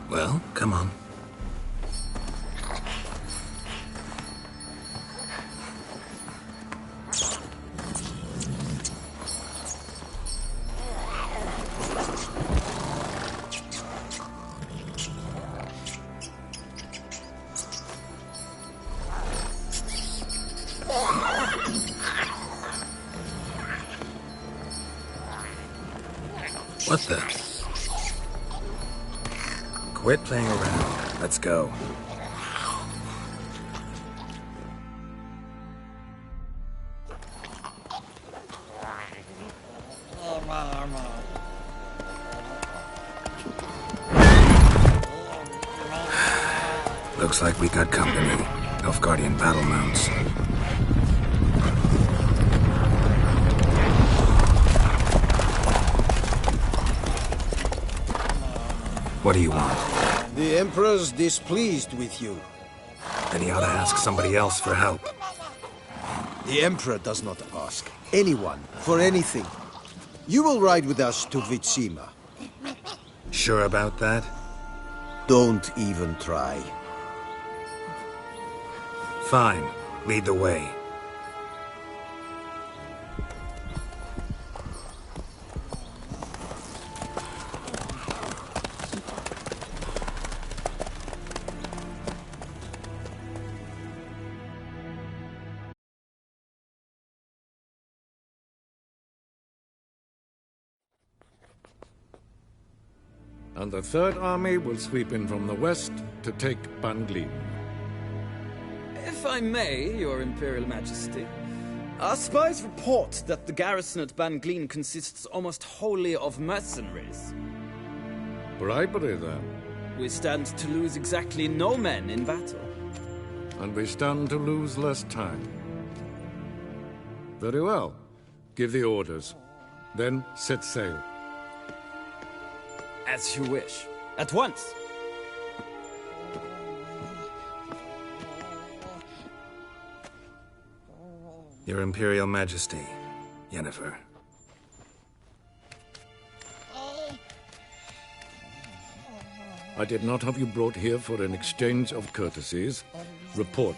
Well, come on. What the? Quit playing around. Let's go. Looks like we got company. Nilfgaardian battle mounts. What do you want? The Emperor's displeased with you. Then he ought to ask somebody else for help. The Emperor does not ask anyone for anything. You will ride with us to Vitsima. Sure about that? Don't even try. Fine. Lead the way. And the Third Army will sweep in from the west to take Ban Glin. If I may, Your Imperial Majesty, our spies report that the garrison at Ban Glin consists almost wholly of mercenaries. Bribery, then. We stand to lose exactly no men in battle. And we stand to lose less time. Very well. Give the orders. Then set sail. As you wish. At once. Your Imperial Majesty, Yennefer. I did not have you brought here for an exchange of courtesies. Report.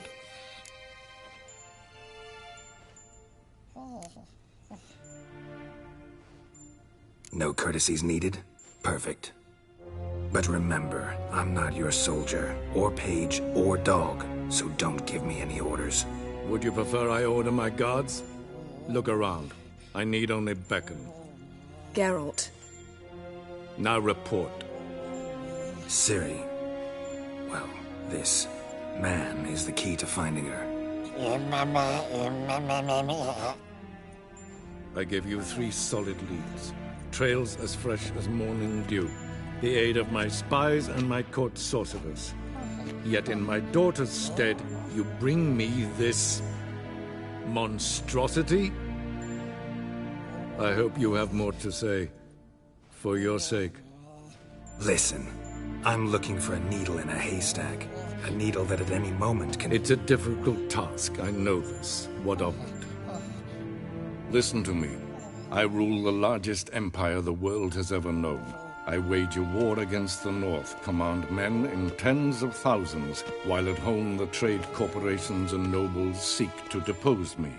No courtesies needed? Perfect. But remember, I'm not your soldier, or page, or dog, so don't give me any orders. Would you prefer I order my guards? Look around. I need only beckon. Geralt. Now report. Ciri. Well, this man is the key to finding her. I gave you 3 solid leads. Trails as fresh as morning dew. The aid of my spies and my court sorcerers. Yet in my daughter's stead, you bring me this monstrosity? I hope you have more to say. For your sake. Listen, I'm looking for a needle in a haystack. A needle that at any moment can... It's a difficult task, I know this. What of it? Listen to me. I rule the largest empire the world has ever known. I wage a war against the North, command men in tens of thousands, while at home the trade corporations and nobles seek to depose me.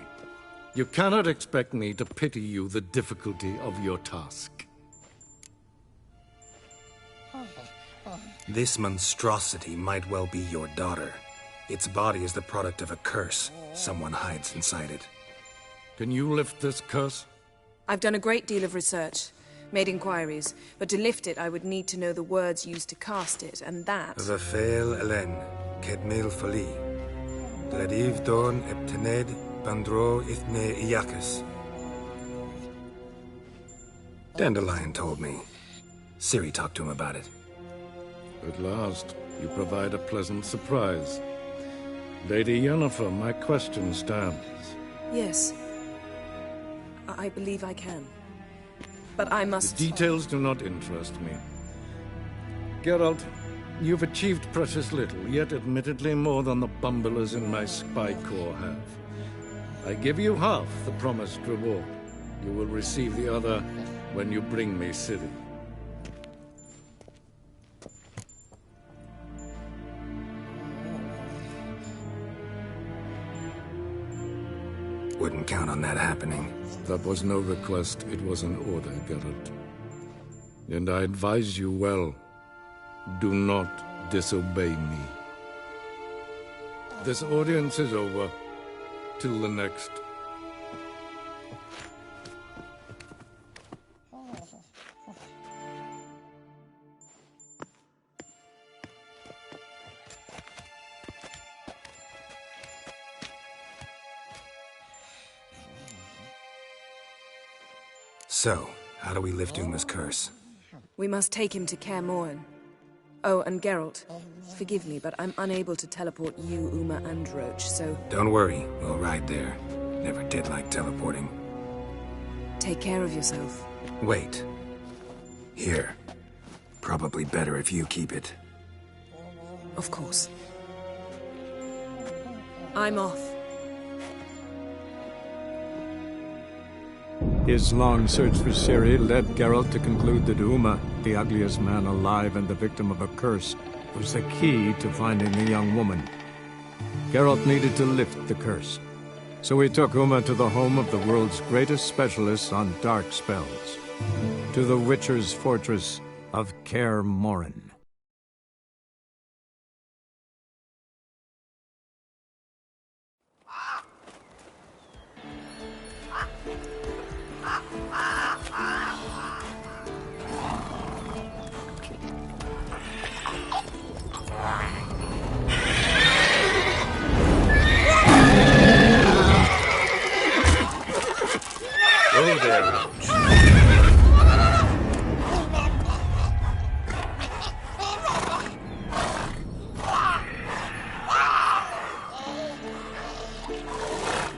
You cannot expect me to pity you the difficulty of your task. This monstrosity might well be your daughter. Its body is the product of a curse. Someone hides inside it. Can you lift this curse? I've done a great deal of research, made inquiries, but to lift it I would need to know the words used to cast it, and that... Vafael Elen, Kedmil Fali, Dladiv Dorn Eptened, Bandro Ithne Iacus. Dandelion told me. Ciri talked to him about it. At last, you provide a pleasant surprise. Lady Yennefer, my question stands. Yes. I believe I can. But I must... The details do not interest me. Geralt, you've achieved precious little, yet admittedly more than the bumblers in my spy corps have. I give you half the promised reward. You will receive the other when you bring me Ciri. Wouldn't count on that happening. That was no request, it was an order, Geralt. And I advise you well, do not disobey me. This audience is over. Till the next. So, how do we lift Uma's curse? We must take him to Kaer Morhen. Oh, and Geralt, forgive me, but I'm unable to teleport you, Uma, and Roach, so... Don't worry, we'll ride there. Never did like teleporting. Take care of yourself. Wait. Here. Probably better if you keep it. Of course. I'm off. His long search for Ciri led Geralt to conclude that Uma, the ugliest man alive and the victim of a curse, was the key to finding the young woman. Geralt needed to lift the curse, so he took Uma to the home of the world's greatest specialists on dark spells, to the Witcher's fortress of Kaer Morhen. Go there, Roach.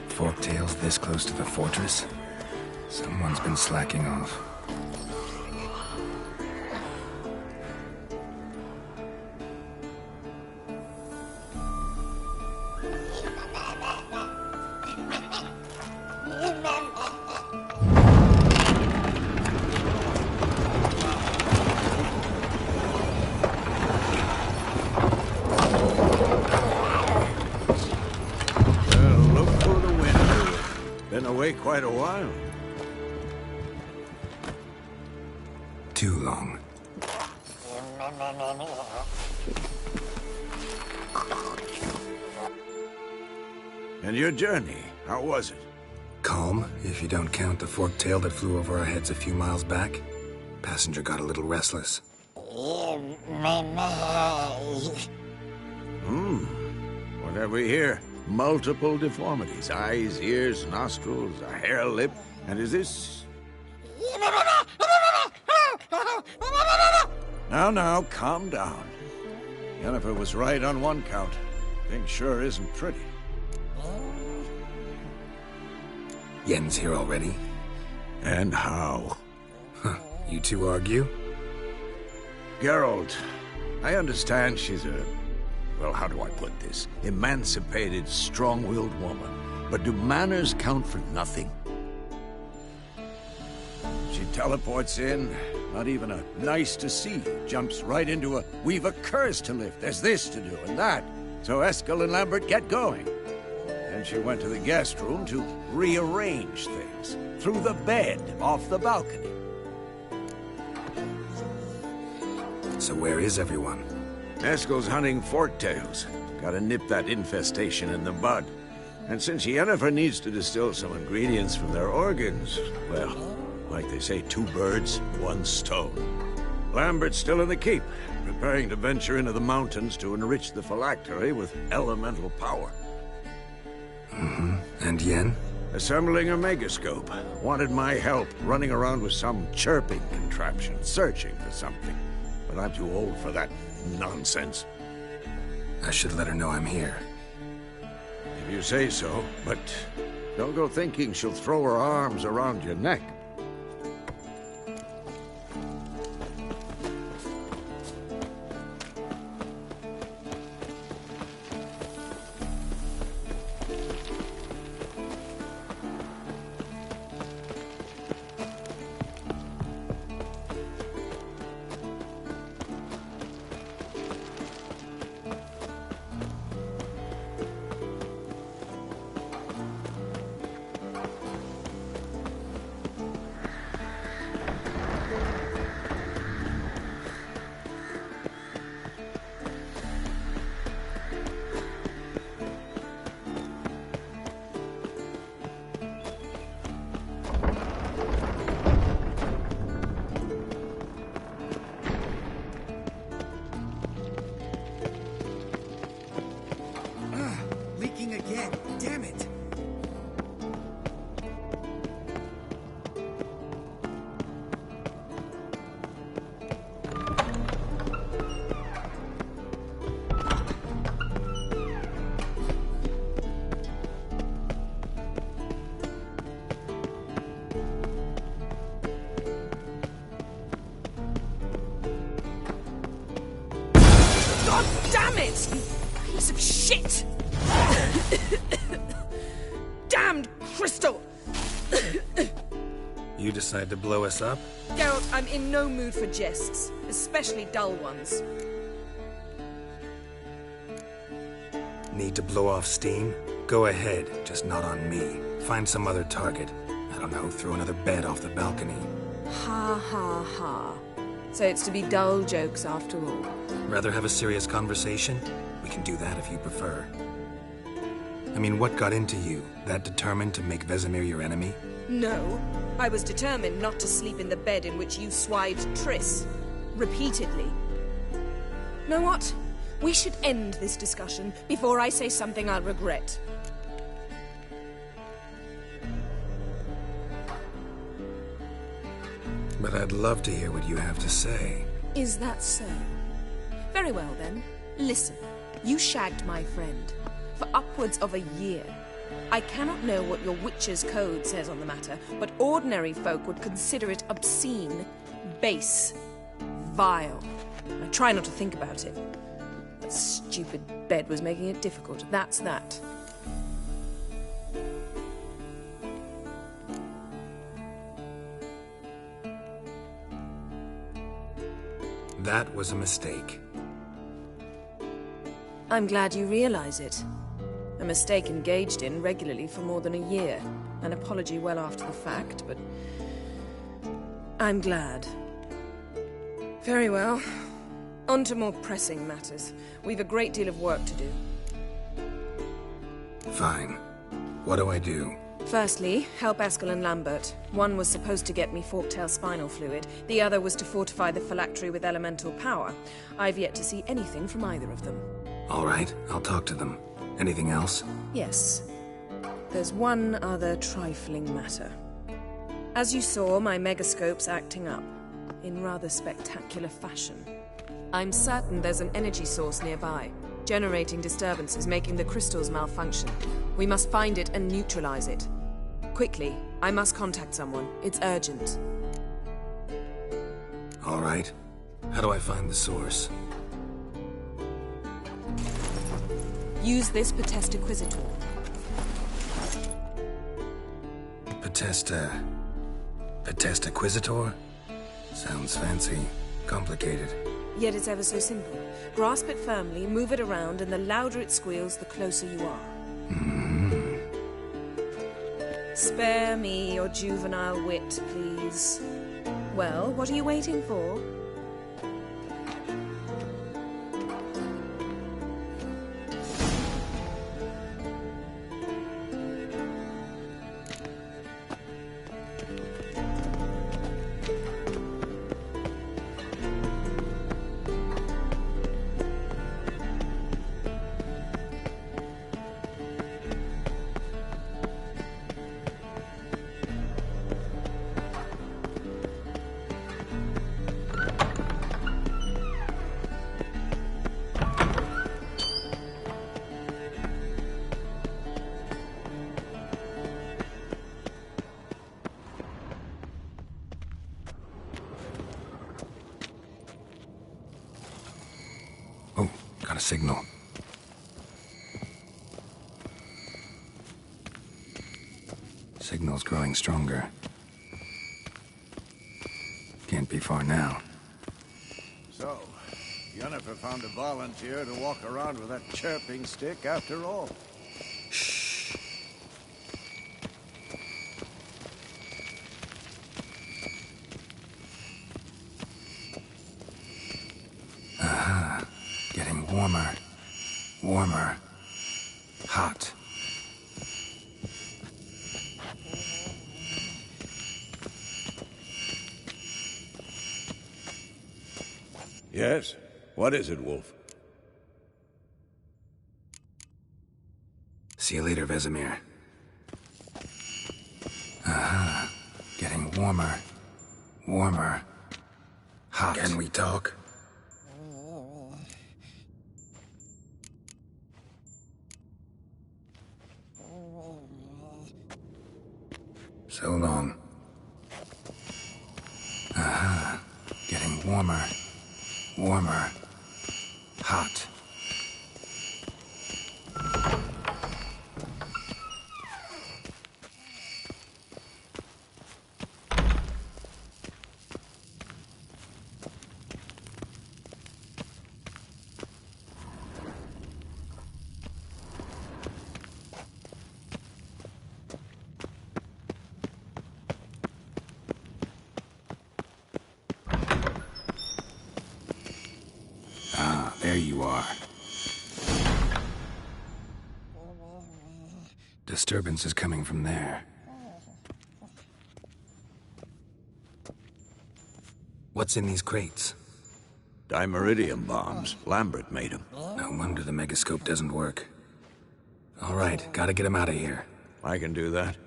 Forktails this close to the fortress? Someone's been slacking off. Quite a while. Too long. And your journey, how was it? Calm, if you don't count the forktail that flew over our heads a few miles back. Passenger got a little restless. What have we here? Multiple deformities. Eyes, ears, nostrils, a hair lip. And is this... Now, calm down. Yennefer was right on one count. Thing sure isn't pretty. Yen's here already? And how? Huh. You two argue? Geralt, I understand she's a... well, how do I put this? Emancipated, strong-willed woman. But do manners count for nothing? She teleports in, not even a nice to see, jumps right into a, we've a curse to lift, there's this to do and that. So Eskel and Lambert get going. Then she went to the guest room to rearrange things. Through the bed, off the balcony. So where is everyone? Eskel's hunting forktails. Gotta nip that infestation in the bud. And since Yennefer needs to distill some ingredients from their organs, well, like they say, 2 birds, 1 stone. Lambert's still in the keep, preparing to venture into the mountains to enrich the phylactery with elemental power. And Yen? Assembling a megascope. Wanted my help running around with some chirping contraption, searching for something. But I'm too old for that nonsense. I should let her know I'm here. If you say so, but don't go thinking she'll throw her arms around your neck. it, you piece of shit! Damned crystal! You decide to blow us up? Geralt, I'm in no mood for jests, especially dull ones. Need to blow off steam? Go ahead, just not on me. Find some other target. I don't know, throw another bed off the balcony. Ha ha ha. So it's to be dull jokes after all. Rather have a serious conversation? We can do that if you prefer. I mean, what got into you? That determined to make Vesemir your enemy? No. I was determined not to sleep in the bed in which you swived Triss. Repeatedly. Know what? We should end this discussion before I say something I'll regret. But I'd love to hear what you have to say. Is that so? Very well then. Listen, you shagged my friend for upwards of a year. I cannot know what your witch's code says on the matter, but ordinary folk would consider it obscene, base, vile. I try not to think about it. That stupid bed was making it difficult. That's that. That was a mistake. I'm glad you realize it. A mistake engaged in regularly for more than a year. An apology well after the fact, but I'm glad. Very well. On to more pressing matters. We've a great deal of work to do. Fine. What do I do? Firstly, help Eskel and Lambert. One was supposed to get me forktail spinal fluid. The other was to fortify the phylactery with elemental power. I've yet to see anything from either of them. All right, I'll talk to them. Anything else? Yes. There's one other trifling matter. As you saw, my megascope's acting up. In rather spectacular fashion. I'm certain there's an energy source nearby, generating disturbances, making the crystals malfunction. We must find it and neutralize it. Quickly, I must contact someone. It's urgent. All right. How do I find the source? Use this Potesta Quisitor. Potesta Quisitor? Sounds fancy. Complicated. Yet it's ever so simple. Grasp it firmly, move it around, and the louder it squeals, the closer you are. Spare me your juvenile wit, please. Well, what are you waiting for? Got a signal. Signal's growing stronger. Can't be far now. So, Yennefer found a volunteer to walk around with that chirping stick after all. Shh. Aha. Getting warmer. Warmer. Hot. Yes? What is it, Wolf? See you later, Vesemir. Aha. Getting warmer. Warmer. Hot. Can we talk? So long. Aha. Getting warmer. Warmer. Hot. disturbance is coming from there. What's in these crates? Dimeridium bombs. Lambert made them. No wonder the megascope doesn't work. All right, gotta get him out of here. I can do that.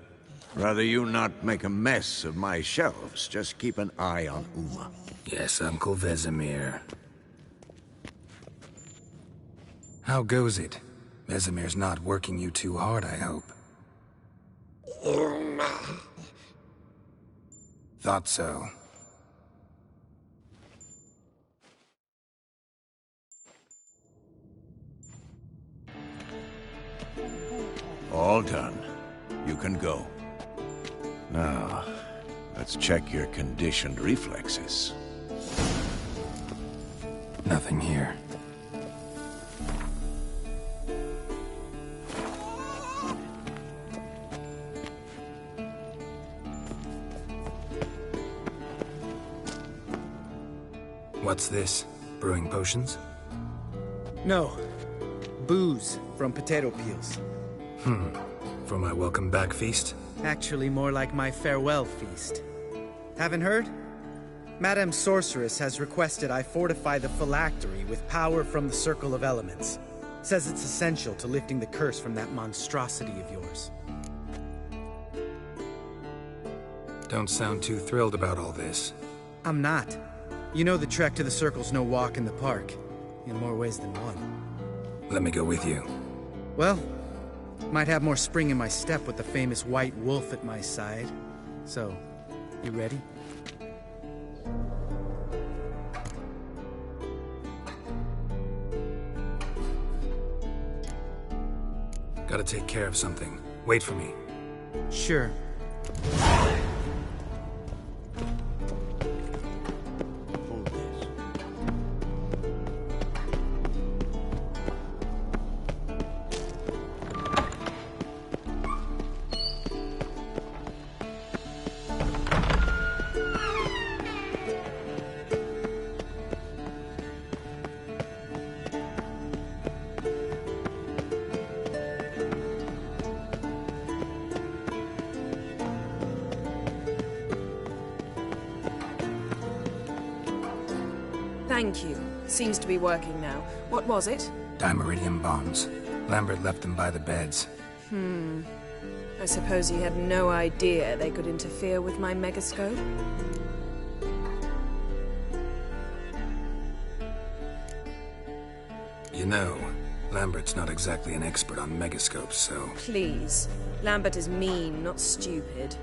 Rather you not make a mess of my shelves. Just keep an eye on Uma. Yes, Uncle Vesemir. How goes it? Vesemir's not working you too hard, I hope. Thought so. All done. You can go. Now, let's check your conditioned reflexes. Nothing here. What's this? Brewing potions? No. Booze from potato peels. For my welcome back feast? Actually, more like my farewell feast. Haven't heard? Madame Sorceress has requested I fortify the phylactery with power from the Circle of Elements. Says it's essential to lifting the curse from that monstrosity of yours. Don't sound too thrilled about all this. I'm not. You know the trek to the Circle's no walk in the park. In more ways than one. Let me go with you. Well, might have more spring in my step with the famous white wolf at my side. So, you ready? Gotta take care of something. Wait for me. Sure. Thank you. Seems to be working now. What was it? Dimeridium bombs. Lambert left them by the beds. I suppose he had no idea they could interfere with my megascope? You know, Lambert's not exactly an expert on megascopes, so... Please. Lambert is mean, not stupid.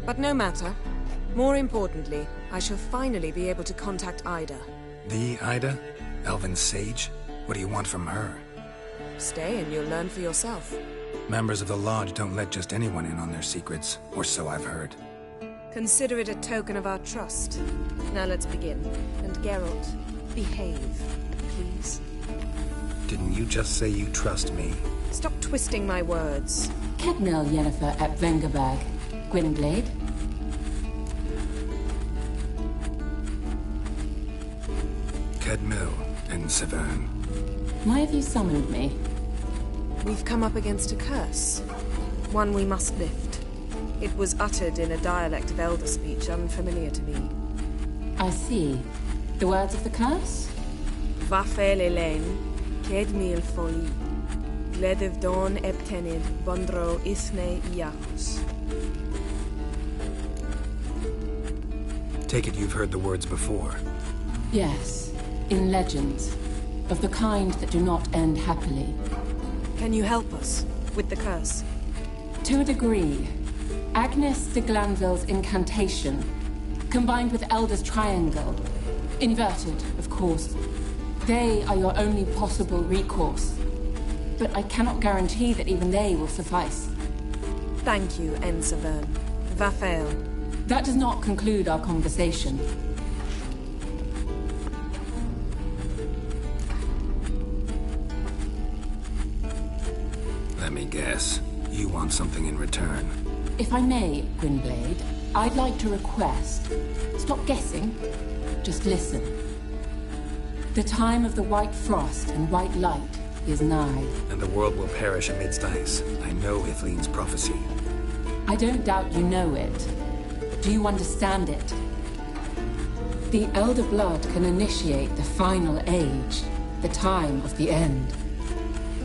But no matter. More importantly, I shall finally be able to contact Ida. The Ida? Elven sage? What do you want from her? Stay and you'll learn for yourself. Members of the Lodge don't let just anyone in on their secrets, or so I've heard. Consider it a token of our trust. Now let's begin. And Geralt, behave, please. Didn't you just say you trust me? Stop twisting my words. Kednel Yennefer at Vengerberg. Gwynblade? Kedmil and Severn. Why have you summoned me? We've come up against a curse. One we must lift. It was uttered in a dialect of Elder speech unfamiliar to me. I see. The words of the curse? Vafel Elaine, Kedmil Foli, Gledev Don Ebtenid, Bondro Isne Iacus. Take it you've heard the words before. Yes. In legends. Of the kind that do not end happily. Can you help us with the curse? To a degree. Agnes de Glanville's incantation, combined with Elder's triangle, inverted, of course. They are your only possible recourse. But I cannot guarantee that even they will suffice. Thank you, Ensevern. Vafel. That does not conclude our conversation. Let me guess. You want something in return. If I may, Gwynblade, I'd like to request... Stop guessing. Just listen. The time of the white frost and white light is nigh. And the world will perish amidst ice. I know Ithleen's prophecy. I don't doubt you know it. Do you understand it? The Elder Blood can initiate the final age, the time of the end,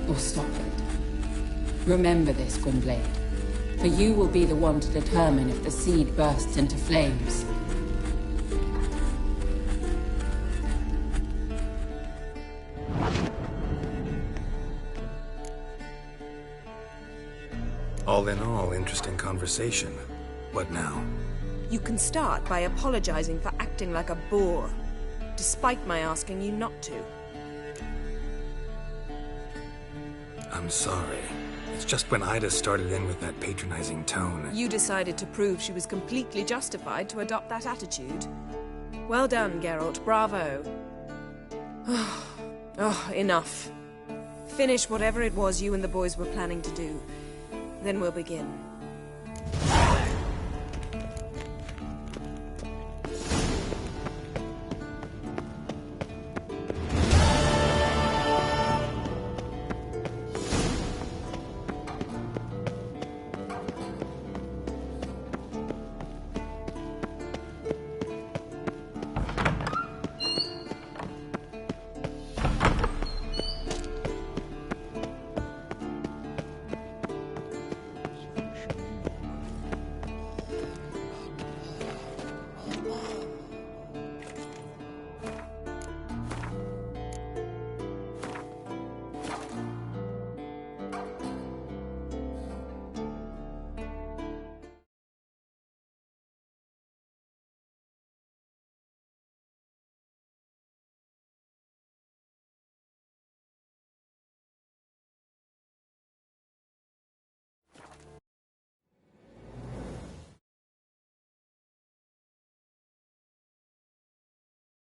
or stop it. Remember this, Gwynblade, for you will be the one to determine if the seed bursts into flames. All in all, interesting conversation. What now? You can start by apologizing for acting like a boor, despite my asking you not to. I'm sorry. It's just when Ida started in with that patronizing tone. You decided to prove she was completely justified to adopt that attitude. Well done, Geralt. Bravo. Oh, enough. Finish whatever it was you and the boys were planning to do. Then we'll begin.